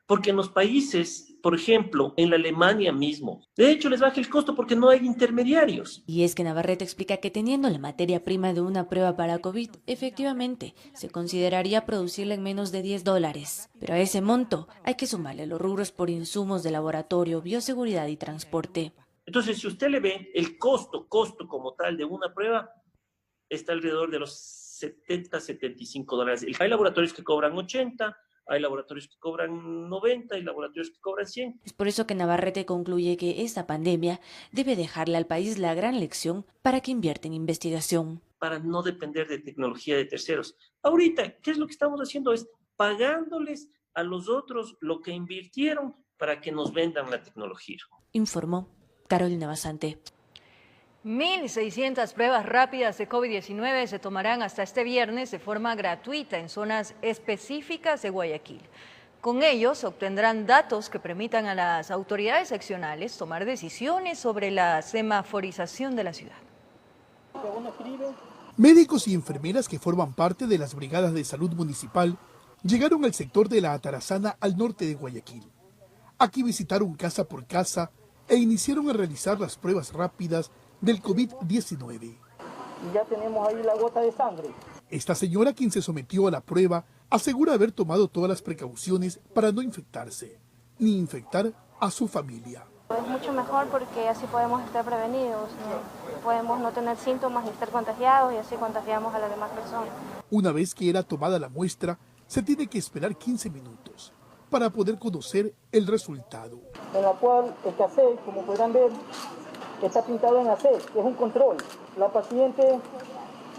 porque en los países, por ejemplo, en la Alemania mismo, de hecho les baja el costo porque no hay intermediarios. Y es que Navarrete explica que teniendo la materia prima de una prueba para COVID, efectivamente, se consideraría producirla en menos de $10. Pero a ese monto hay que sumarle los rubros por insumos de laboratorio, bioseguridad y transporte. Entonces, si usted le ve el costo como tal de una prueba, está alrededor de los $70-75. Hay laboratorios que cobran 80, hay laboratorios que cobran 90, hay laboratorios que cobran 100. Es por eso que Navarrete concluye que esta pandemia debe dejarle al país la gran lección para que invierta en investigación. Para no depender de tecnología de terceros. Ahorita, ¿qué es lo que estamos haciendo? Es pagándoles a los otros lo que invirtieron para que nos vendan la tecnología. Informó Carolina Basante. 1.600 pruebas rápidas de COVID-19 se tomarán hasta este viernes de forma gratuita en zonas específicas de Guayaquil. Con ellos obtendrán datos que permitan a las autoridades seccionales tomar decisiones sobre la semaforización de la ciudad. Médicos y enfermeras que forman parte de las brigadas de salud municipal llegaron al sector de la Atarazana al norte de Guayaquil. Aquí visitaron casa por casa e iniciaron a realizar las pruebas rápidas del COVID-19. Y ya tenemos ahí la gota de sangre. Esta señora, quien se sometió a la prueba, asegura haber tomado todas las precauciones para no infectarse, ni infectar a su familia. Es mucho mejor porque así podemos estar prevenidos, ¿no? Podemos no tener síntomas y estar contagiados y así contagiamos a las demás personas. Una vez que era tomada la muestra, se tiene que esperar 15 minutos para poder conocer el resultado. En la cual el cassette, como podrán ver, está pintado en AC, que es un control. La paciente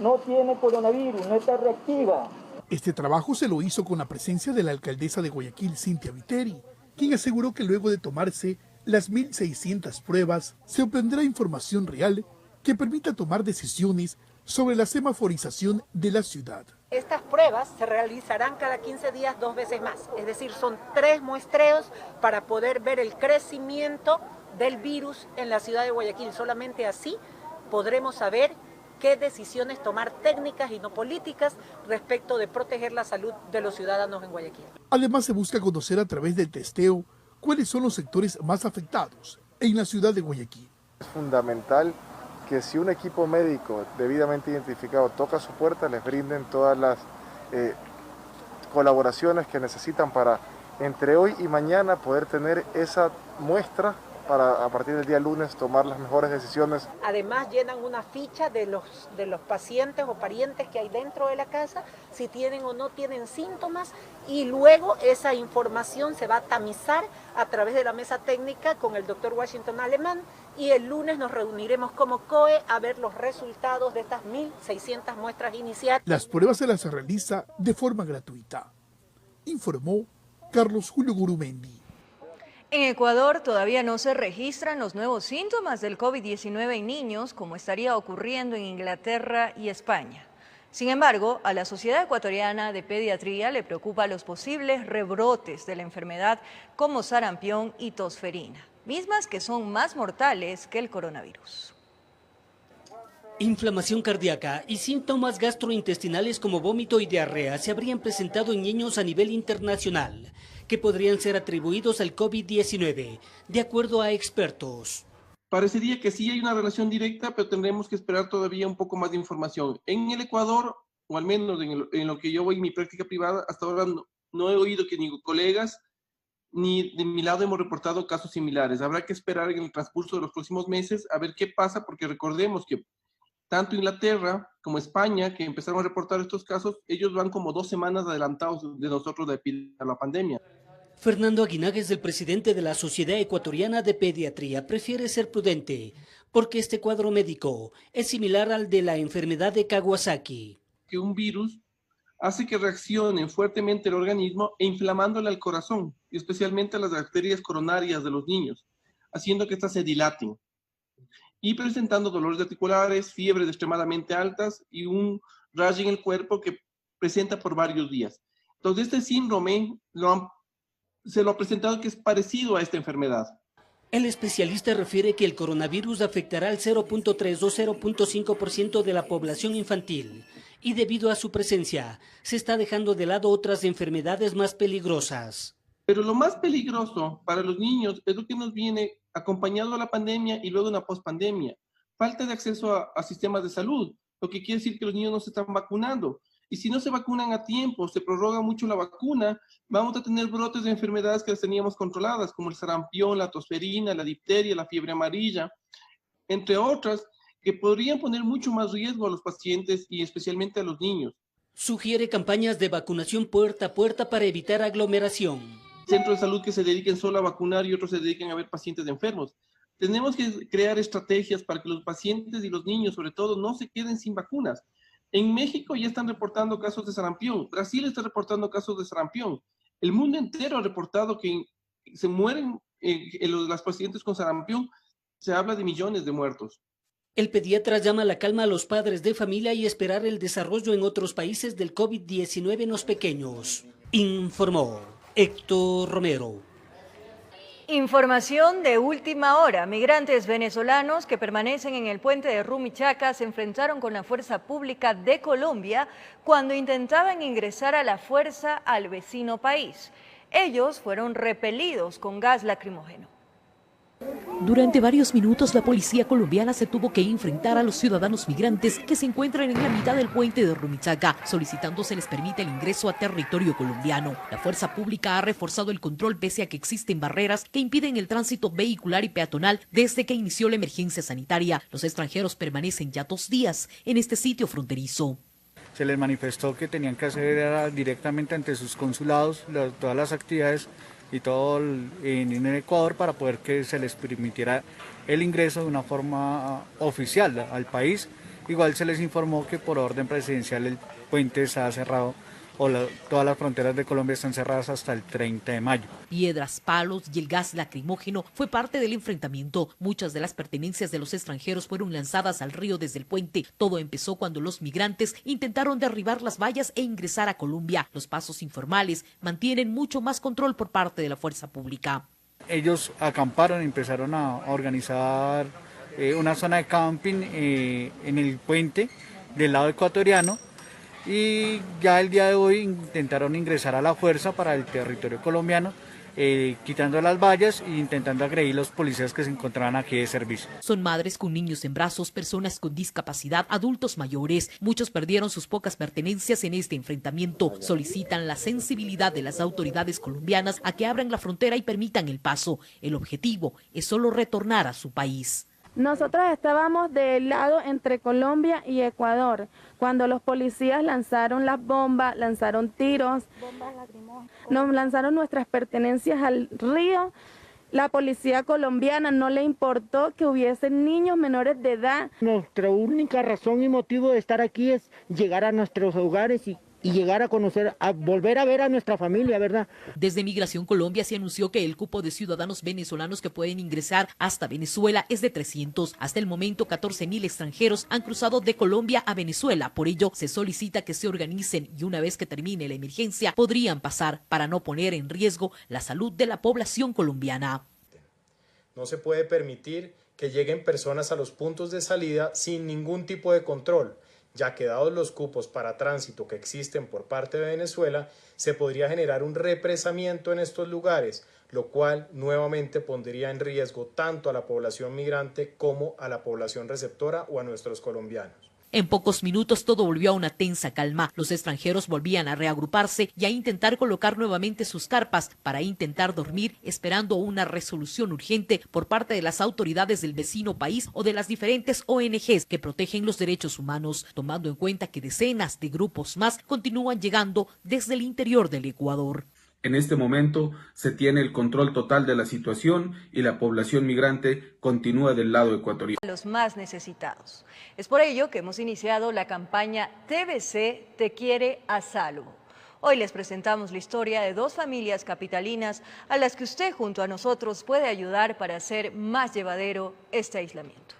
no tiene coronavirus, no está reactiva. Este trabajo se lo hizo con la presencia de la alcaldesa de Guayaquil, Cintia Viteri, quien aseguró que luego de tomarse las 1.600 pruebas, se obtendrá información real que permita tomar decisiones sobre la semaforización de la ciudad. Estas pruebas se realizarán cada 15 días 2 veces más, es decir, son 3 muestreos para poder ver el crecimiento del virus en la ciudad de Guayaquil. Solamente así podremos saber qué decisiones tomar técnicas y no políticas respecto de proteger la salud de los ciudadanos en Guayaquil. Además, se busca conocer a través del testeo cuáles son los sectores más afectados en la ciudad de Guayaquil. Es fundamental que si un equipo médico debidamente identificado toca su puerta, les brinden todas las colaboraciones que necesitan para entre hoy y mañana poder tener esa muestra para a partir del día lunes tomar las mejores decisiones. Además llenan una ficha de los pacientes o parientes que hay dentro de la casa, si tienen o no tienen síntomas, y luego esa información se va a tamizar a través de la mesa técnica con el doctor Washington Alemán, y el lunes nos reuniremos como COE a ver los resultados de estas 1.600 muestras iniciales. Las pruebas se las realiza de forma gratuita, informó Carlos Julio Gurumendi. En Ecuador todavía no se registran los nuevos síntomas del COVID-19 en niños, como estaría ocurriendo en Inglaterra y España. Sin embargo, a la Sociedad Ecuatoriana de Pediatría le preocupan los posibles rebrotes de la enfermedad como sarampión y tosferina, mismas que son más mortales que el coronavirus. Inflamación cardíaca y síntomas gastrointestinales como vómito y diarrea se habrían presentado en niños a nivel internacional, que podrían ser atribuidos al COVID-19, de acuerdo a expertos. Parecería que sí hay una relación directa, pero tendremos que esperar todavía un poco más de información. En el Ecuador, o al menos en lo que yo voy en mi práctica privada, hasta ahora no he oído que ni colegas ni de mi lado hemos reportado casos similares. Habrá que esperar en el transcurso de los próximos meses a ver qué pasa, porque recordemos que tanto Inglaterra como España, que empezaron a reportar estos casos, ellos van como 2 semanas adelantados de nosotros de la pandemia. Fernando Aguinaga es el presidente de la Sociedad Ecuatoriana de Pediatría. Prefiere ser prudente, porque este cuadro médico es similar al de la enfermedad de Kawasaki. Que un virus hace que reaccione fuertemente el organismo e inflamándole al corazón, y especialmente a las arterias coronarias de los niños, haciendo que éstas se dilaten y presentando dolores articulares, fiebres extremadamente altas y un rash en el cuerpo que presenta por varios días. Entonces, este síndrome se lo ha presentado que es parecido a esta enfermedad. El especialista refiere que el coronavirus afectará al 0.3 o 0.5% de la población infantil y debido a su presencia se está dejando de lado otras enfermedades más peligrosas. Pero lo más peligroso para los niños es lo que nos viene acompañado a la pandemia y luego una pospandemia. Falta de acceso a sistemas de salud, lo que quiere decir que los niños no se están vacunando. Y si no se vacunan a tiempo, se prorroga mucho la vacuna, vamos a tener brotes de enfermedades que las teníamos controladas, como el sarampión, la tosferina, la difteria, la fiebre amarilla, entre otras, que podrían poner mucho más riesgo a los pacientes y especialmente a los niños. Sugiere campañas de vacunación puerta a puerta para evitar aglomeración. Centros de salud que se dediquen solo a vacunar y otros se dediquen a ver pacientes enfermos. Tenemos que crear estrategias para que los pacientes y los niños, sobre todo, no se queden sin vacunas. En México ya están reportando casos de sarampión. Brasil está reportando casos de sarampión. El mundo entero ha reportado que se mueren las pacientes con sarampión. Se habla de millones de muertos. El pediatra llama a la calma a los padres de familia y esperar el desarrollo en otros países del COVID-19 en los pequeños. Informó Héctor Romero. Información de última hora. Migrantes venezolanos que permanecen en el puente de Rumichaca se enfrentaron con la fuerza pública de Colombia cuando intentaban ingresar a la fuerza al vecino país. Ellos fueron repelidos con gas lacrimógeno. Durante varios minutos la policía colombiana se tuvo que enfrentar a los ciudadanos migrantes que se encuentran en la mitad del puente de Rumichaca, solicitando se les permita el ingreso a territorio colombiano. La fuerza pública ha reforzado el control pese a que existen barreras que impiden el tránsito vehicular y peatonal desde que inició la emergencia sanitaria. Los extranjeros permanecen ya 2 días en este sitio fronterizo. Se les manifestó que tenían que hacer directamente ante sus consulados todas las actividades y todo en Ecuador para poder que se les permitiera el ingreso de una forma oficial al país. Igual se les informó que por orden presidencial el puente está cerrado todas las fronteras de Colombia están cerradas hasta el 30 de mayo. Piedras, palos y el gas lacrimógeno fue parte del enfrentamiento. Muchas de las pertenencias de los extranjeros fueron lanzadas al río desde el puente. Todo empezó cuando los migrantes intentaron derribar las vallas e ingresar a Colombia. Los pasos informales mantienen mucho más control por parte de la fuerza pública. Ellos acamparon y empezaron a organizar una zona de camping en el puente del lado ecuatoriano. Y ya el día de hoy intentaron ingresar a la fuerza para el territorio colombiano, quitando las vallas e intentando agredir a los policías que se encontraban aquí de servicio. Son madres con niños en brazos, personas con discapacidad, adultos mayores. Muchos perdieron sus pocas pertenencias en este enfrentamiento. Solicitan la sensibilidad de las autoridades colombianas a que abran la frontera y permitan el paso. El objetivo es solo retornar a su país. Nosotros estábamos del lado entre Colombia y Ecuador, cuando los policías lanzaron las bombas, lanzaron tiros, nos lanzaron nuestras pertenencias al río. La policía colombiana no le importó que hubiesen niños menores de edad. Nuestra única razón y motivo de estar aquí es llegar a nuestros hogares y llegar a conocer, a volver a ver a nuestra familia, ¿verdad? Desde Migración Colombia se anunció que el cupo de ciudadanos venezolanos que pueden ingresar hasta Venezuela es de 300. Hasta el momento, 14.000 extranjeros han cruzado de Colombia a Venezuela. Por ello, se solicita que se organicen y una vez que termine la emergencia, podrían pasar para no poner en riesgo la salud de la población colombiana. No se puede permitir que lleguen personas a los puntos de salida sin ningún tipo de control, ya que dados los cupos para tránsito que existen por parte de Venezuela, se podría generar un represamiento en estos lugares, lo cual nuevamente pondría en riesgo tanto a la población migrante como a la población receptora o a nuestros colombianos. En pocos minutos todo volvió a una tensa calma. Los extranjeros volvían a reagruparse y a intentar colocar nuevamente sus carpas para intentar dormir, esperando una resolución urgente por parte de las autoridades del vecino país o de las diferentes ONGs que protegen los derechos humanos, tomando en cuenta que decenas de grupos más continúan llegando desde el interior del Ecuador. En este momento se tiene el control total de la situación y la población migrante continúa del lado ecuatoriano. Los más necesitados. Es por ello que hemos iniciado la campaña TBC Te Quiere a Salvo. Hoy les presentamos la historia de dos familias capitalinas a las que usted junto a nosotros puede ayudar para hacer más llevadero este aislamiento.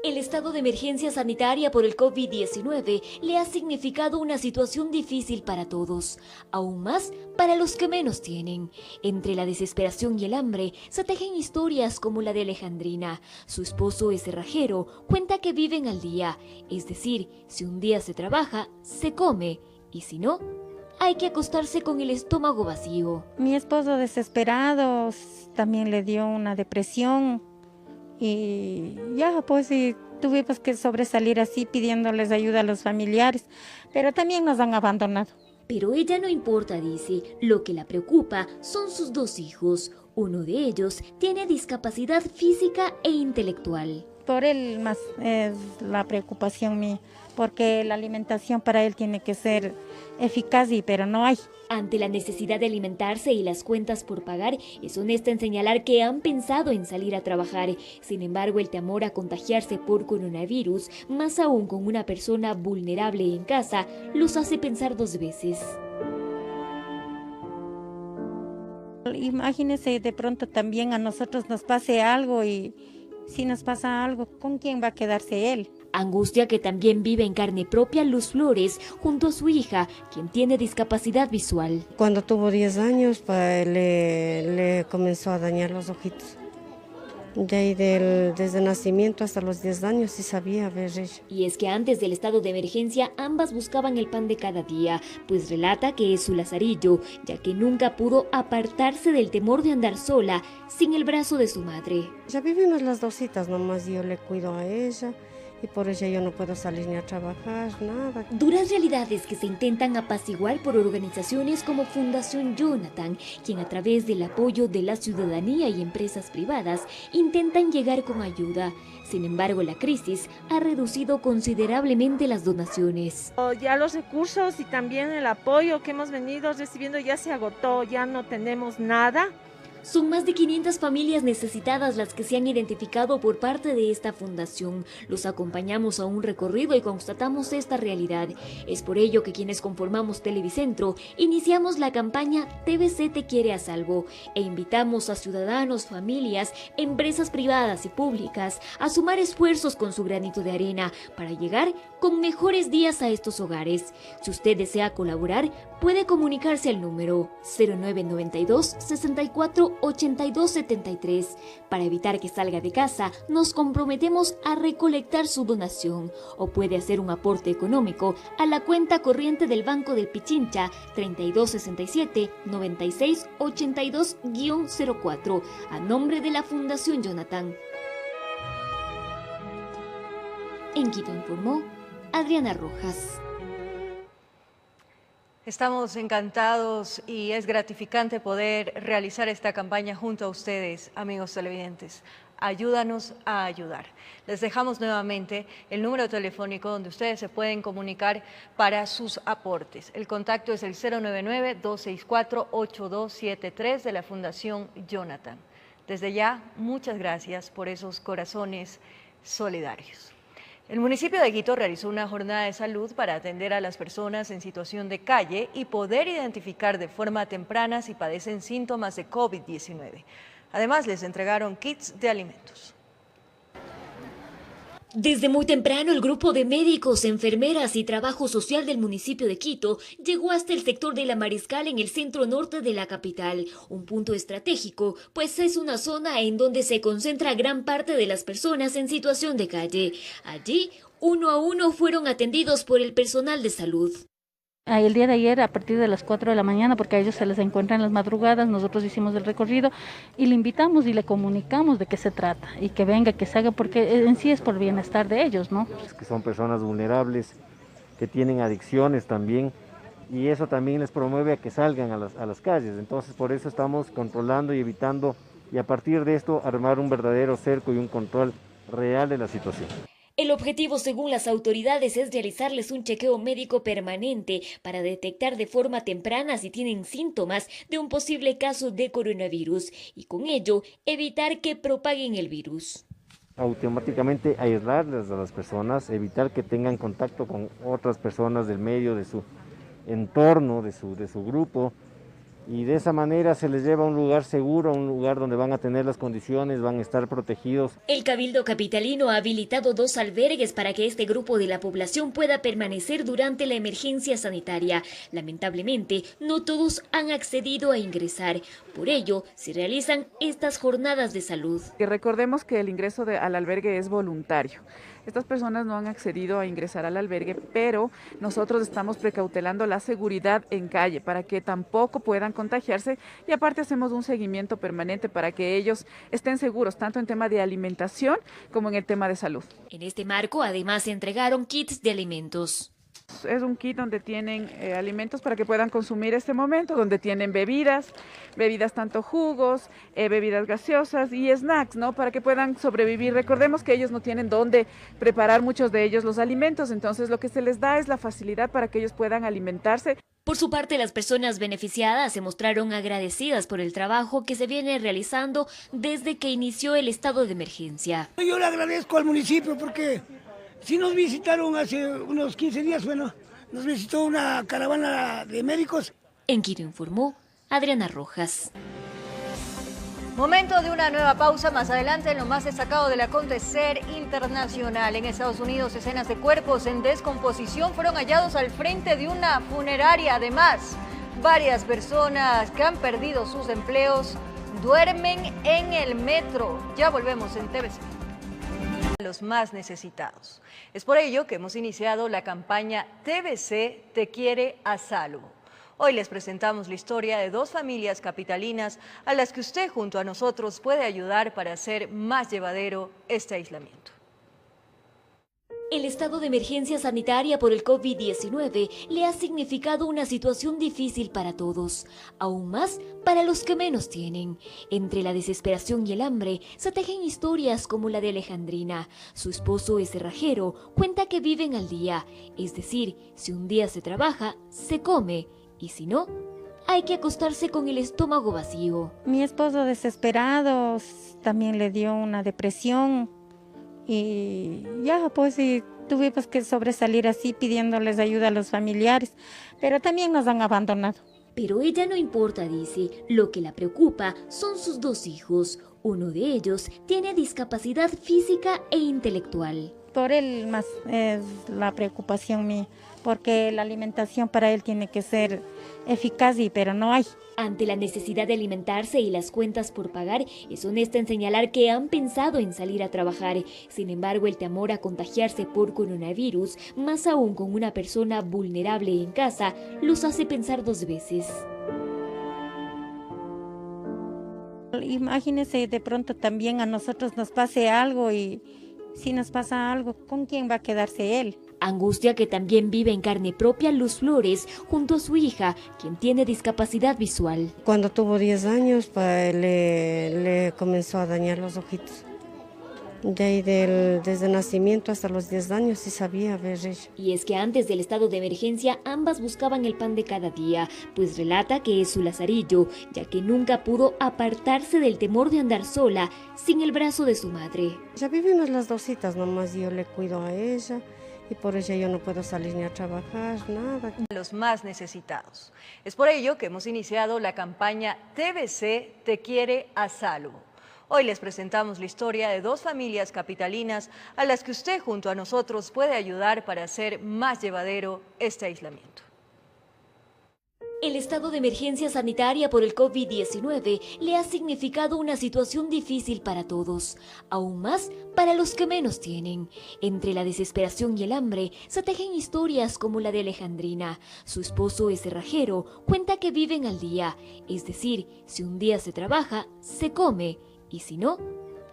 El estado de emergencia sanitaria por el COVID-19 le ha significado una situación difícil para todos, aún más para los que menos tienen. Entre la desesperación y el hambre se tejen historias como la de Alejandrina. Su esposo es cerrajero, cuenta que viven al día, es decir, si un día se trabaja, se come, y si no, hay que acostarse con el estómago vacío. Mi esposo desesperado también le dio una depresión. Y ya pues tuvimos que sobresalir así pidiéndoles ayuda a los familiares, pero también nos han abandonado. Pero ella no importa, dice, lo que la preocupa son sus dos hijos. Uno de ellos tiene discapacidad física e intelectual. Por él más es la preocupación mía, porque la alimentación para él tiene que ser eficaz, pero no hay. Ante la necesidad de alimentarse y las cuentas por pagar, es honesta en señalar que han pensado en salir a trabajar. Sin embargo, el temor a contagiarse por coronavirus, más aún con una persona vulnerable en casa, los hace pensar dos veces. Imagínese de pronto también a nosotros nos pase algo y si nos pasa algo, ¿con quién va a quedarse él? Angustia que también vive en carne propia Luz Flores junto a su hija, quien tiene discapacidad visual. Cuando tuvo 10 años, le comenzó a dañar los ojitos. De ahí desde nacimiento hasta los 10 años sí sabía ver ella. Y es que antes del estado de emergencia ambas buscaban el pan de cada día, pues relata que es su lazarillo, ya que nunca pudo apartarse del temor de andar sola, sin el brazo de su madre. Ya vivimos las dositas, nomás yo le cuido a ella. Y por eso yo no puedo salir ni a trabajar, nada. Duras realidades que se intentan apaciguar por organizaciones como Fundación Jonathan, quien a través del apoyo de la ciudadanía y empresas privadas intentan llegar con ayuda. Sin embargo, la crisis ha reducido considerablemente las donaciones. Ya los recursos y también el apoyo que hemos venido recibiendo ya se agotó, ya no tenemos nada. Son más de 500 familias necesitadas las que se han identificado por parte de esta fundación. Los acompañamos a un recorrido y constatamos esta realidad. Es por ello que quienes conformamos Televicentro iniciamos la campaña TBC Te Quiere a Salvo e invitamos a ciudadanos, familias, empresas privadas y públicas a sumar esfuerzos con su granito de arena para llegar con mejores días a estos hogares. Si usted desea colaborar, puede comunicarse al número 0992 64 8273. Para evitar que salga de casa, nos comprometemos a recolectar su donación o puede hacer un aporte económico a la cuenta corriente del Banco del Pichincha 3267 9682-04 a nombre de la Fundación Jonathan. En Quito informó Adriana Rojas. Estamos encantados y es gratificante poder realizar esta campaña junto a ustedes, amigos televidentes. Ayúdanos a ayudar. Les dejamos nuevamente el número telefónico donde ustedes se pueden comunicar para sus aportes. El contacto es el 099-264-8273 de la Fundación Jonathan. Desde ya, muchas gracias por esos corazones solidarios. El municipio de Quito realizó una jornada de salud para atender a las personas en situación de calle y poder identificar de forma temprana si padecen síntomas de COVID-19. Además, les entregaron kits de alimentos. Desde muy temprano, el grupo de médicos, enfermeras y trabajo social del municipio de Quito llegó hasta el sector de La Mariscal en el centro norte de la capital, un punto estratégico, pues es una zona en donde se concentra gran parte de las personas en situación de calle. Allí, uno a uno fueron atendidos por el personal de salud. El día de ayer, a partir de las 4 de la mañana, porque a ellos se les encuentra en las madrugadas, nosotros hicimos el recorrido y le invitamos y le comunicamos de qué se trata y que venga, que se haga, porque en sí es por bienestar de ellos, ¿no? Que son personas vulnerables, que tienen adicciones también, y eso también les promueve a que salgan a las calles. Entonces, por eso estamos controlando y evitando, y a partir de esto, armar un verdadero cerco y un control real de la situación. El objetivo, según las autoridades, es realizarles un chequeo médico permanente para detectar de forma temprana si tienen síntomas de un posible caso de coronavirus y con ello evitar que propaguen el virus. Automáticamente aislarles a las personas, evitar que tengan contacto con otras personas del medio, de su entorno, de su grupo, y de esa manera se les lleva a un lugar seguro, a un lugar donde van a tener las condiciones, van a estar protegidos. El Cabildo Capitalino ha habilitado 2 albergues para que este grupo de la población pueda permanecer durante la emergencia sanitaria. Lamentablemente, no todos han accedido a ingresar. Por ello, se realizan estas jornadas de salud. Recordemos que el ingreso al albergue es voluntario. Estas personas no han accedido a ingresar al albergue, pero nosotros estamos precautelando la seguridad en calle para que tampoco puedan contagiarse y aparte hacemos un seguimiento permanente para que ellos estén seguros, tanto en tema de alimentación como en el tema de salud. En este marco, además, se entregaron kits de alimentos. Es un kit donde tienen alimentos para que puedan consumir este momento, donde tienen bebidas tanto jugos, bebidas gaseosas y snacks, ¿no? Para que puedan sobrevivir. Recordemos que ellos no tienen dónde preparar muchos de ellos los alimentos, entonces lo que se les da es la facilidad para que ellos puedan alimentarse. Por su parte, las personas beneficiadas se mostraron agradecidas por el trabajo que se viene realizando desde que inició el estado de emergencia. Yo le agradezco al municipio porque sí nos visitaron hace unos 15 días, bueno, nos visitó una caravana de médicos. En Quito informó Adriana Rojas. Momento de una nueva pausa. Más adelante, en lo más destacado del acontecer internacional. En Estados Unidos, escenas de cuerpos en descomposición fueron hallados al frente de una funeraria. Además, varias personas que han perdido sus empleos duermen en el metro. Ya volvemos en TVC. Los más necesitados. Es por ello que hemos iniciado la campaña TVC Te Quiere a Salvo. Hoy les presentamos la historia de 2 familias capitalinas a las que usted junto a nosotros puede ayudar para hacer más llevadero este aislamiento. El estado de emergencia sanitaria por el COVID-19 le ha significado una situación difícil para todos, aún más para los que menos tienen. Entre la desesperación y el hambre se tejen historias como la de Alejandrina. Su esposo es cerrajero, cuenta que viven al día, es decir, si un día se trabaja, se come, y si no, hay que acostarse con el estómago vacío. Mi esposo desesperado también le dio una depresión. Y ya, pues sí, tuvimos que sobresalir así pidiéndoles ayuda a los familiares, pero también nos han abandonado. Pero ella no importa, dice, lo que la preocupa son sus 2 hijos. Uno de ellos tiene discapacidad física e intelectual. Por él más es la preocupación mía, porque la alimentación para él tiene que ser eficaz, pero no hay. Ante la necesidad de alimentarse y las cuentas por pagar, es honesta en señalar que han pensado en salir a trabajar. Sin embargo, el temor a contagiarse por coronavirus, más aún con una persona vulnerable en casa, los hace pensar 2 veces. Imagínese de pronto también a nosotros nos pase algo y si nos pasa algo, ¿con quién va a quedarse él? Angustia que también vive en carne propia Luz Flores junto a su hija, quien tiene discapacidad visual. Cuando tuvo 10 años, le comenzó a dañar los ojitos. De ahí desde nacimiento hasta los 10 años sí sabía ver ella. Y es que antes del estado de emergencia ambas buscaban el pan de cada día, pues relata que es su lazarillo, ya que nunca pudo apartarse del temor de andar sola, sin el brazo de su madre. Ya vivimos las 2 nomás, yo le cuido a ella. Y por eso yo no puedo salir ni a trabajar, nada. Los más necesitados. Es por ello que hemos iniciado la campaña TVC Te Quiere a Salvo. Hoy les presentamos la historia de dos familias capitalinas a las que usted junto a nosotros puede ayudar para hacer más llevadero este aislamiento. El estado de emergencia sanitaria por el COVID-19 le ha significado una situación difícil para todos, aún más para los que menos tienen. Entre la desesperación y el hambre se tejen historias como la de Alejandrina. Su esposo es cerrajero, cuenta que viven al día, es decir, si un día se trabaja, se come, y si no,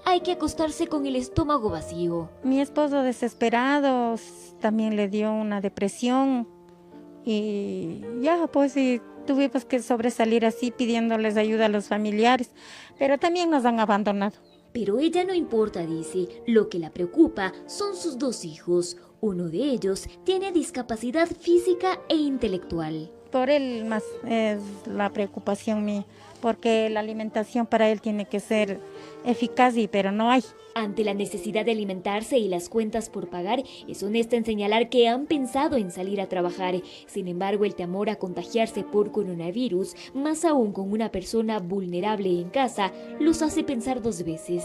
hay que acostarse con el estómago vacío. Mi esposo desesperado también le dio una depresión. Y ya, pues sí, tuvimos que sobresalir así pidiéndoles ayuda a los familiares, pero también nos han abandonado. Pero ella no importa, dice, lo que la preocupa son sus dos hijos. Uno de ellos tiene discapacidad física e intelectual. Por él más es la preocupación mía, porque la alimentación para él tiene que ser eficaz, pero no hay. Ante la necesidad de alimentarse y las cuentas por pagar, es honesta en señalar que han pensado en salir a trabajar. Sin embargo, el temor a contagiarse por coronavirus, más aún con una persona vulnerable en casa, los hace pensar dos veces.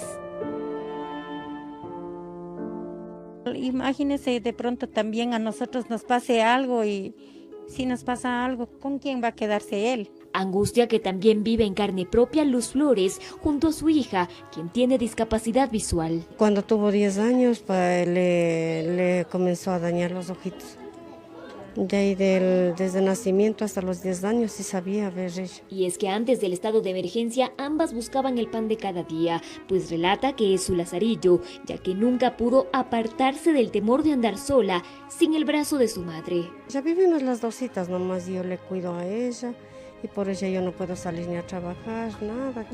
Imagínese de pronto también a nosotros nos pase algo y si nos pasa algo, ¿con quién va a quedarse él? Angustia que también vive en carne propia Luz Flores junto a su hija, quien tiene discapacidad visual. Cuando tuvo 10 años, pues, le comenzó a dañar los ojitos. De ahí desde nacimiento hasta los 10 años sí sabía ver ella. Y es que antes del estado de emergencia ambas buscaban el pan de cada día, pues relata que es su lazarillo, ya que nunca pudo apartarse del temor de andar sola, sin el brazo de su madre. Ya vivimos las dositas, nomás yo le cuido a ella y por ella yo no puedo salir ni a trabajar, nada.